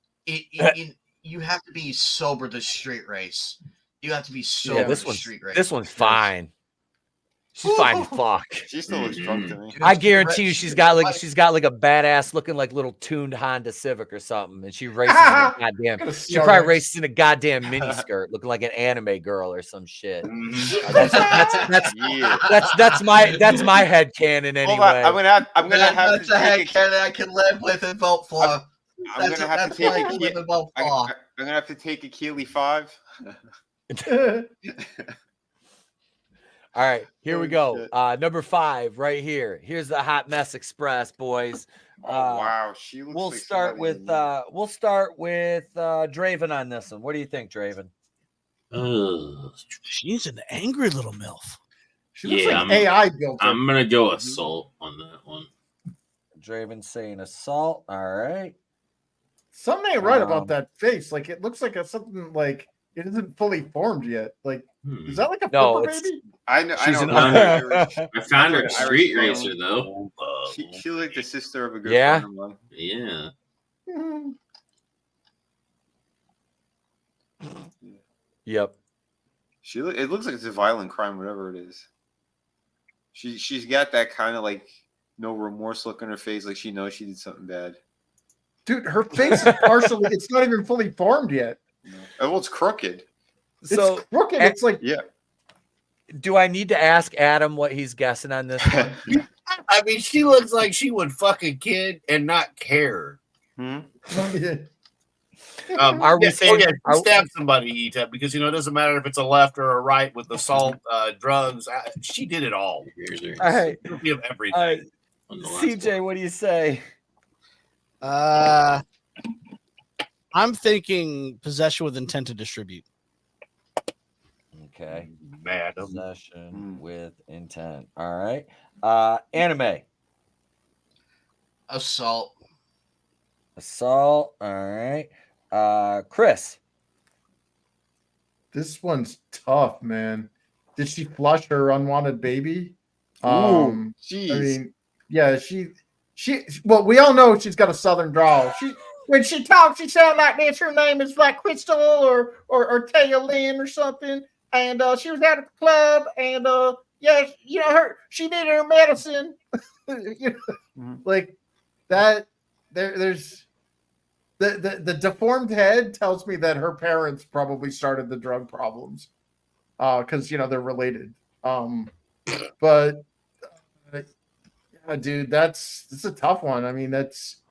have to be sober to street race. You have to be sober to street race. This one's fine. She's fine. Fuck. She still looks drunk to me. I guarantee you, she's got like a badass looking like little tuned Honda Civic or something, and she races in a goddamn. She probably races in a goddamn mini skirt, looking like an anime girl or some shit. That's my head canon anyway. I'm gonna have that's a head canon I can live with and vote for. I'm gonna have to take a Keeley 5. All right, here we go. Number 5 right here. Here's the Hot Mess Express, boys. Wow, she looks we'll like start with Draven on this one. What do you think, Draven? She's an angry little MILF. She looks like AI built. I'm gonna go assault on that one. Draven saying assault. All right. Something ain't right about that face. Like it looks like something like it isn't fully formed yet. Like is that like a flipper baby? I know. I found her street racer though. She like the sister of a good friend of mine. Yeah. Yep. It looks like it's a violent crime, whatever it is. She's got that kind of like no remorse look on her face, like she knows she did something bad. Dude, her face is partially. It's not even fully formed yet. No. Well, it's crooked. It's crooked. It's like Do I need to ask Adam what he's guessing on this one? I mean, she looks like she would fuck a kid and not care. Are we saying stab somebody, Etep, because it doesn't matter if it's a left or a right with assault, drugs. She did it all. All right. Of everything. CJ, what do you say? I'm thinking possession with intent to distribute. Okay. Madam. Possession with intent. All right. Anime. Assault. All right. Chris. This one's tough, man. Did she flush her unwanted baby? Jeez. I mean, yeah, she. Well, we all know she's got a southern drawl. When she talks, she sounds like this. Her name is like Crystal or Taya Lynn or something. And she was out at the club, and she needed her medicine. Like that. There's the deformed head tells me that her parents probably started the drug problems, because they're related. But dude, it's a tough one. I mean, that's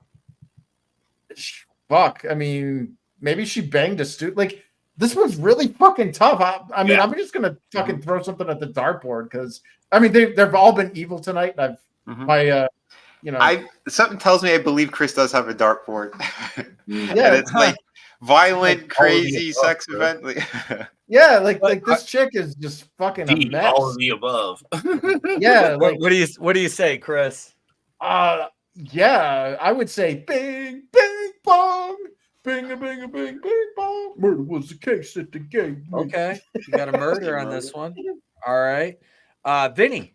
fuck. I mean, maybe she banged a student. Like this one's really fucking tough. I mean, I'm just gonna fucking throw something at the dartboard because I mean they've all been evil tonight. And something tells me I believe Chris does have a dartboard. Yeah, and it's like violent, crazy sex event. Yeah, like this chick is just fucking a mess. All of the above. Yeah. What do you say, Chris? Yeah, I would say bang, bang, bong. Bing a bing a bing bing bong. Murder was the case at the gate. Okay, you got a murder on this one. All right, Vinny.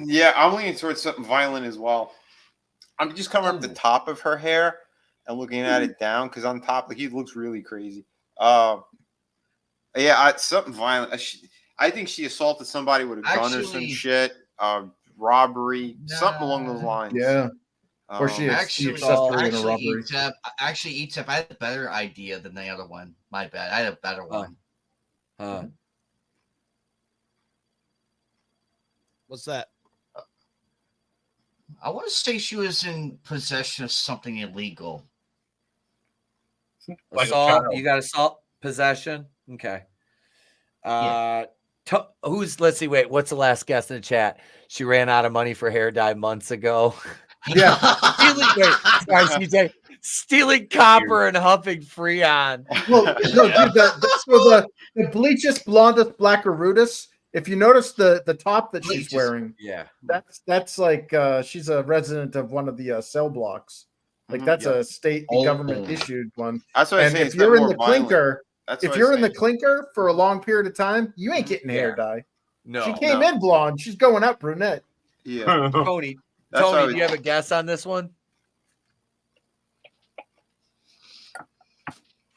Yeah, I'm leaning towards something violent as well. I'm just covering up the top of her hair and looking at it down because on top, like, he looks really crazy. Yeah, something violent. I think she assaulted somebody with a gun or some shit. Robbery, something along those lines. Yeah. Or she accessory in a robbery. Etep, I had a better idea than the other one. My bad. I had a better one. What's that? I want to say she was in possession of something illegal. Assault. You got assault, possession. Okay. Let's see. Wait, what's the last guest in the chat? She ran out of money for hair dye months ago. Yeah. Stealing copper and huffing Freon. Well, no, dude, the bleachest, blondest, blacker rudest. If you notice the top that she's wearing, that's like she's a resident of one of the cell blocks. Like that's a state government issued one. That's what I say. If you're in the clinker, the clinker for a long period of time, you ain't getting hair dye. No, she came in blonde. She's going up brunette. Yeah, Tony, do you have a guess on this one?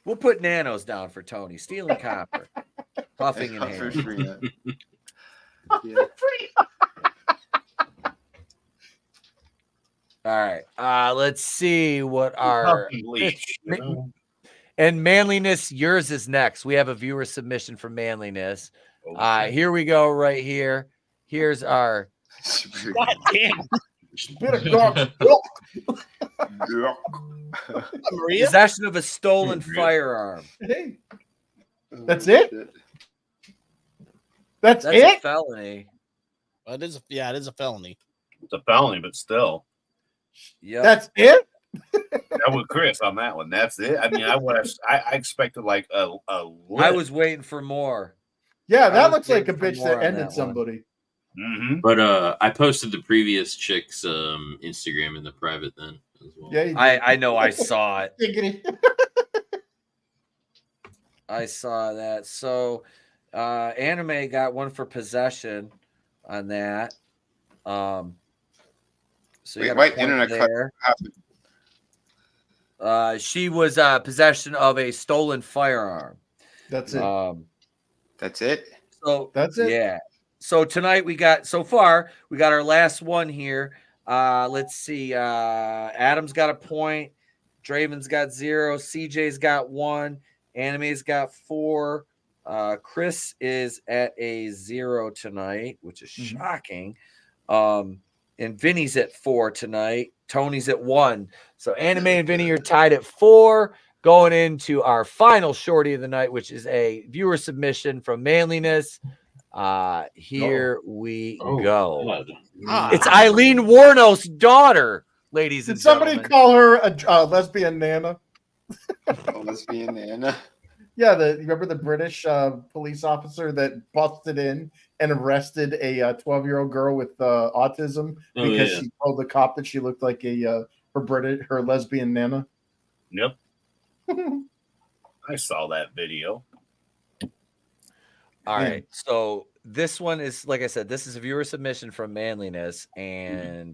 We'll put nanos down for Tony. Stealing copper, puffing in hair. All right. Let's see what our and manliness. Yours is next. We have a viewer submission for manliness. Here we go. Right here. Here's our. God damn. Possession of a stolen firearm. Hey. That's it? That's it? A felony. It is a felony. It's a felony, but still. Yeah. That's it? I'm with Chris on that one. That's it. I mean, I expected like a I was waiting for more. Yeah, that looks like a bitch that ended somebody. Mm-hmm. But I posted the previous chick's Instagram in the private then as well. Yeah, I know. I saw it. I saw that. So, Anime got one for possession on that. So you got internet there. She was possession of a stolen firearm. That's it. That's it. So that's it. Yeah. So tonight we got our last one here. Let's see. Adam's got a point. Draven's got 0. CJ's got 1. Anime's got 4. Chris is at a 0 tonight, which is shocking. And Vinny's at 4 tonight. Tony's at 1. So Anime and Vinny are tied at 4. Going into our final shorty of the night, which is a viewer submission from Manliness. Here we go. It's Eileen Warno's daughter, ladies and gentlemen. Did somebody call her a lesbian nana? A lesbian nana? Yeah, remember the British police officer that busted in and arrested a 12-year-old girl with autism because she told the cop that she looked like her lesbian nana? Yep. I saw that video. All right. So this one is, like I said, this is a viewer submission from Manliness, and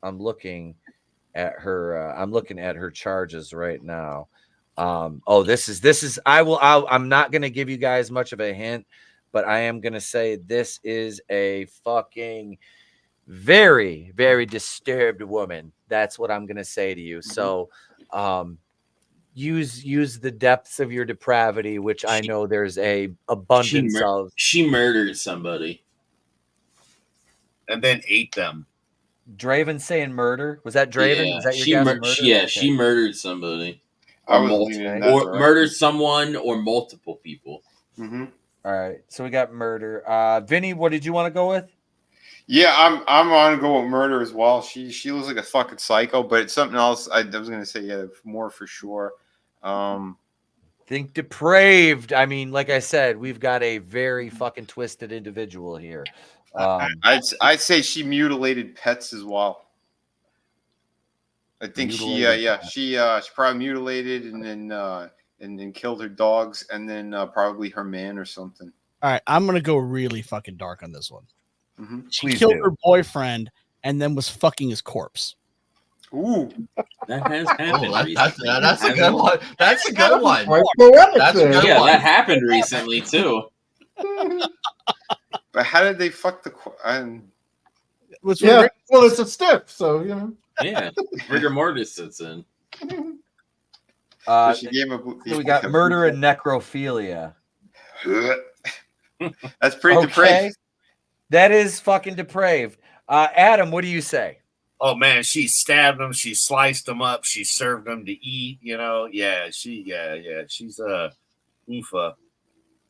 I'm looking at her. I'm looking at her charges right now. This is. I'm not going to give you guys much of a hint, but I am going to say this is a fucking very, very disturbed woman. That's what I'm going to say to you. So, use the depths of your depravity, which I know there's a abundance of. She murdered somebody and then ate them. Draven saying murder? Was that Draven? Yeah, Is that your guess? Murder? Yeah, okay. She murdered somebody. Or murdered someone or multiple people. Mm-hmm. All right, so we got murder. Vinny, what did you want to go with? Yeah, I'm on to go with murder as well. She looks like a fucking psycho, but it's something else. I was gonna say more for sure. Think depraved. I mean, like I said, we've got a very fucking twisted individual here. I'd say she mutilated pets as well. I think Mutilated. she probably mutilated and then killed her dogs and then probably her man or something. All right, I'm gonna go really fucking dark on this one. Mm-hmm. She Please killed do. her boyfriend and then was fucking his corpse. Ooh, That has happened. That's a good one. That's a good one. That's a good one. That happened recently too. But how did they fuck the? Yeah, well, it's a stiff, so you know. Yeah, rigor mortis sits in. She gave him So we got murder and necrophilia. That's pretty depraved. That is fucking depraved. Adam, what do you say? Oh man, she stabbed him. She sliced him up. She served him to eat. You know, she's oofa.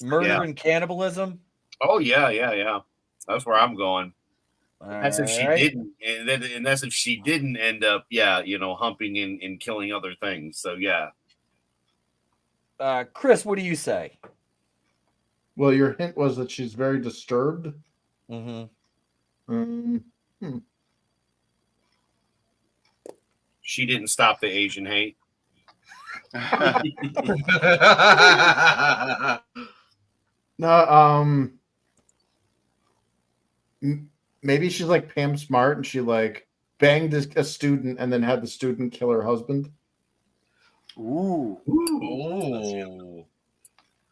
Murder and cannibalism. Oh yeah. That's where I'm going. That's if she Alright. didn't, and that's if she didn't end up, humping and killing other things. So yeah. Chris, what do you say? Well, your hint was that she's very disturbed. Mm-hmm. She didn't stop the Asian hate. No, maybe she's like Pam Smart and she like banged a student and then had the student kill her husband. Ooh.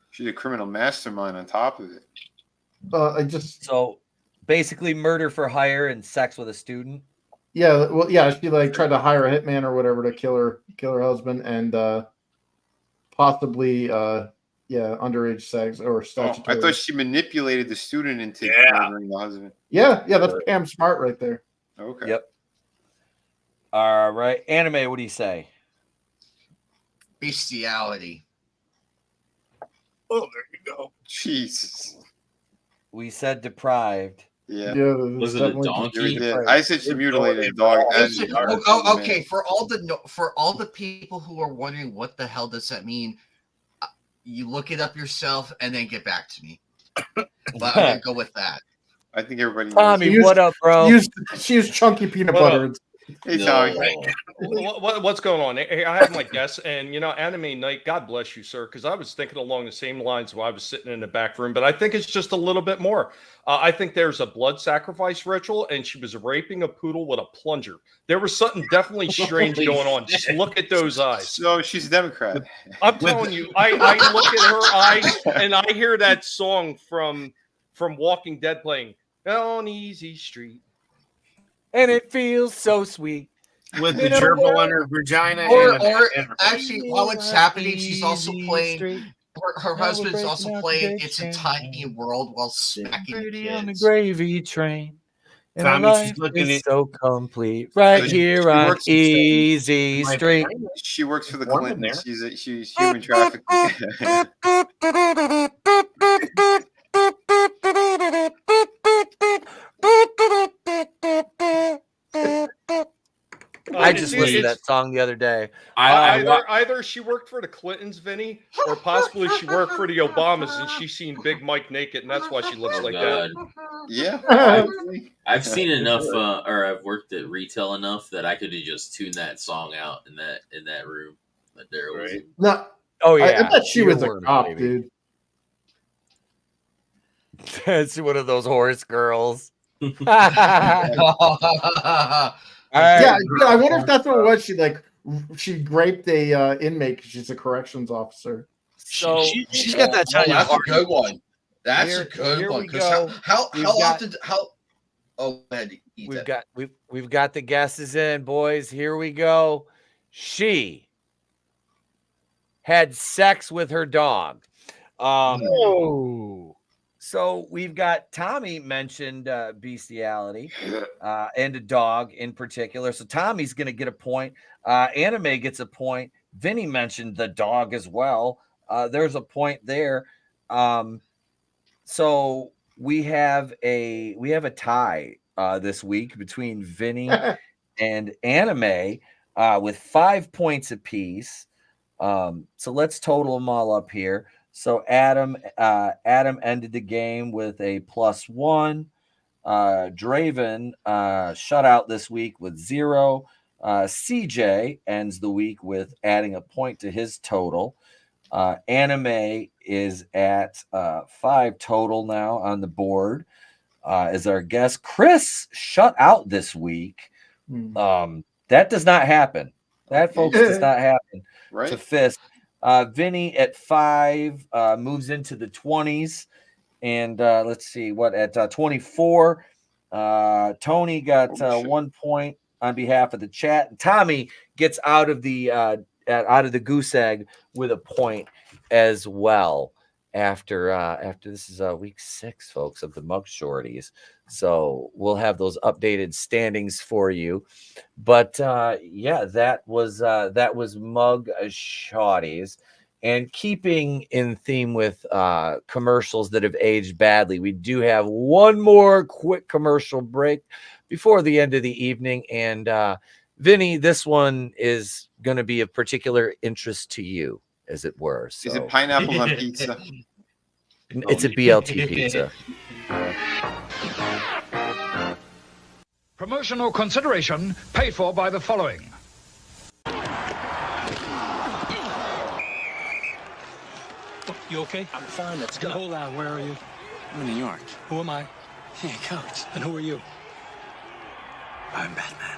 She's a criminal mastermind on top of it. So basically murder for hire and sex with a student. Yeah, well, yeah, she like tried to hire a hitman or whatever to kill her husband and possibly underage sex or statutory. I thought she manipulated the student into murdering the husband. Yeah, that's Pam Smart right there. Okay. Yep. All right, Anime, what do you say? Bestiality. Oh, there you go. Jesus. We said deprived. Yeah. Was it a donkey? I said she mutilated a dog. Okay. For all the people who are wondering what the hell does that mean, you look it up yourself and then get back to me. But I'm gonna go with that. I think everybody. Tommy, what up, bro? She used chunky peanut butter. Hey, Tommy. What's going on? Hey, I have my guess, and Anime Night, God bless you, sir, because I was thinking along the same lines while I was sitting in the back room, but I think it's just a little bit more. I think there's a blood sacrifice ritual, and she was raping a poodle with a plunger. There was something definitely strange going on. Just look at those eyes. So she's a Democrat. I'm telling you, I look at her eyes, and I hear that song from Walking Dead playing on Easy Street. And it feels so sweet. With the gerbil on her vagina. Or actually, while it's happening, she's also playing. Her husband's also playing "It's a Tiny World" while smacking Pretty on the kids. gravy train. And Tommy, life she's looking is at- so complete right here on Easy Street. She works for the Warm in Clintons. there. She's human trafficking. I just listened to that song the other day. Either she worked for the Clintons, Vinny, or possibly she worked for the Obamas and she's seen Big Mike naked, and that's why she looks like that. Yeah. I've seen enough, or I've worked at retail enough that I could have just tuned that song out in that room. But there was. No. Oh yeah. I bet she was a Earworms, cop, baby. dude. That's one of those horse girls. Yeah, I wonder if that's what it was. She raped a inmate because she's a corrections officer. So she's got that Italian That's a heart. good one. That's Here- a good here one. we Because go. how We've got- often how? Oh, go ahead. We've got the guesses in, boys. Here we go. She had sex with her dog. So we've got Tommy mentioned bestiality and a dog in particular. So Tommy's going to get a point. Anime gets a point. Vinny mentioned the dog as well. There's a point there. So we have a tie this week between Vinny and Anime with 5 points apiece. So let's total them all up here. So Adam ended the game with a +1. Draven shut out this week with 0. CJ ends the week with adding a point to his total. Anime is at 5 total now on the board. As our guest, Chris shut out this week. That does not happen. That, folks, does not happen to Fist. Vinny at 5 moves into the 20s. And let's see what at 24. Tony got 1 point on behalf of the chat. And Tommy gets out of the goose egg with a point as well. After this is week 6, folks, of the Mug Shorties. So we'll have those updated standings for you. But yeah, that was Mug Shorties. And keeping in theme with commercials that have aged badly, we do have one more quick commercial break before the end of the evening. And Vinny, this one is going to be of particular interest to you, as it were. So. Is it pineapples on pizza? It's a BLT pizza. Promotional consideration paid for by the following. You okay? I'm fine. Let's go. Hold on. Where are you? I'm in New York. Who am I? Hey, Coach. And who are you? I'm Batman.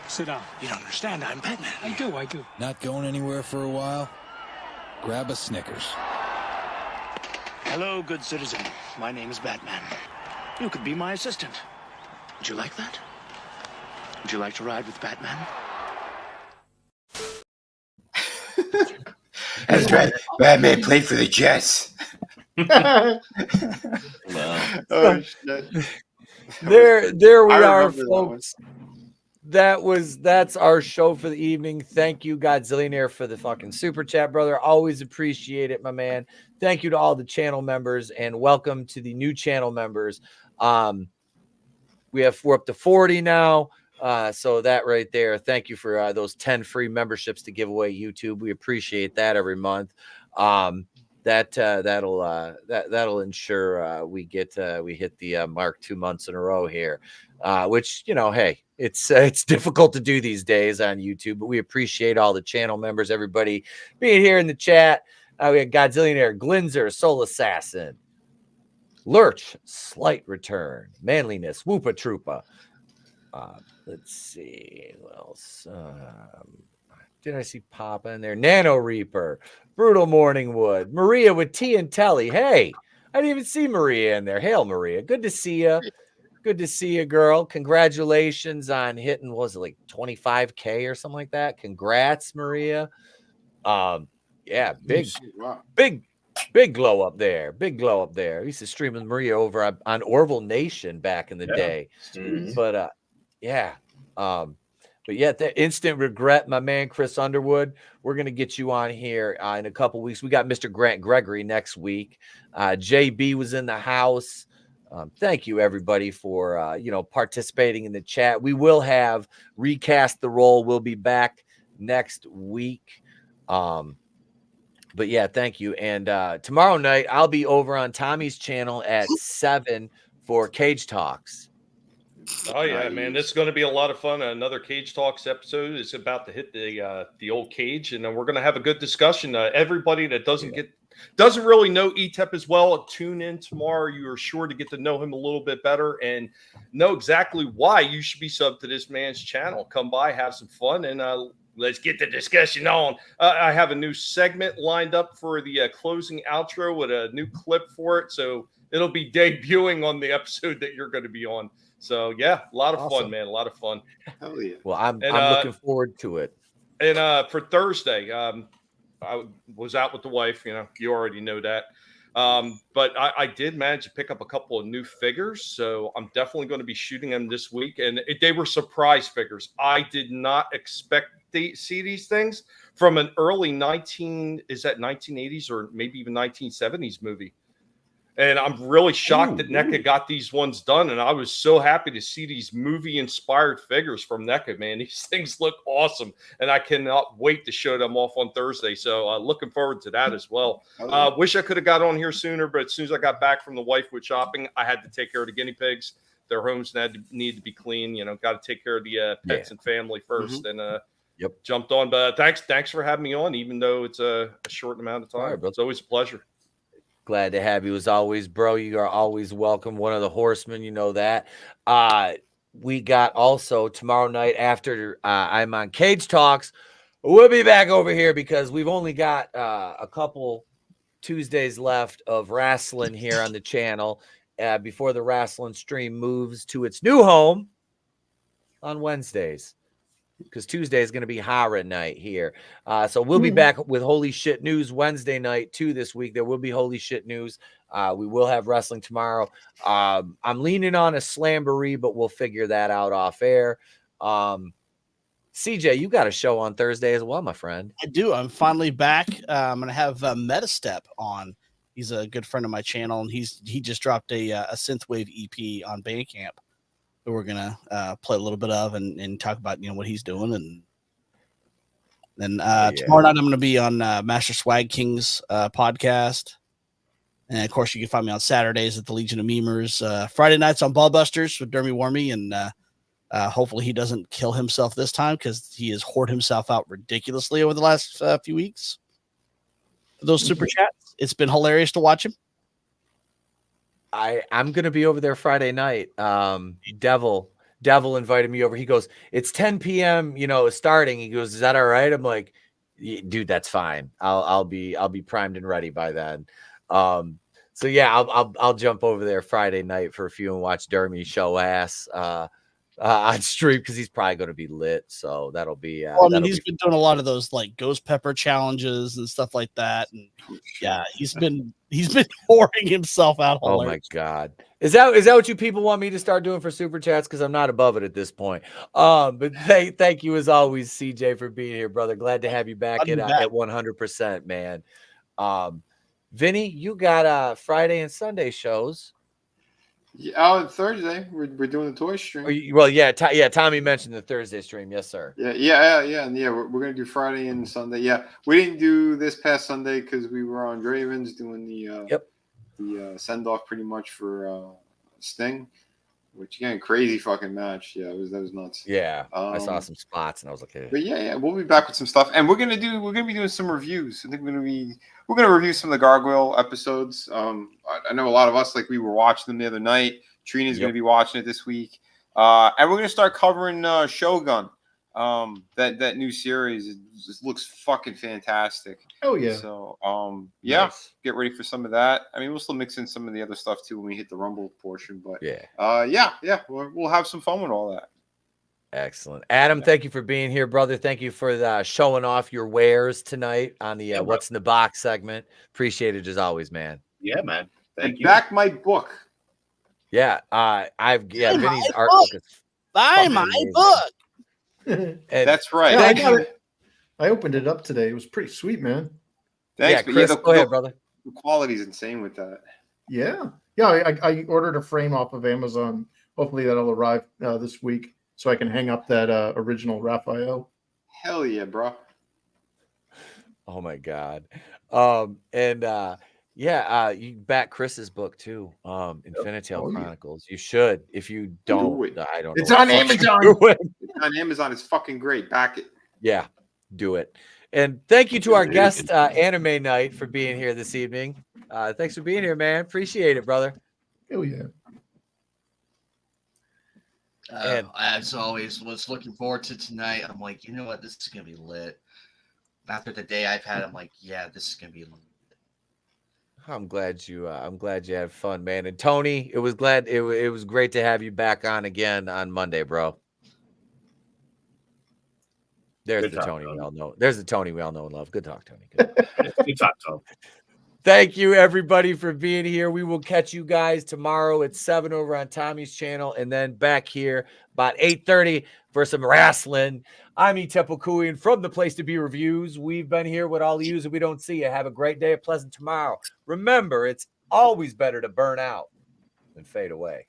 Sit down. You don't understand. I'm Batman. I do. Not going anywhere for a while? Grab a Snickers. Hello, good citizen. My name is Batman. You could be my assistant. Would you like that? Would you like to ride with Batman? That's right. Batman played for the Jets. Oh, shit. There we are, folks. That's our show for the evening. Thank you, Godzillionaire, for the fucking super chat, brother. Always appreciate it, my man. Thank you to all the channel members, and welcome to the new channel members. We're up to 40 now. So that right there, thank you for those 10 free memberships to give away YouTube. We appreciate that every month. That'll ensure we hit the mark 2 months in a row here, which, you know, hey, it's difficult to do these days on YouTube, but we appreciate all the channel members, everybody being here in the chat. We got Godzillionaire, Glinzer, Soul Assassin, Lurch, Slight Return, Manliness, Whoopa Troopa. Let's see what else. Did I see pop in there? Nano Reaper, Brutal Morningwood, Maria with T and Telly. Hey, I didn't even see Maria in there. Hail, Maria. Good to see you. Good to see you, girl. Congratulations on hitting, what was it, like 25K or something like that? Congrats, Maria. Yeah, big glow up there. Big glow up there. I used to stream with Maria over on Orville Nation back in the day. But yeah. But yeah, the instant regret, my man Chris Underwood. We're gonna get you on here in a couple weeks. We got Mr. Grant Gregory next week. JB was in the house. Thank you everybody for participating in the chat. We will have Recast the Role. We'll be back next week. But yeah, thank you. And tomorrow night I'll be over on Tommy's channel at 7 for Cage Talks. Oh yeah, man, this is going to be a lot of fun. Another Cage Talks episode is about to hit the old cage, and we're going to have a good discussion. Everybody that doesn't really know Etep as well, tune in tomorrow. You are sure to get to know him a little bit better and know exactly why you should be subbed to this man's channel. Come by, have some fun, and let's get the discussion on. I have a new segment lined up for the closing outro with a new clip for it, so it'll be debuting on the episode that you're going to be on. So yeah, a lot of fun, man. A lot of fun. Hell yeah. Well, I'm looking forward to it. And for Thursday, I was out with the wife. You know, you already know that. But I did manage to pick up a couple of new figures, so I'm definitely going to be shooting them this week. And they were surprise figures. I did not expect to see these things from an early 1980s or maybe even 1970s movie. And I'm really shocked that NECA got these ones done. And I was so happy to see these movie-inspired figures from NECA, man. These things look awesome. And I cannot wait to show them off on Thursday. So looking forward to that as well. Wish I could have got on here sooner, but as soon as I got back from the wife with shopping, I had to take care of the guinea pigs. their homes need to be clean. Got to take care of the pets and family first. And jumped on. But thanks for having me on, even though it's a short amount of time. It's always a pleasure. Glad to have you as always, bro. You are always welcome. One of the horsemen, you know that. We got also tomorrow night after I'm on Cage Talks. We'll be back over here because we've only got a couple Tuesdays left of wrestling here on the channel before the wrestling stream moves to its new home on Wednesdays. Because Tuesday is going to be horror night here. So we'll be back with Holy Shit News Wednesday night too this week. There will be Holy Shit News. We will have wrestling tomorrow. I'm leaning on a Slamboree, but we'll figure that out off air. CJ, you got a show on Thursday as well, my friend. I do. I'm finally back. I'm going to have Metastep on. He's a good friend of my channel, and he just dropped a synthwave EP on Bandcamp. We're gonna play a little bit of and talk about what he's doing, and then tomorrow night I'm gonna be on Master Swag King's podcast, and of course you can find me on Saturdays at the Legion of Memers. Friday nights on Ballbusters with Dermy Wormy, and hopefully he doesn't kill himself this time because he has whored himself out ridiculously over the last few weeks. For those super chats, it's been hilarious to watch him. I'm gonna be over there Friday night. Devil invited me over. He goes, it's 10 p.m. Starting. He goes, is that all right? I'm like, dude, that's fine. I'll be primed and ready by then. So yeah, I'll jump over there Friday night for a few and watch Dermy show ass on stream because he's probably going to be lit. So that'll be. He's been doing a lot of those like ghost pepper challenges and stuff like that, and yeah, he's been whoring himself out. Oh my god, is that what you people want me to start doing for super chats? Because I'm not above it at this point. But thank you as always, CJ, for being here, brother. Glad to have you back at 100%, man. Vinny, you got Friday and Sunday shows. Yeah, Thursday we're doing the toy stream. Tommy mentioned the Thursday stream. Yes, sir. Yeah. We're gonna do Friday and Sunday. Yeah, we didn't do this past Sunday because we were on Draven's doing the send off pretty much for Sting, which again crazy fucking match. Yeah, that was nuts. Yeah, I saw some spots and I was like, hey. But yeah, we'll be back with some stuff, and we're gonna be doing some reviews. I think we're gonna review some of the Gargoyle episodes. I know a lot of us we were watching them the other night. Trina's gonna be watching it this week, and we're gonna start covering Shogun. That new series just looks fucking fantastic. Oh yeah. So nice. Get ready for some of that. I mean, we'll still mix in some of the other stuff too when we hit the Rumble portion. But we'll have some fun with all that. Excellent. Adam, thank you for being here, brother. Thank you for showing off your wares tonight on the What's in the Box segment. Appreciate it as always, man. Yeah, man. Thank you. Back my book. Yeah, Vinny's artwork is buy my book. That's right. I opened it up today. It was pretty sweet, man. Thanks. Yeah, Chris, go ahead, brother. The quality's insane with that. Yeah. I ordered a frame off of Amazon. Hopefully that'll arrive this week, so I can hang up that original Raphael. Hell yeah, bro. Oh my god. You back Chris's book too. Infinitale Chronicles. You should. If you don't, I don't know. It's on Amazon. It's on Amazon. It's fucking great. Back it. Yeah, do it. And thank you to our guest Anime Night for being here this evening. Thanks for being here, man. Appreciate it, brother. Oh yeah. As always, was looking forward to tonight. I'm like, you know what, this is gonna be lit. After the day I've had, I'm like, yeah, this is gonna be lit. I'm glad you had fun, man. And Tony, it was great to have you back on again on Monday, bro. There's the Tony we all know. There's the Tony we all know and love. Good talk, Tony. Good talk, Tony. Thank you, everybody, for being here. We will catch you guys tomorrow at 7 over on Tommy's channel, and then back here about 8:30 for some wrestling. I'm Etep from the Place to Be Reviews. We've been here with all of you, and we don't see you. Have a great day, a pleasant tomorrow. Remember, it's always better to burn out than fade away.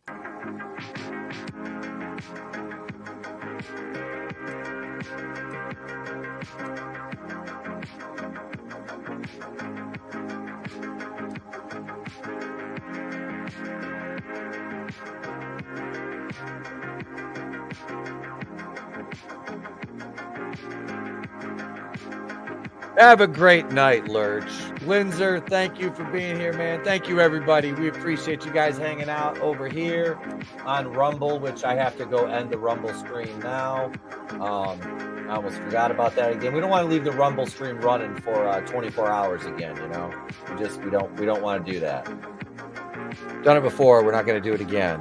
Have a great night, Lurch. Linzer, thank you for being here, man. Thank you, everybody. We appreciate you guys hanging out over here on Rumble, which I have to go end the Rumble stream now. I almost forgot about that again. We don't want to leave the Rumble stream running for 24 hours again, you know. We don't want to do that. Done it before, we're not going to do it again.